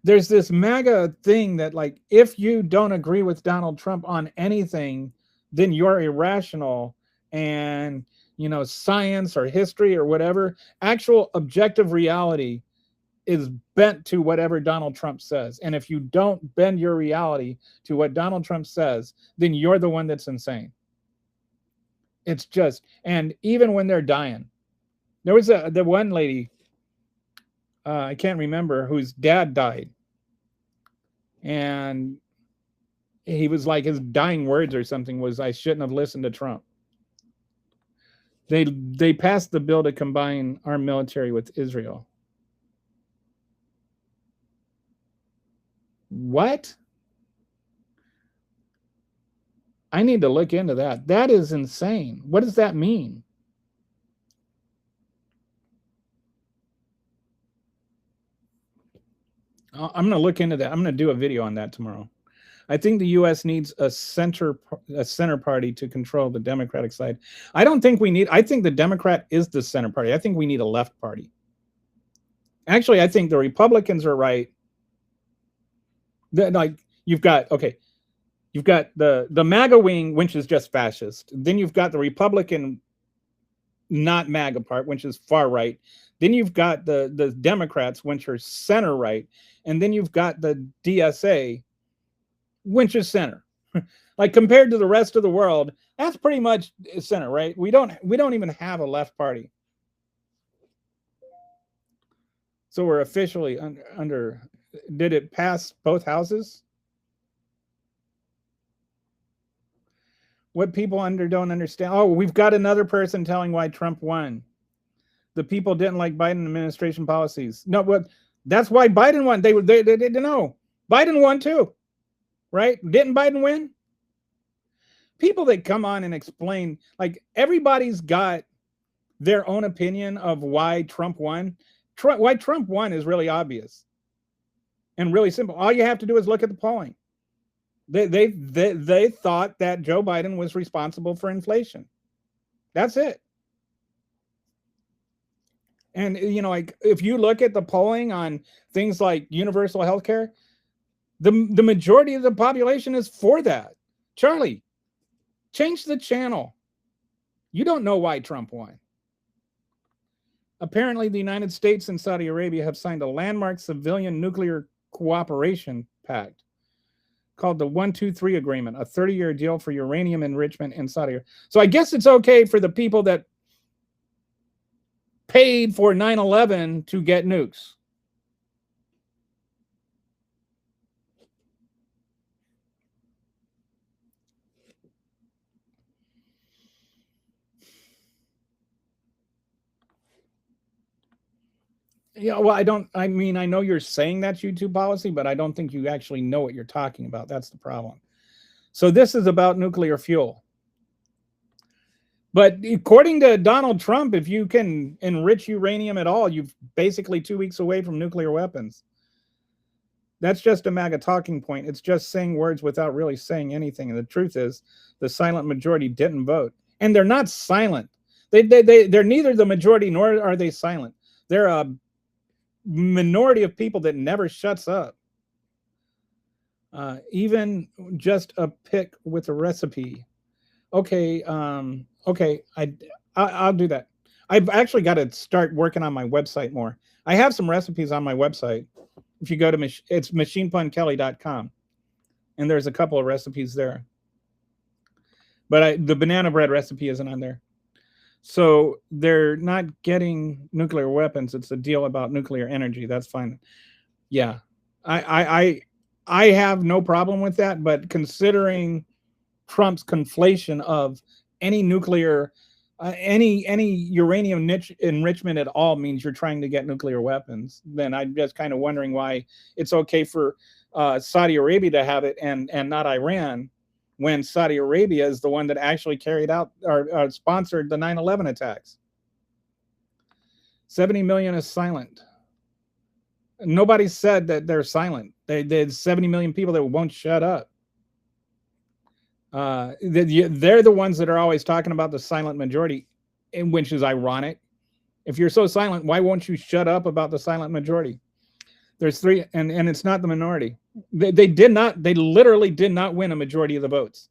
there's this MAGA thing that like, if you don't agree with Donald Trump on anything, then you're irrational, and science or history or whatever, actual objective reality is bent to whatever Donald Trump says. And if you don't bend your reality to what Donald Trump says, then you're the one that's insane. It's just, and even when they're dying, there was the one lady, I can't remember, whose dad died. And he was like, his dying words or something was, I shouldn't have listened to Trump. They passed the bill to combine our military with Israel. What? I need to look into that. That is insane. What does that mean? I'm going to look into that. I'm going to do a video on that tomorrow. I think the U.S. needs a center party to control the Democratic side. I don't think we need. I think the Democrat is the center party. I think we need a left party. Actually, I think the Republicans are right. Like you've got the MAGA wing, which is just fascist. Then you've got the Republican, not MAGA part, which is far right. Then you've got the Democrats, which are center right, and then you've got the DSA, which is center. Like compared to the rest of the world, that's pretty much center, right? We don't even have a left party. So we're officially under. Did it pass both houses? What people don't understand. Oh, we've got another person telling why Trump won. The people didn't like Biden administration policies. No, but that's why Biden won. They didn't know. Biden won too, right? Didn't Biden win? People that come on and explain, like everybody's got their own opinion of why Trump won. Why Trump won is really obvious and really simple. All you have to do is look at the polling. They thought that Joe Biden was responsible for inflation. That's it. And like if you look at the polling on things like universal health care, the majority of the population is for that. Charlie, change the channel. You don't know why Trump won. Apparently, the United States and Saudi Arabia have signed a landmark civilian nuclear cooperation pact called the 123 Agreement, a 30-year deal for uranium enrichment in Saudi Arabia. So I guess it's okay for the people that paid for 9/11 to get nukes. Yeah, well, I mean, I know you're saying that's YouTube policy, but I don't think you actually know what you're talking about. That's the problem. So this is about nuclear fuel. But according to Donald Trump, if you can enrich uranium at all, you're basically 2 weeks away from nuclear weapons. That's just a MAGA talking point. It's just saying words without really saying anything. And the truth is, the silent majority didn't vote. And they're not silent. They're neither the majority nor are they silent. They're a minority of people that never shuts up. Even just a pick with a recipe. Okay, okay, I'll do that. I've actually got to start working on my website more. I have some recipes on my website. If you go to it's machinepunkelly.com, and there's a couple of recipes there. But the banana bread recipe isn't on there. So they're not getting nuclear weapons. It's a deal about nuclear energy. That's fine. Yeah, I have no problem with that. But considering Trump's conflation of any nuclear, any uranium enrichment at all means you're trying to get nuclear weapons, then I'm just kind of wondering why it's okay for Saudi Arabia to have it and not Iran, when Saudi Arabia is the one that actually carried out or sponsored the 9/11 attacks. 70 million is silent. Nobody said that they're silent. There's 70 million people that won't shut up. They're the ones that are always talking about the silent majority, which is ironic. If you're so silent, why won't you shut up about the silent majority? There's three, and it's not the minority. They literally did not win a majority of the votes.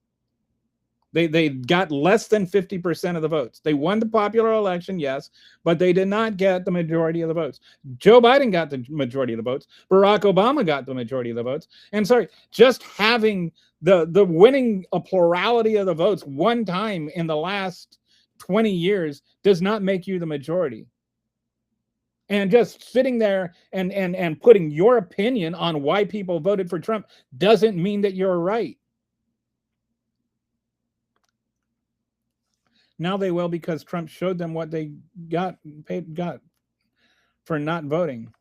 They got less than 50% of the votes. They won the popular election, yes, but they did not get the majority of the votes. Joe Biden got the majority of the votes. Barack Obama got the majority of the votes. And sorry, just having the winning a plurality of the votes one time in the last 20 years does not make you the majority. And just sitting there and putting your opinion on why people voted for Trump doesn't mean that you're right. Now they will, because Trump showed them what they got for not voting.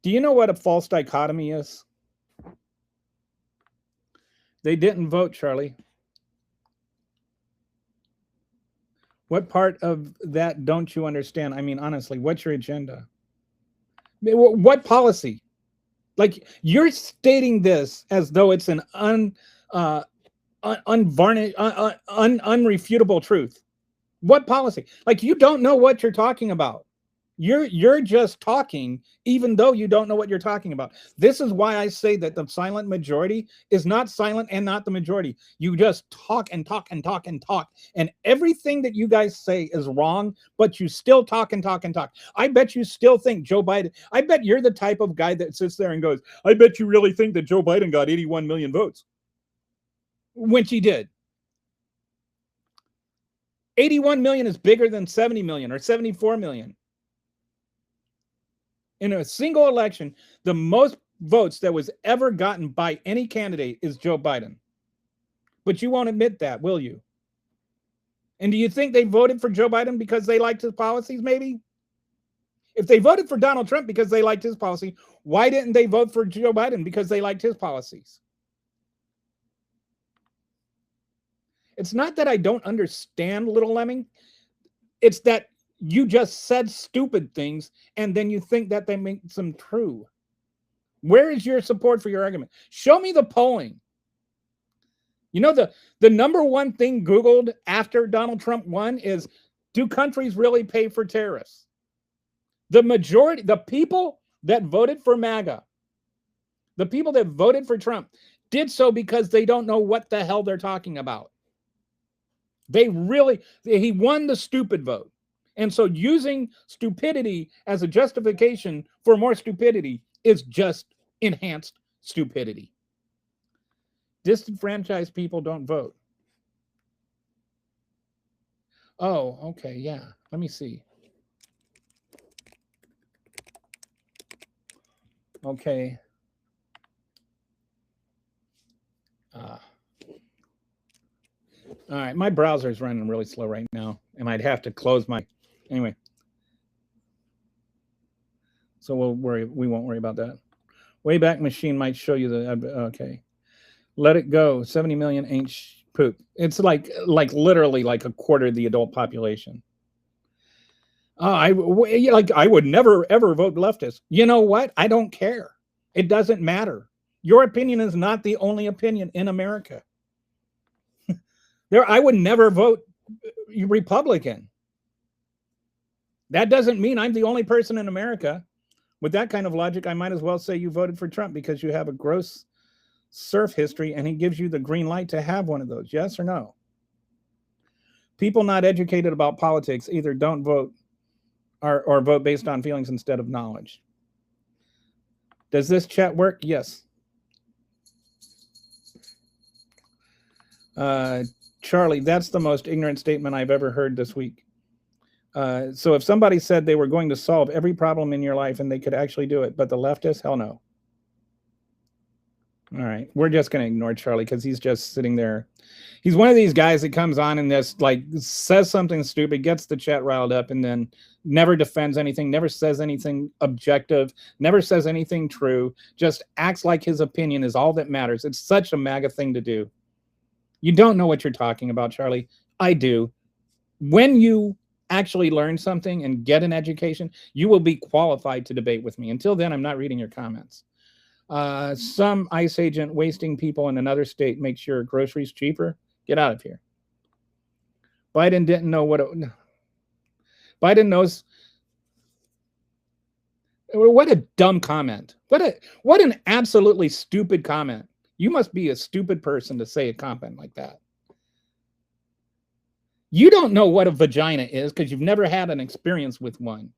Do you know what a false dichotomy is? They didn't vote, Charlie. What part of that don't you understand? I mean, honestly, what's your agenda? What policy? Like, you're stating this as though it's an unvarnished, unrefutable truth. What policy? Like, you don't know what you're talking about. You're just talking, even though you don't know what you're talking about. This is why I say that the silent majority is not silent and not the majority. You just talk and talk and talk and talk, and everything that you guys say is wrong, but you still talk and talk and talk. I bet you still think Joe Biden, I bet you're the type of guy that sits there and goes, I bet you really think that Joe Biden got 81 million votes, when she did. 81 million is bigger than 70 million or 74 million. In a single election, the most votes that was ever gotten by any candidate is Joe Biden. But you won't admit that, will you? And do you think they voted for Joe Biden because they liked his policies, maybe? If they voted for Donald Trump because they liked his policy, why didn't they vote for Joe Biden because they liked his policies? It's not that I don't understand, Little Lemming. It's that you just said stupid things, and then you think that they make them true. Where is your support for your argument? Show me the polling. You know, the number one thing Googled after Donald Trump won is, do countries really pay for terrorists? The majority, the people that voted for MAGA, The people that voted for Trump did so because they don't know what the hell they're talking about. He won the stupid vote. And so using stupidity as a justification for more stupidity is just enhanced stupidity. Disenfranchised people don't vote. Oh, okay, yeah. Let me see. Okay. All right, my browser is running really slow right now, and I'd have to close my. Anyway, so we won't worry about that. Wayback Machine might show you the. Okay, let it go. 70 million ain't poop. It's like literally like a quarter of the adult population. I would never ever vote leftist. You know what? I don't care. It doesn't matter. Your opinion is not the only opinion in America. I would never vote Republican. That doesn't mean I'm the only person in America. With that kind of logic, I might as well say you voted for Trump because you have a gross surf history and he gives you the green light to have one of those. Yes or no? People not educated about politics either don't vote or vote based on feelings instead of knowledge. Does this chat work? Yes. Charlie, that's the most ignorant statement I've ever heard this week. So if somebody said they were going to solve every problem in your life and they could actually do it, but the leftists, hell no. All right, we're just going to ignore Charlie because he's just sitting there. He's one of these guys that comes on and just like says something stupid, gets the chat riled up, and then never defends anything, never says anything objective, never says anything true, just acts like his opinion is all that matters. It's such a MAGA thing to do. You don't know what you're talking about, Charlie. I do. When you actually learn something and get an education, you will be qualified to debate with me. Until then, I'm not reading your comments. Some ICE agent wasting people in another state makes your groceries cheaper. Get out of here. Biden didn't know what Biden knows. What a dumb comment. What an absolutely stupid comment. You must be a stupid person to say a comment like that. You don't know what a vagina is because you've never had an experience with one.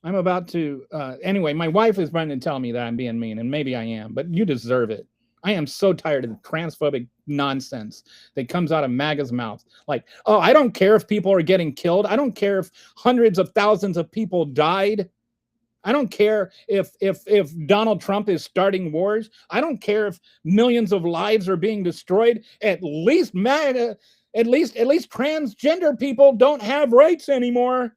I'm about to, anyway, my wife is trying to tell me that I'm being mean, and maybe I am, but you deserve it. I am so tired of the transphobic nonsense that comes out of MAGA's mouth. Like, oh, I don't care if people are getting killed. I don't care if hundreds of thousands of people died. I don't care if Donald Trump is starting wars. I don't care if millions of lives are being destroyed. At least MAGA, at least transgender people don't have rights anymore.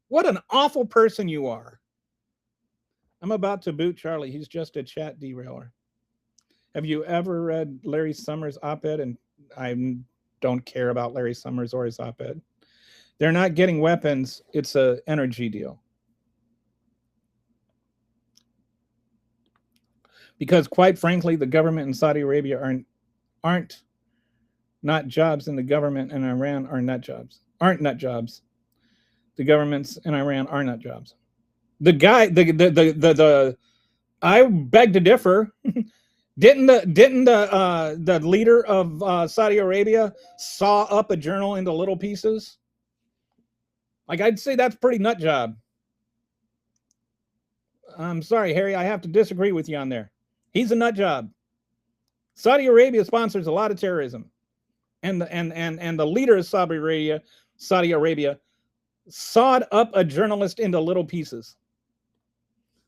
What an awful person you are. I'm about to boot Charlie. He's just a chat derailer. Have you ever read Larry Summers' op-ed? And I don't care about Larry Summers or his op-ed. They're not getting weapons. It's an energy deal. Because quite frankly, the government in Saudi Arabia aren't not jobs, and the government in Iran aren't nut jobs. The governments in Iran are nut jobs. I beg to differ. Didn't the leader of Saudi Arabia saw up a journal into little pieces? Like, I'd say that's pretty nut job. I'm sorry, Harry, I have to disagree with you on there. He's a nut job. Saudi Arabia sponsors a lot of terrorism, and the leader of Saudi Arabia sawed up a journalist into little pieces.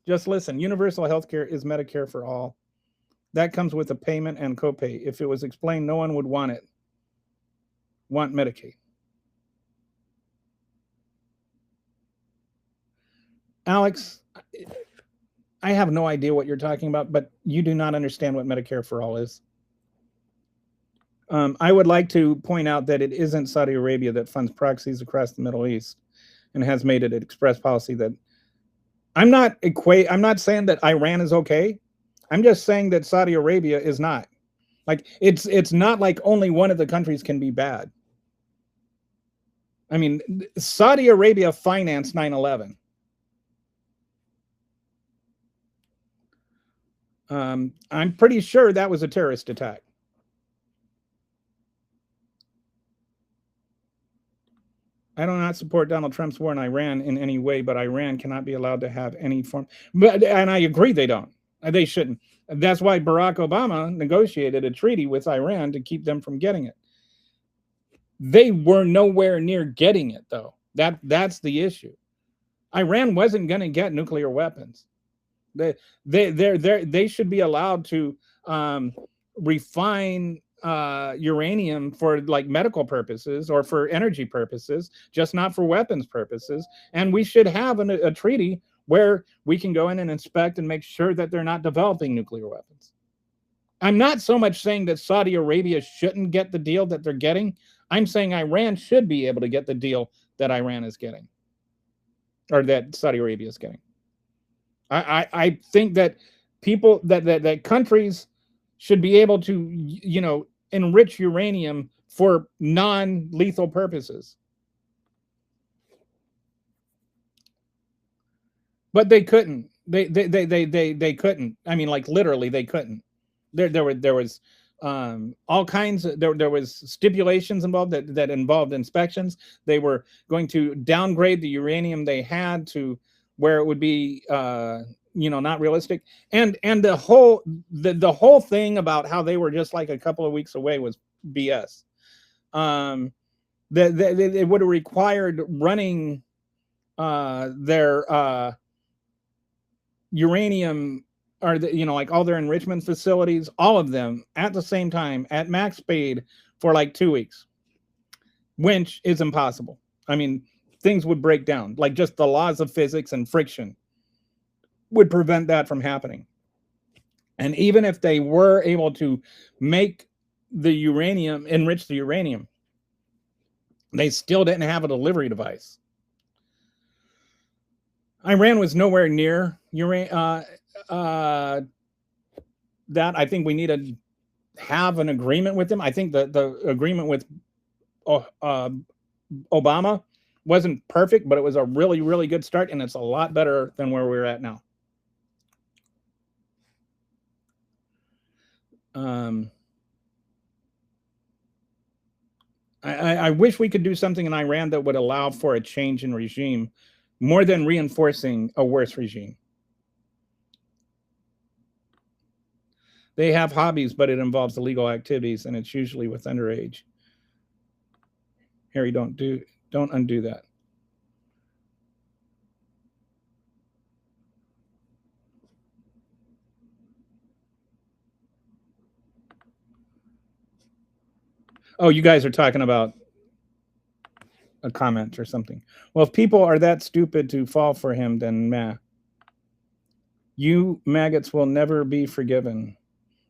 Just listen, universal health care is Medicare for all. That comes with a payment and copay. If it was explained, no one would want Medicaid. Alex, I have no idea what you're talking about, but you do not understand what Medicare for all is. I would like to point out that it isn't Saudi Arabia that funds proxies across the Middle East and has made it an express policy that I'm not saying that Iran is okay. I'm just saying that Saudi Arabia is not. Like, it's not like only one of the countries can be bad. I mean, Saudi Arabia financed 9/11. I'm pretty sure that was a terrorist attack. I do not support Donald Trump's war in Iran in any way, but Iran cannot be allowed to have any form. And I agree they don't. They shouldn't. That's why Barack Obama negotiated a treaty with Iran to keep them from getting it. They were nowhere near getting it, though. That's the issue. Iran wasn't going to get nuclear weapons. They should be allowed to refine uranium for like medical purposes or for energy purposes, just not for weapons purposes. And we should have a treaty where we can go in and inspect and make sure that they're not developing nuclear weapons. I'm not so much saying that Saudi Arabia shouldn't get the deal that they're getting. I'm saying Iran should be able to get the deal that Iran is getting, or that Saudi Arabia is getting. I think that people that countries should be able to, you know, enrich uranium for non-lethal purposes. But they couldn't. They couldn't. I mean, like literally, they couldn't. There was all kinds of, there was stipulations involved that involved inspections. They were going to downgrade the uranium they had to where it would be you know, not realistic. And the whole thing about how they were just like a couple of weeks away was BS. It would have required running their uranium, or you know, like all their enrichment facilities, all of them at the same time at max speed for like 2 weeks, which is impossible. I mean, things would break down. Like just the laws of physics and friction would prevent that from happening. And even if they were able to make the uranium, enrich the uranium, they still didn't have a delivery device. Iran was nowhere near that. I think we need to have an agreement with them. I think the agreement with Obama wasn't perfect, but it was a really, really good start, and it's a lot better than where we're at now. I wish we could do something in Iran that would allow for a change in regime more than reinforcing a worse regime. They have hobbies, but it involves illegal activities, and it's usually with underage. Harry, don't undo that. Oh, you guys are talking about a comment or something. Well, if people are that stupid to fall for him, then meh. You maggots will never be forgiven.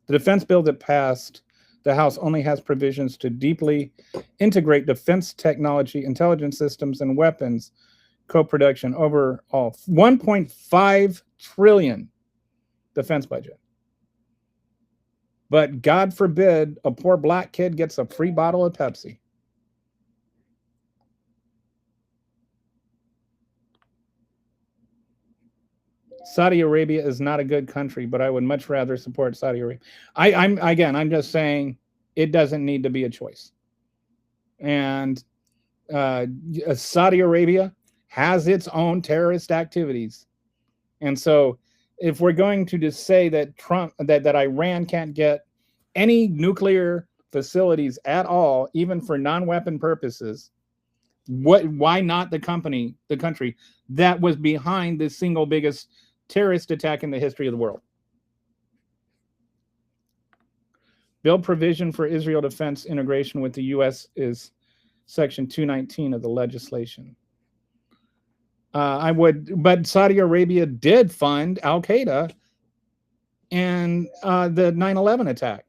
The defense bill that passed the House only has provisions to deeply integrate defense technology, intelligence systems, and weapons co-production overall. 1.5 trillion defense budget. But God forbid a poor black kid gets a free bottle of Pepsi. Saudi Arabia is not a good country, but I would much rather support Saudi Arabia. I'm just saying it doesn't need to be a choice. And Saudi Arabia has its own terrorist activities. And so if we're going to just say that that Iran can't get any nuclear facilities at all, even for non-weapon purposes, why not the country that was behind the single biggest terrorist attack in the history of the world? Bill provision for Israel defense integration with the U.S. is Section 219 of the legislation. But Saudi Arabia did fund Al Qaeda and the 9/11 attack.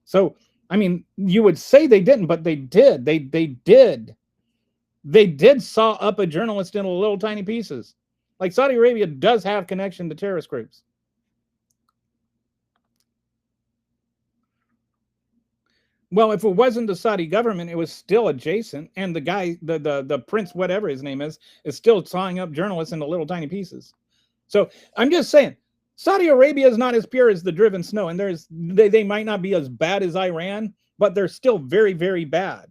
So, I mean, you would say they didn't, but they did. They did. They did saw up a journalist into little tiny pieces. Like Saudi Arabia does have connection to terrorist groups. Well, if it wasn't the Saudi government, it was still adjacent, and the guy, the prince, whatever his name is still sawing up journalists into little tiny pieces. So I'm just saying, Saudi Arabia is not as pure as the driven snow, and they might not be as bad as Iran, but they're still very, very bad.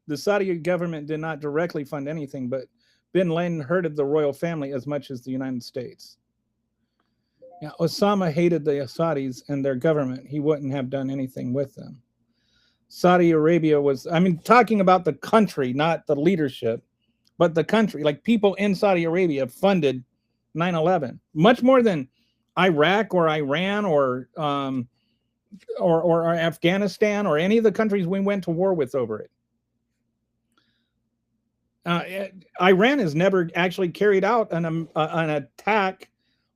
The Saudi government did not directly fund anything, but bin Laden hurted the royal family as much as the United States. Now, Osama hated the Saudis and their government. He wouldn't have done anything with them. Saudi Arabia was, I mean, talking about the country, not the leadership, but the country. Like, people in Saudi Arabia funded 9/11 much more than Iraq or Iran or Afghanistan or any of the countries we went to war with over it. Iran has never actually carried out an attack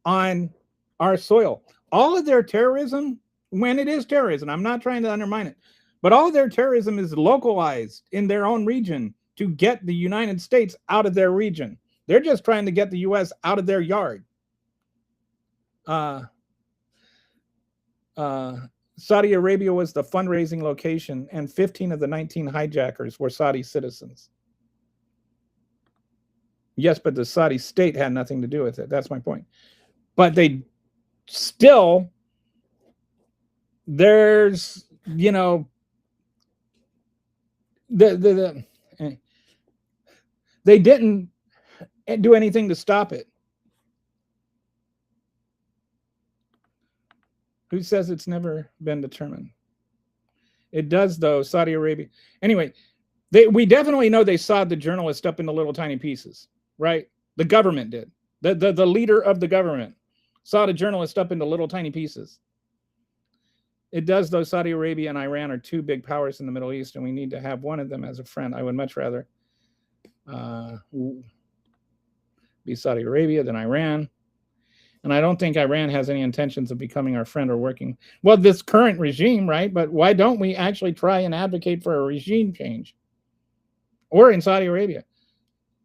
on our soil. All of their terrorism, when it is terrorism, I'm not trying to undermine it, but all of their terrorism is localized in their own region to get the United States out of their region. They're just trying to get the U.S. out of their yard. Saudi Arabia was the fundraising location, and 15 of the 19 hijackers were Saudi citizens. Yes, but the Saudi state had nothing to do with it. That's my point. But they still, there's, you know, they didn't do anything to stop it. Who says it's never been determined? It does, though. Saudi Arabia. Anyway, we definitely know they sawed the journalist up into little tiny pieces, right? The government did. The leader of the government sawed a journalist up into little tiny pieces. It does, though. Saudi Arabia and Iran are two big powers in the Middle East, and we need to have one of them as a friend. I would much rather be Saudi Arabia than Iran. And I don't think Iran has any intentions of becoming our friend or working. Well, this current regime, right? But why don't we actually try and advocate for a regime change? Or in Saudi Arabia.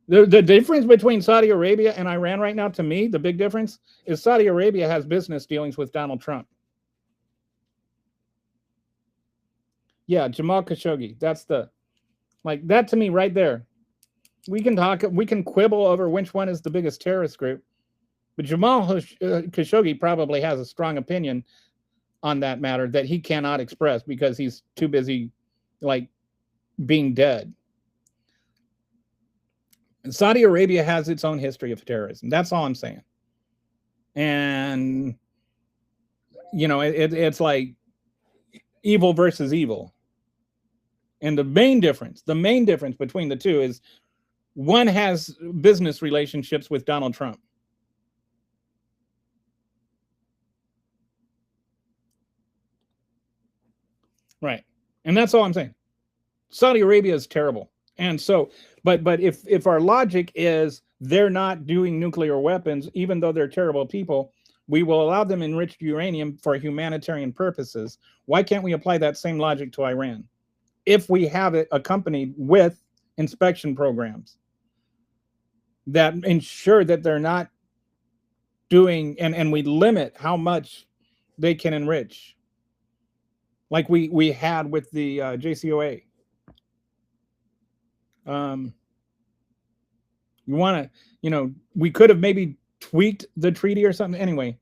The difference between Saudi Arabia and Iran right now, to me, the big difference is Saudi Arabia has business dealings with Donald Trump. Yeah, Jamal Khashoggi. That's like that to me right there. We can quibble over which one is the biggest terrorist group. But Jamal Khashoggi probably has a strong opinion on that matter that he cannot express because he's too busy, like, being dead. And Saudi Arabia has its own history of terrorism. That's all I'm saying. And, you know, it's like evil versus evil. And the main difference between the two is one has business relationships with Donald Trump. Right. And that's all I'm saying. Saudi Arabia is terrible. And so, but if our logic is they're not doing nuclear weapons, even though they're terrible people, we will allow them enriched uranium for humanitarian purposes. Why can't we apply that same logic to Iran? If we have it accompanied with inspection programs that ensure that they're not doing, and we limit how much they can enrich. Like we had with the JCPOA. You want to, you know, we could have maybe tweaked the treaty or something. Anyway,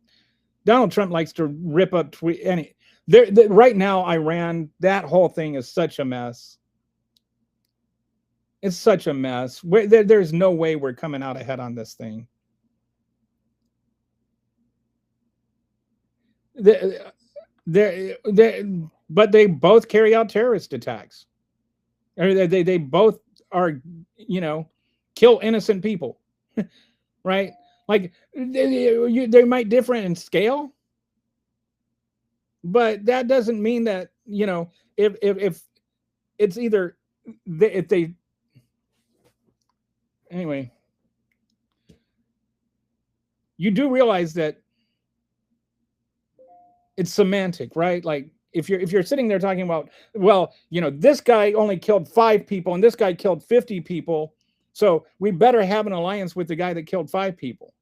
Donald Trump likes to rip up right now, Iran, that whole thing is such a mess. It's such a mess. There's no way we're coming out ahead on this thing. But they both carry out terrorist attacks. They both are, you know, kill innocent people, right? Like they might differ in scale, but that doesn't mean that, you know, if it's either if they anyway, you do realize that it's semantic, right? Like if you're sitting there talking about, well, you know, this guy only killed 5 people and this guy killed 50 people, so we better have an alliance with the guy that killed 5 people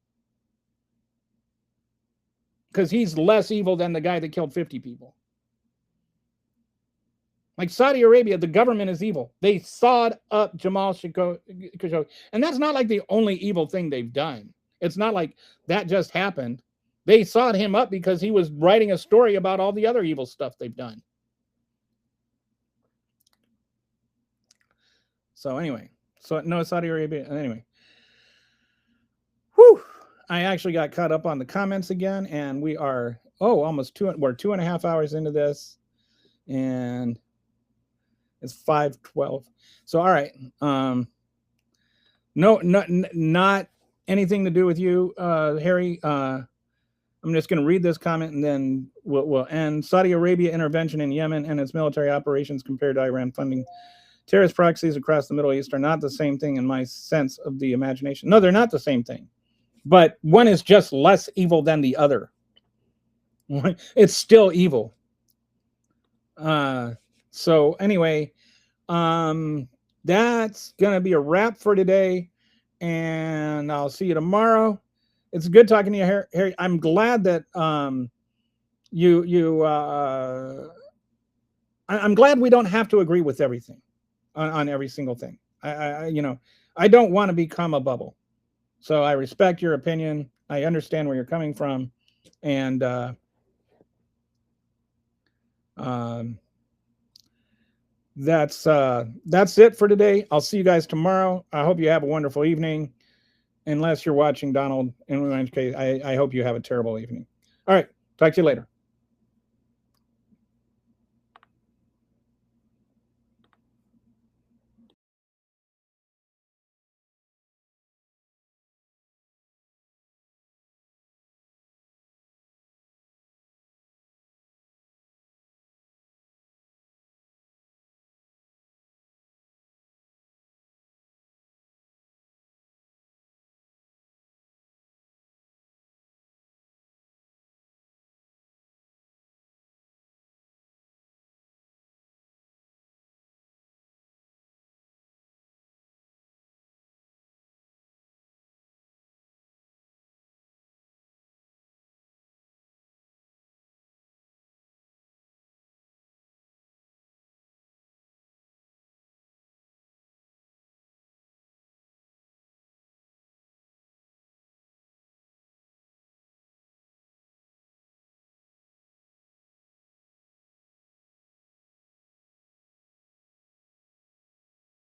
because he's less evil than the guy that killed 50 people. Like Saudi Arabia, the government is evil. They sawed up Jamal Khashoggi, and that's not like the only evil thing they've done. It's not like that just happened. They sought him up because he was writing a story about all the other evil stuff they've done. So anyway, so no, Saudi Arabia. Anyway, whew, I actually got caught up on the comments again, and we are almost we're 2.5 hours into this, and it's 5:12. So all right, not anything to do with you, Harry. I'm just going to read this comment and then we'll end. Saudi Arabia intervention in Yemen and its military operations compared to Iran funding terrorist proxies across the Middle East are not the same thing in my sense of the imagination. No, they're not the same thing. But one is just less evil than the other. It's still evil. So anyway, that's going to be a wrap for today. And I'll see you tomorrow. It's good talking to you, Harry. I'm glad that I'm glad we don't have to agree with everything on every single thing. I don't want to become a bubble. So I respect your opinion. I understand where you're coming from. And that's it for today. I'll see you guys tomorrow. I hope you have a wonderful evening. Unless you're watching Donald, in which case, I hope you have a terrible evening. All right. Talk to you later.